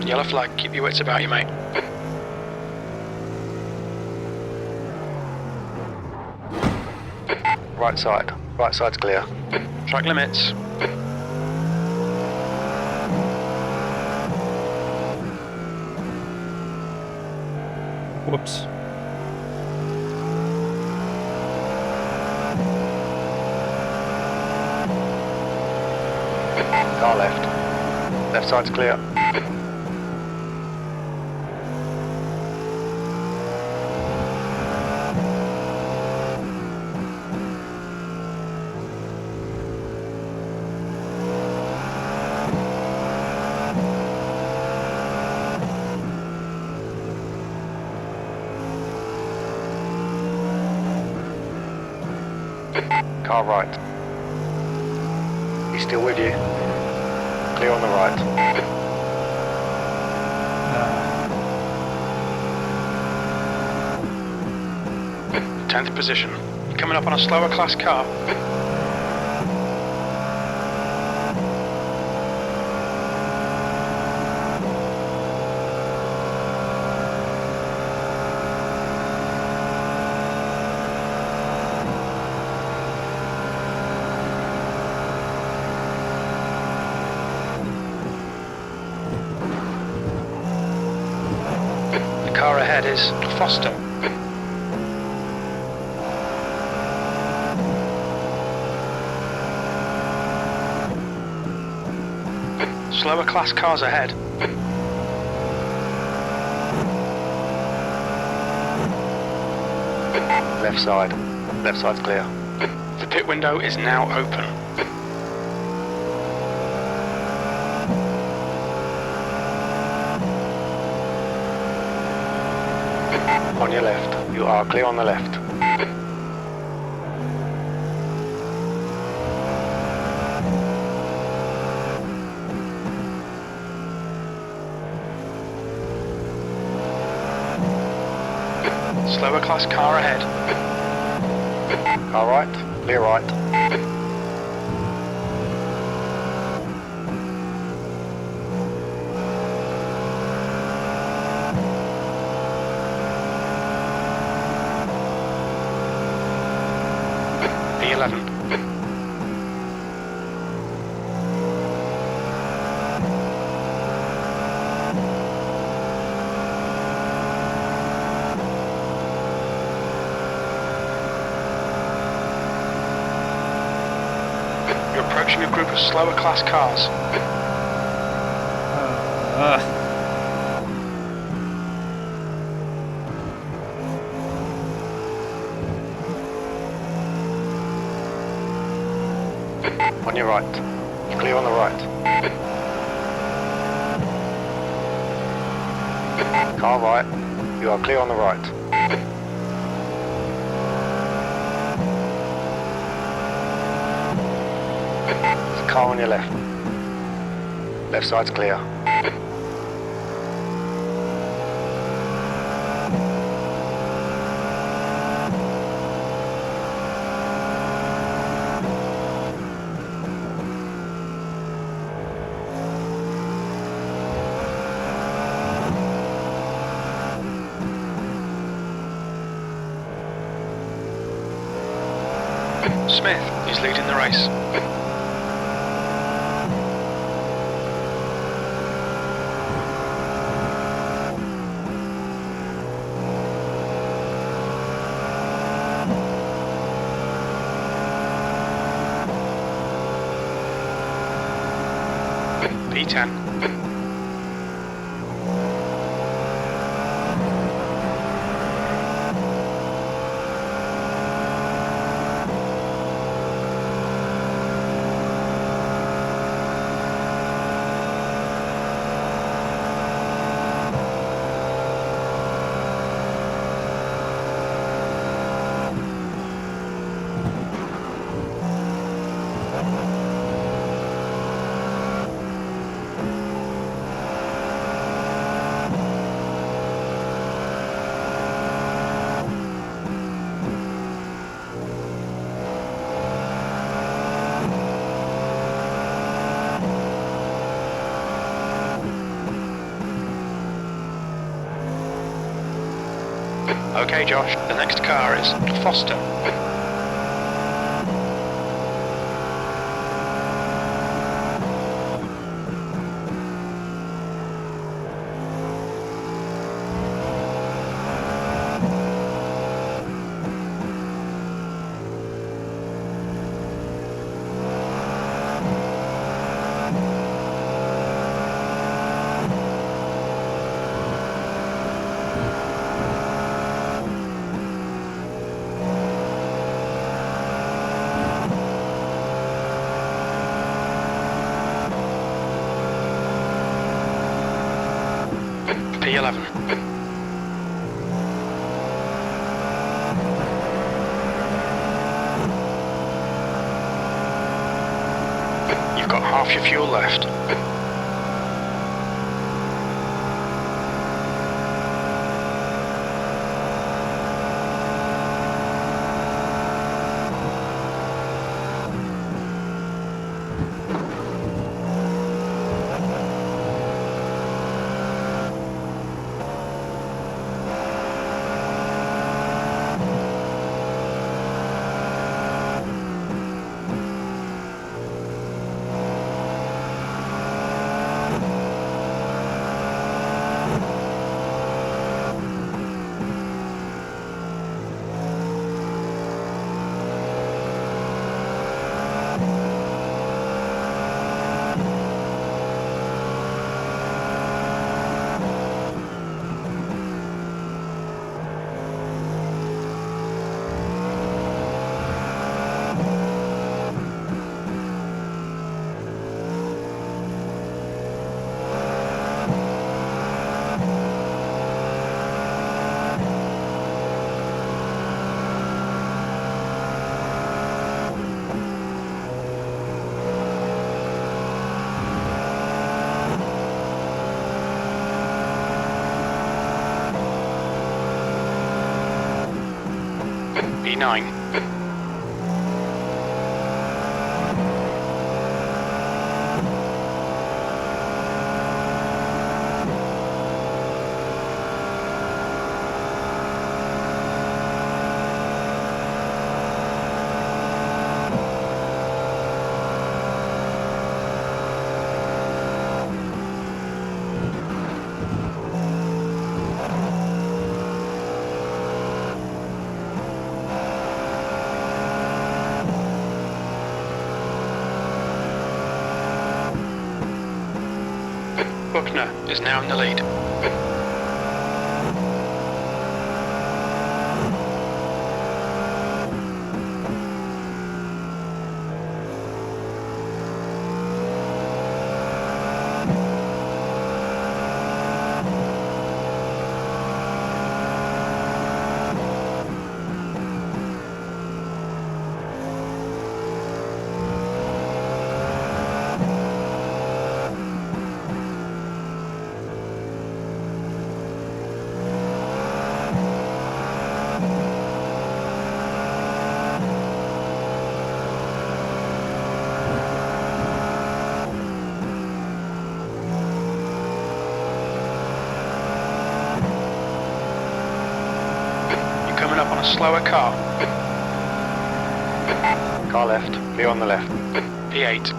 Yellow flag, keep your wits about you, mate. Right side. Right side's clear. Track limits. Whoops. Car left. Left side's clear. Car right. He's still with you. Clear on the right. 10th position. You're coming up on a slower class car. ahead is Foster. Slower class cars ahead. Left side. Left side's clear. The pit window is now open. On your left. You are clear on the left. Slower class car ahead. Car right. Clear right. P11. You're approaching a group of slower class cars. On your right. You're clear on the right. Car right. You are clear on the right. There's a car on your left. Left side's clear. Smith is leading the race. P10. Okay, Josh, the next car is Foster. P11. You've got half your fuel left. 59. Buckner is now in the lead. Coming up on a slower car. Car left, clear on the left. P8.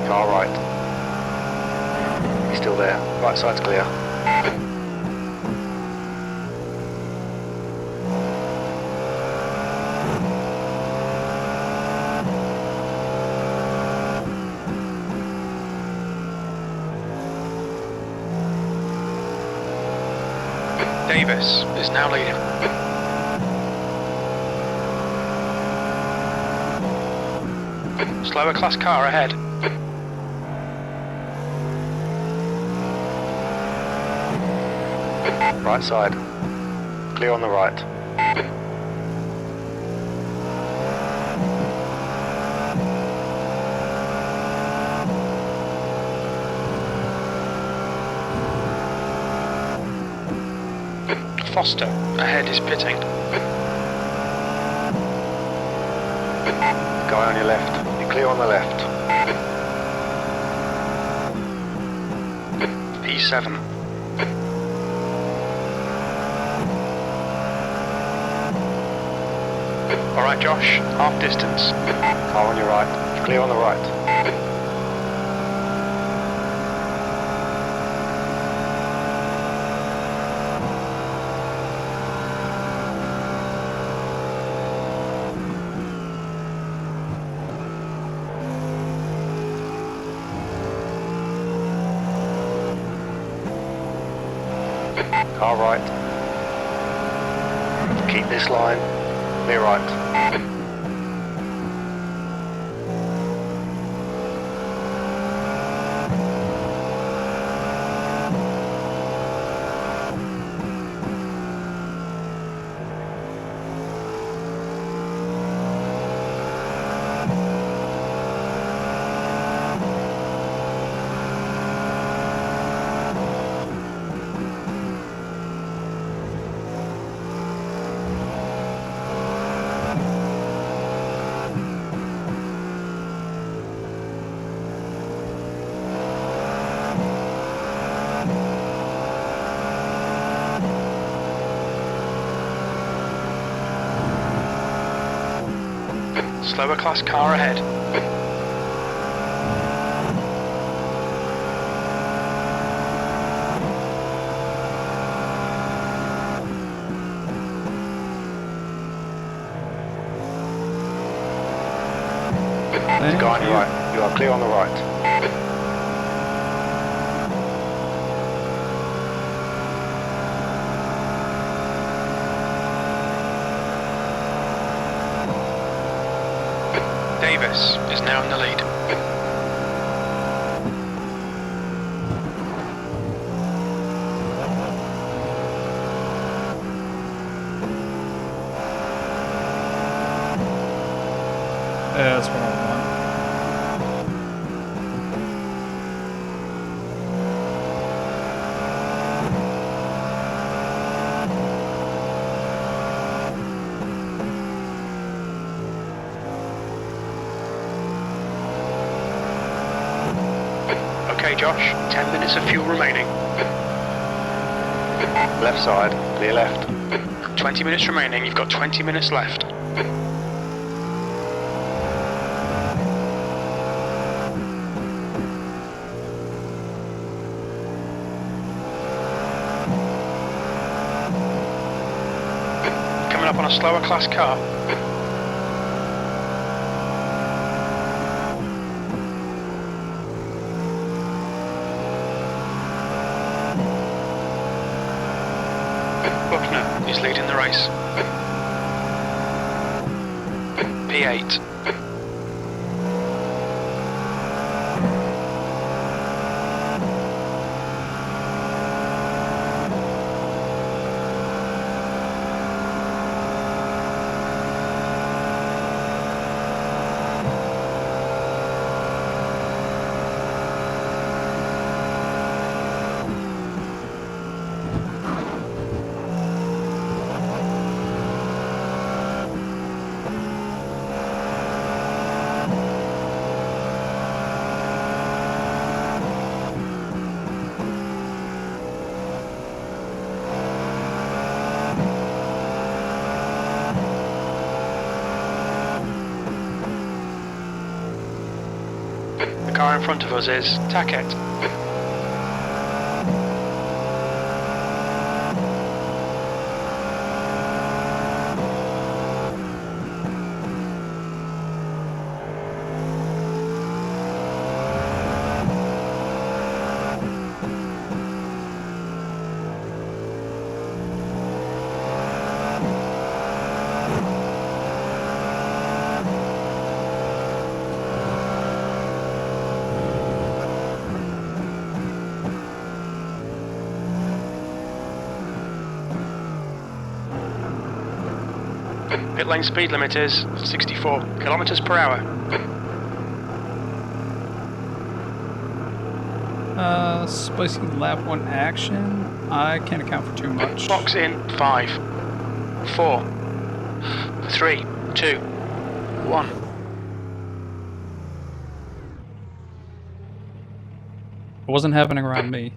Car right. He's still there. Right side's clear. Davis is now leading. Slower class car ahead. Right side. Clear on the right. Foster ahead is pitting. Guy on your left. You're clear on the left. P7. Alright Josh, half distance. Car on your right. You're clear on the right. Car right. Keep this line. Clear right. Slower class car ahead. Go on your right. You are clear on the right. Griffiths is now in the lead. Yeah, that's what I want. Okay, Josh, 10 minutes of fuel remaining. Left side, clear left. 20 minutes remaining, you've got 20 minutes left. Coming up on a slower class car. Buckner is leading the race. P8. The car in front of us is Tackett. Pit lane speed limit is 64 kilometers per hour. Spicy lap 1 action. I can't account for too much. Box in 5, 4, 3, 2, 1. It wasn't happening around me.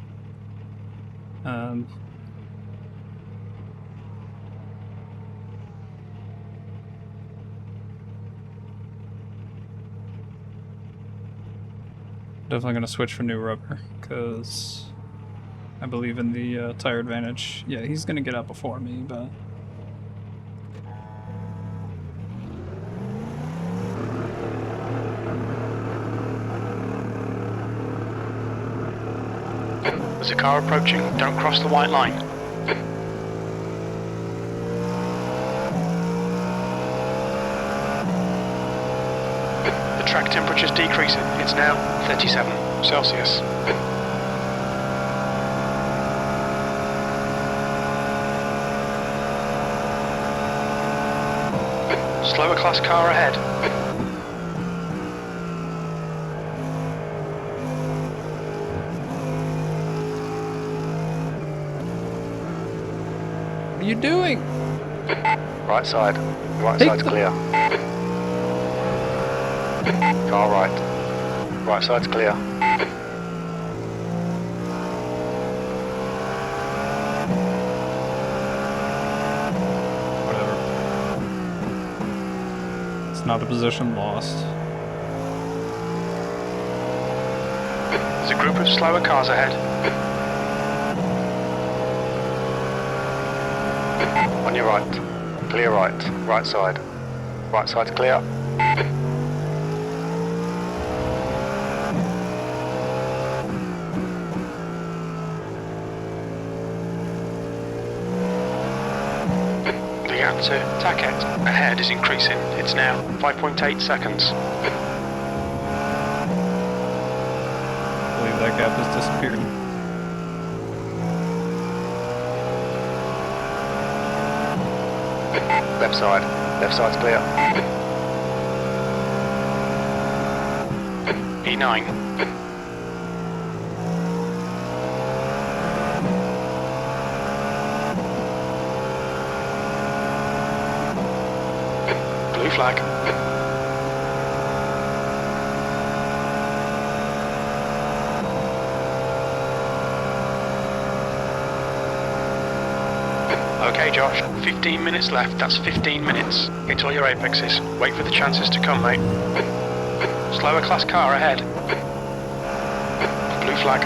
Definitely going to switch for new rubber, because I believe in the tire advantage. Yeah, he's going to get out before me, but... There's a car approaching, don't cross the white line. The track temperature's decreasing, it's now 37 Celsius. Slower class car ahead. What are you doing? Right side. Right side's clear. Car right. Right side's clear. Whatever. It's not a position lost. There's a group of slower cars ahead. On your right. Clear right. Right side. Right side's clear. The gap to Tackett ahead is increasing. It's now 5.8 seconds. that gap has disappeared. Left side. Left side's clear. E9. Blue flag. Okay, Josh, 15 minutes left. That's 15 minutes. Hit all your apexes. Wait for the chances to come, mate. Slower class car ahead. Blue flag.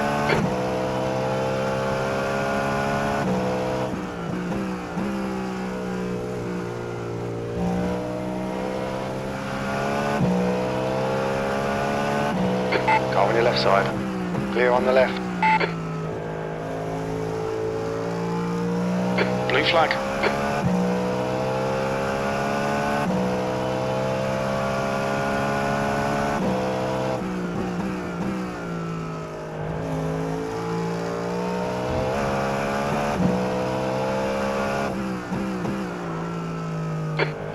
Car on your left side. Clear on the left. Blue flag.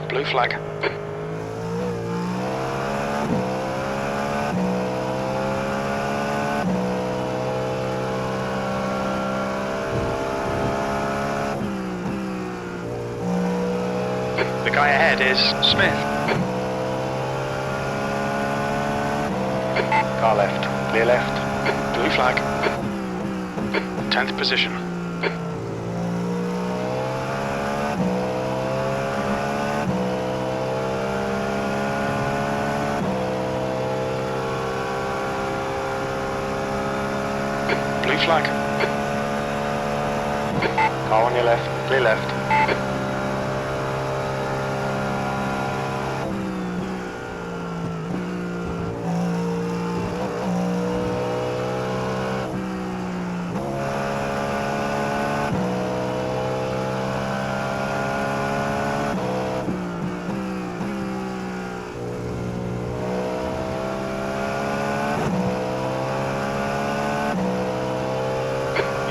Blue flag. The guy ahead is Smith. Car left. Clear left. Blue flag. 10th position. Blue flag. Car on your left. Clear left.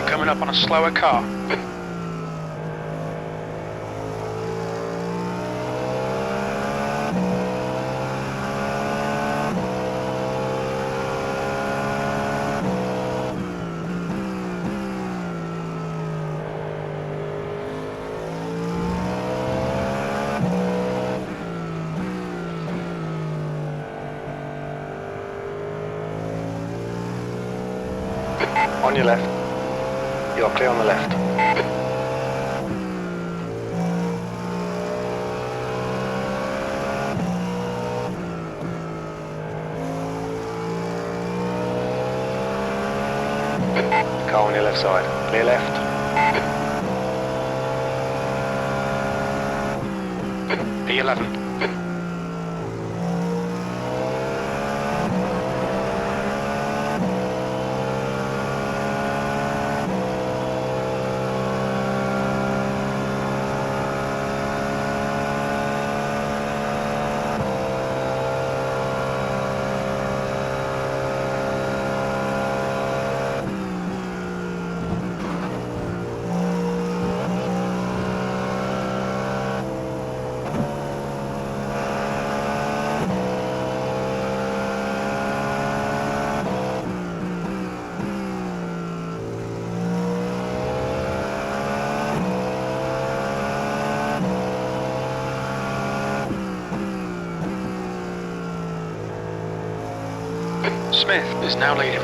Coming up on a slower car. On your left. You're clear on the left. Car on your left side. Clear left. P11. Smith is now leading.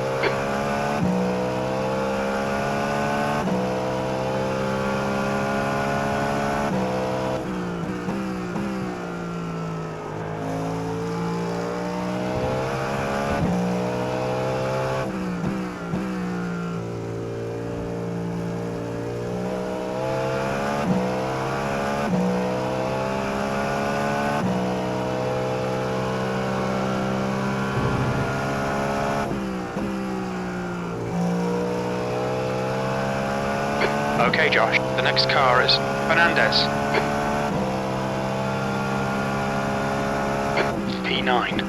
Okay, Josh, the next car is Fernandez. P9.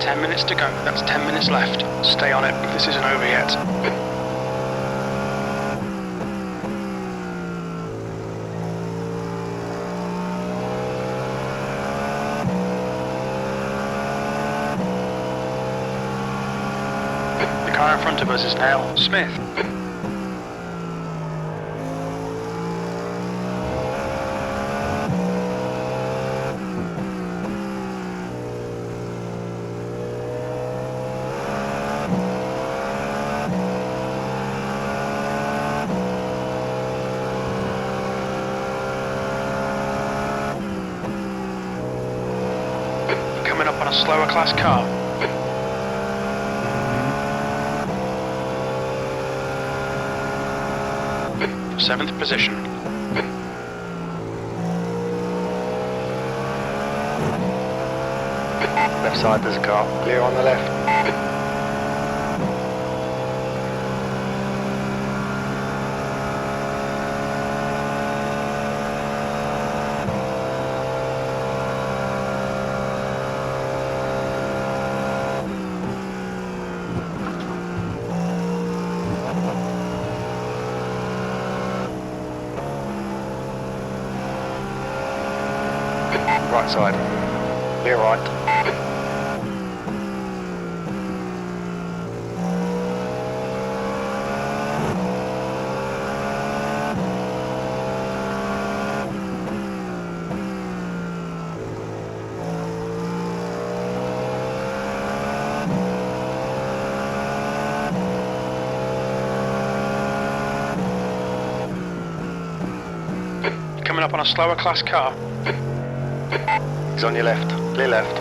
10 minutes to go. That's 10 minutes left. Stay on it. This isn't over yet. The car in front of us is now Smith. Coming up on a slower class car. Seventh position. Left side, there's a car. Clear on the left. Right side. Clear right. Coming up on a slower class car. He's on your left. Clear left.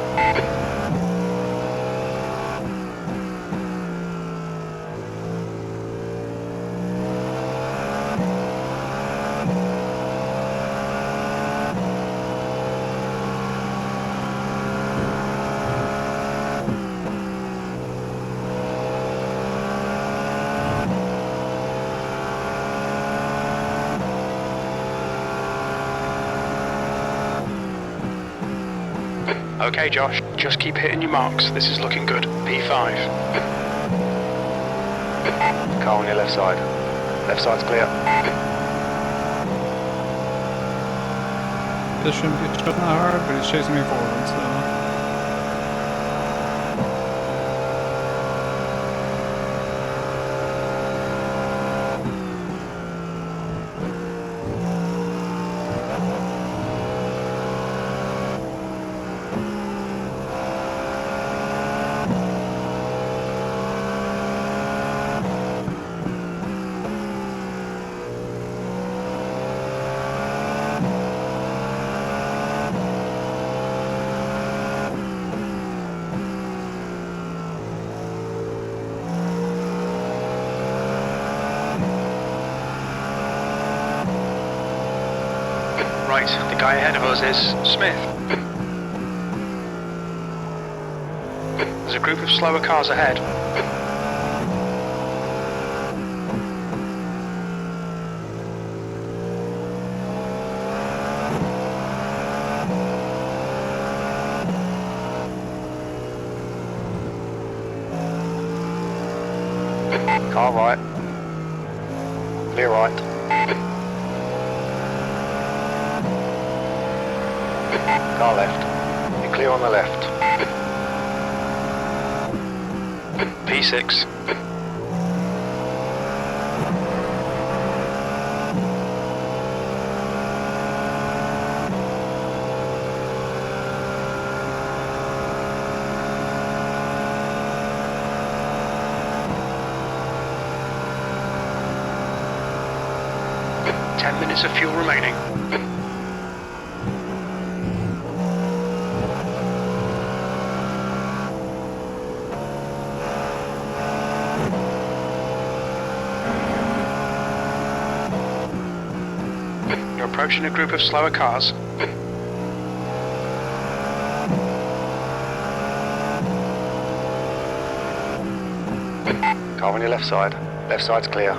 Okay, Josh, just keep hitting your marks. This is looking good. P5. Car on your left side. Left side's clear. This shouldn't be that hard, but he's chasing me forward, so... Right, the guy ahead of us is Smith. There's a group of slower cars ahead. Car right. Clear right. Car left. You're clear on the left. P6. Ten minutes of fuel remaining. You're approaching a group of slower cars. Car on your left side. Left side's clear.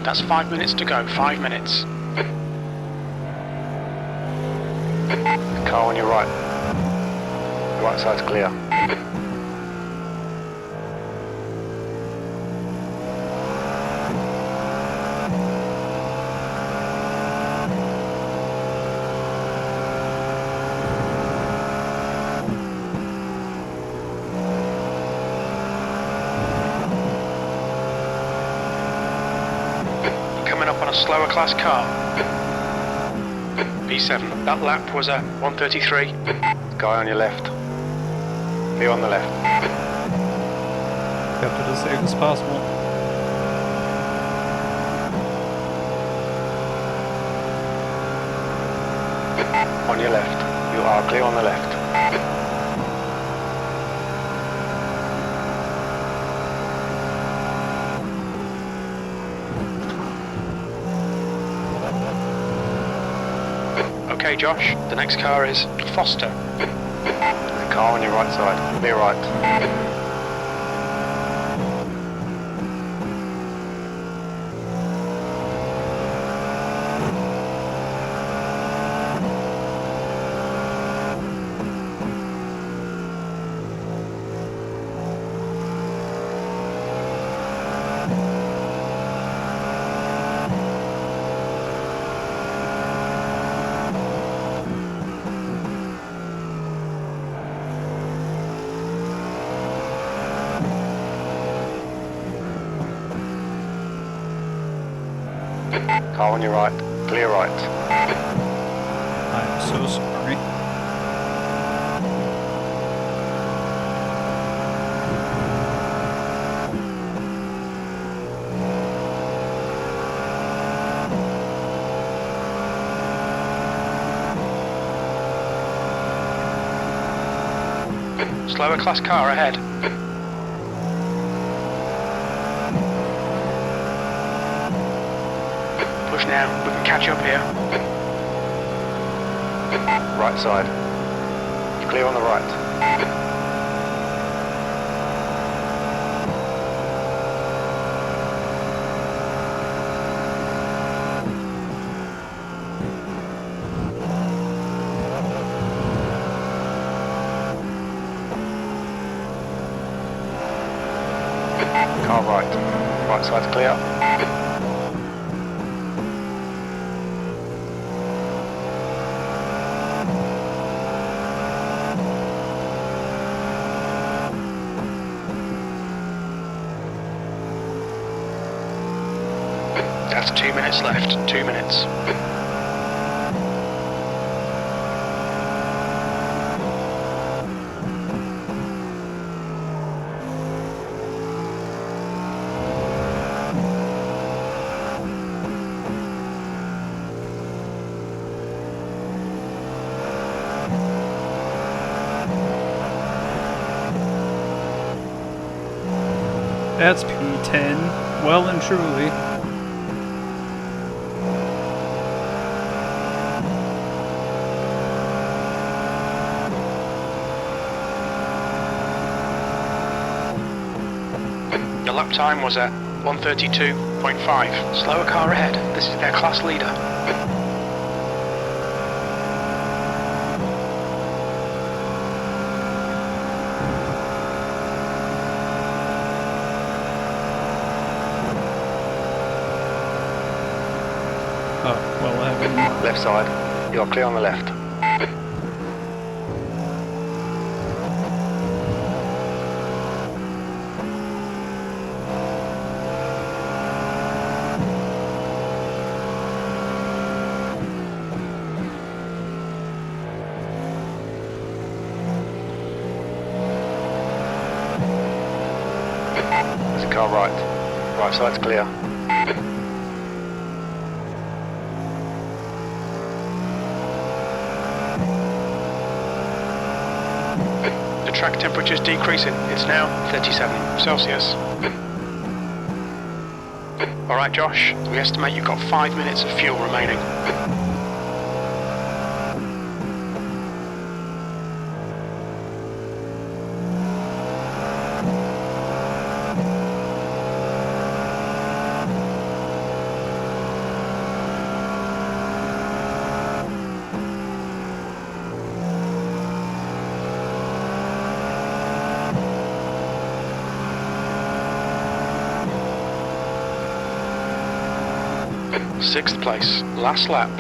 That's 5 minutes to go, 5 minutes. Car on your right. Right side's clear. Coming up on a slower class car. B7. That lap was at 1:33. Guy on your left. Clear on the left. Kept it as safe as possible. On your left. You are clear on the left. Okay, Josh, the next car is Foster. There's a car on your right side. Clear right. Car on your right. Clear right. I'm so sorry. Slower class car ahead. Push now, we can catch up here. Right side. You're clear on the right. Car right. Right side's clear. That's 2 minutes left, 2 minutes. That's P10, well and truly. The lap time was at 1:32.5. Slower car ahead. This is their class leader. Oh, well, I haven't. Left side. You're clear on the left. There's a car right. Right side's clear. The track temperature is decreasing. It's now 37 Celsius. Alright, Josh, we estimate you've got 5 minutes of fuel remaining. 6th place. Last lap.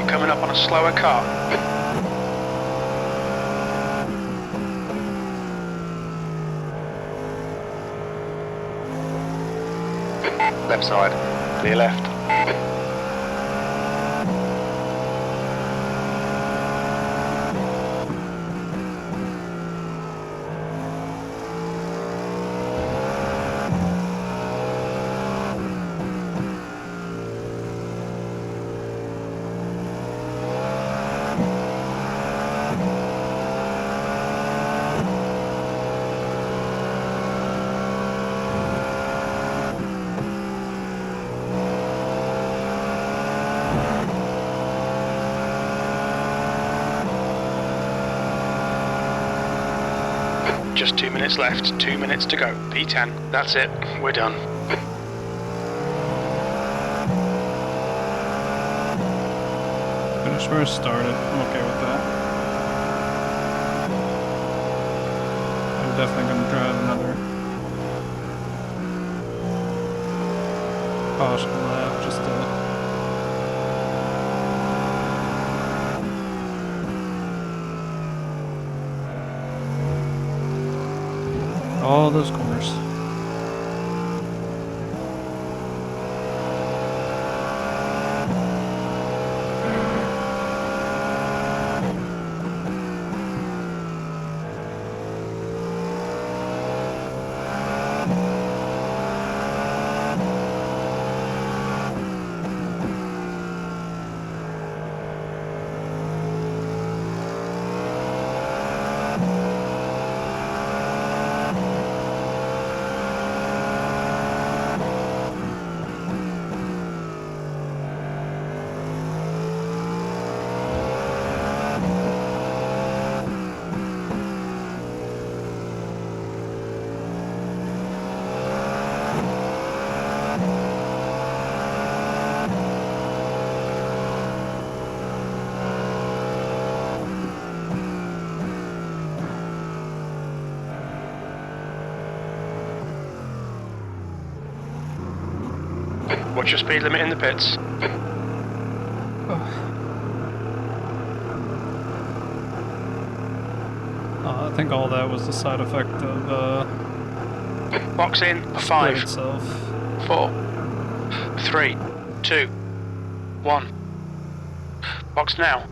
Coming up on a slower car. Left side, clear left. Just 2 minutes left, 2 minutes to go. P10, that's it, we're done. Finish where I started. I'm okay with that. I'm definitely going to drive another caution lap just to all those corners. What's your speed limit in the pits? I think all that was the side effect of Box in, the 5, itself. 4, 3, 2, 1. Box now.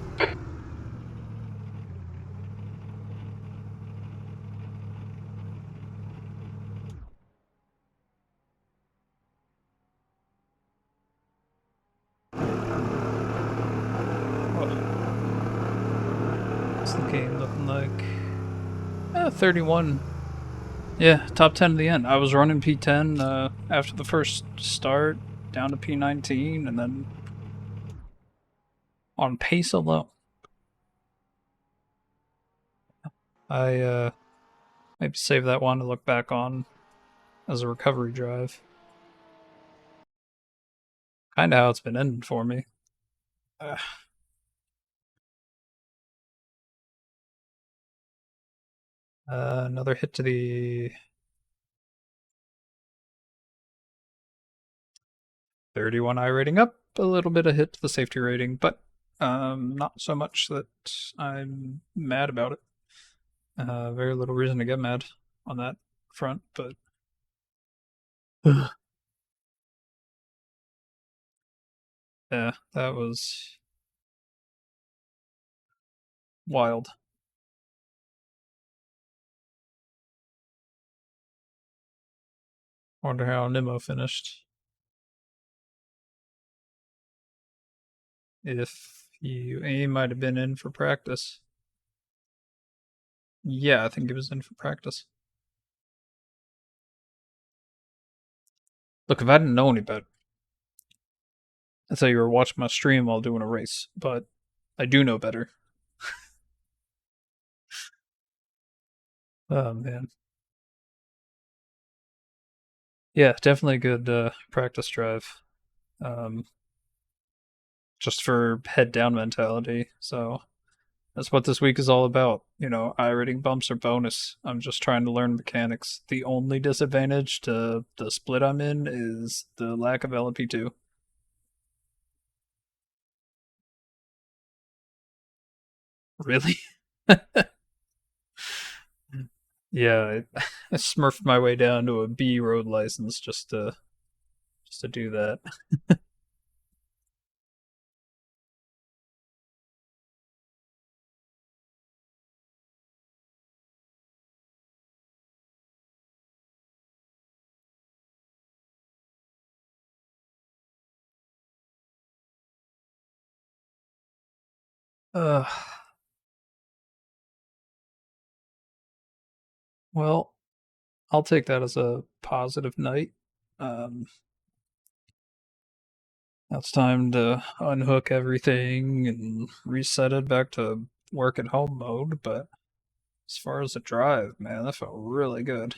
What's the game looking like? 31. Yeah, top 10 to the end. I was running P10 after the first start, down to P19, and then on pace alone. I maybe save that one to look back on as a recovery drive. Kinda how it's been ending for me. Another hit to the 31 I rating, up a little bit of hit to the safety rating, but not so much that I'm mad about it. Very little reason to get mad on that front, but yeah, that was wild. Wonder how Nimmo finished. If he might have been in for practice. Yeah, I think he was in for practice. Look, if I didn't know any better, I'd say you were watching my stream while doing a race, but I do know better. Oh, man. Yeah, definitely a good practice drive. Just for head down mentality. So that's what this week is all about. I rating bumps are bonus. I'm just trying to learn mechanics. The only disadvantage to the split I'm in is the lack of LMP2. Really? Yeah, I smurfed my way down to a B road license just to do that. Uh, well, I'll take that as a positive night. Um, now it's time to unhook everything and reset it back to work at home mode. But as far as the drive, man, that felt really good.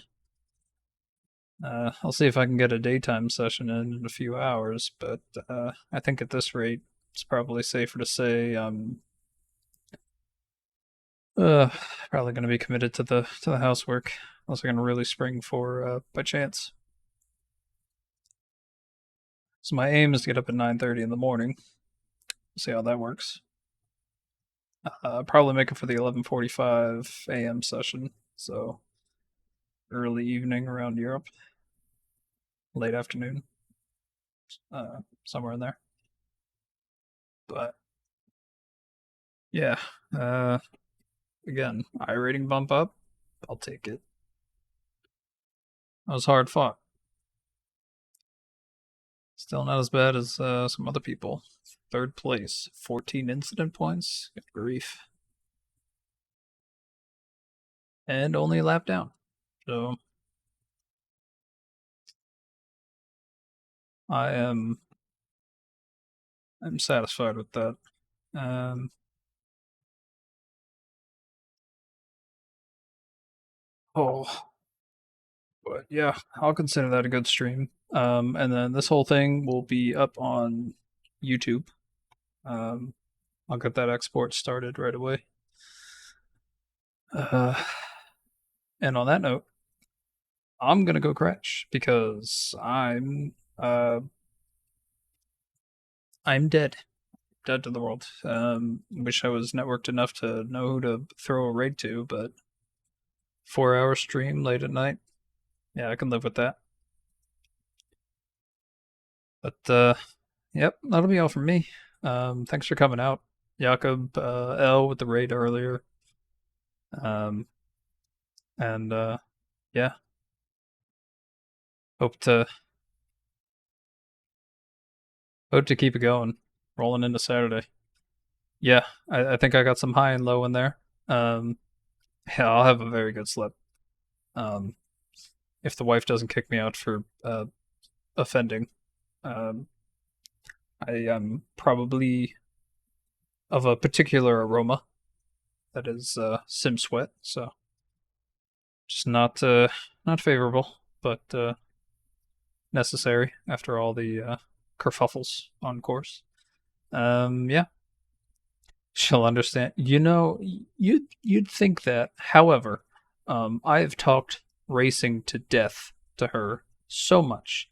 I'll see if I can get a daytime session in a few hours, but I think at this rate, it's probably safer to say I'm probably going to be committed to the housework unless I'm going to really spring for by chance. So my aim is to get up at 9:30 in the morning. See how that works. Probably make it for the 11:45 a.m. session. So early evening around Europe, late afternoon, somewhere in there. But yeah, again, I rating bump up. I'll take it. That was hard fought. Still not as bad as some other people. Third place, 14 incident points. Good grief. And only a lap down. So I'm satisfied with that. But yeah, I'll consider that a good stream. And then this whole thing will be up on YouTube. I'll get that export started right away. And on that note, I'm gonna go crash because I'm dead to the world. Wish I was networked enough to know who to throw a raid to, but 4-hour stream late at night. Yeah, I can live with that. But yep, that'll be all from me. Thanks for coming out, Jakob, L with the raid earlier. And yeah, hope to keep it going, rolling into Saturday. Yeah, I think I got some high and low in there. Yeah, I'll have a very good slip. If the wife doesn't kick me out for offending, I am probably of a particular aroma that is sim sweat, so just not favorable, but necessary after all the kerfuffles on course. Yeah, she'll understand. You'd think that. However, I have talked racing to death to her so much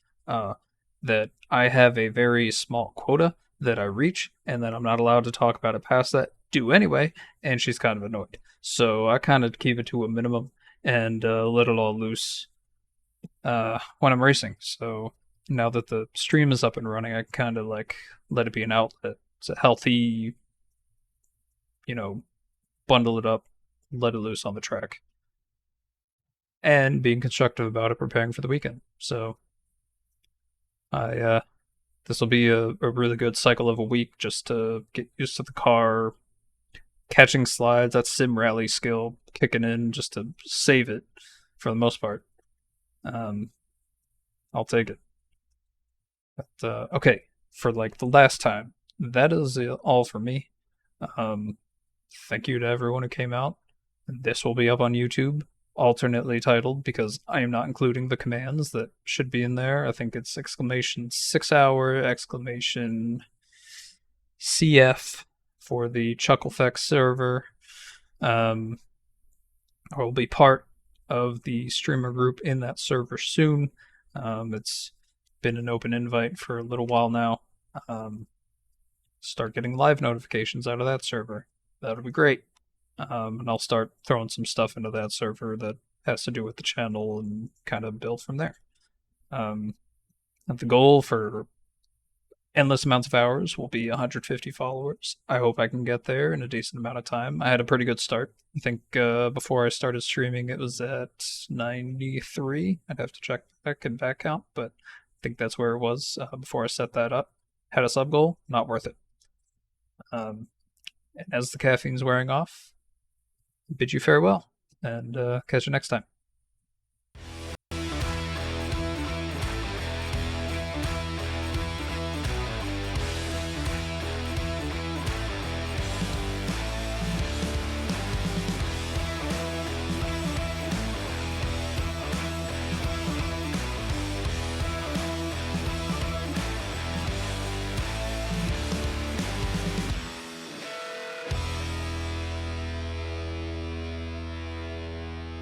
that I have a very small quota that I reach, and then I'm not allowed to talk about it past that. Do anyway, and she's kind of annoyed. So I kind of keep it to a minimum and let it all loose when I'm racing. So now that the stream is up and running, I kind of like let it be an outlet. It's a healthy, bundle it up, let it loose on the track, and being constructive about it, preparing for the weekend. So this will be a really good cycle of a week just to get used to the car, catching slides, that sim rally skill kicking in just to save it for the most part. I'll take it. But, okay, for like the last time, that is all for me. Thank you to everyone who came out. This will be up on YouTube, alternately titled, because I am not including the commands that should be in there. I think it's exclamation 6 hour, exclamation CF for the Chucklefax server. I will be part of the streamer group in that server soon. It's been an open invite for a little while now. Start getting live notifications out of that server. That'll be great. And I'll start throwing some stuff into that server that has to do with the channel and kind of build from there. And the goal for endless amounts of hours will be 150 followers. I hope I can get there in a decent amount of time. I had a pretty good start. I think before I started streaming, it was at 93. I'd have to check back and back count, but I think that's where it was before I set that up. Had a sub goal, not worth it. And as the caffeine's wearing off, bid you farewell, and catch you next time.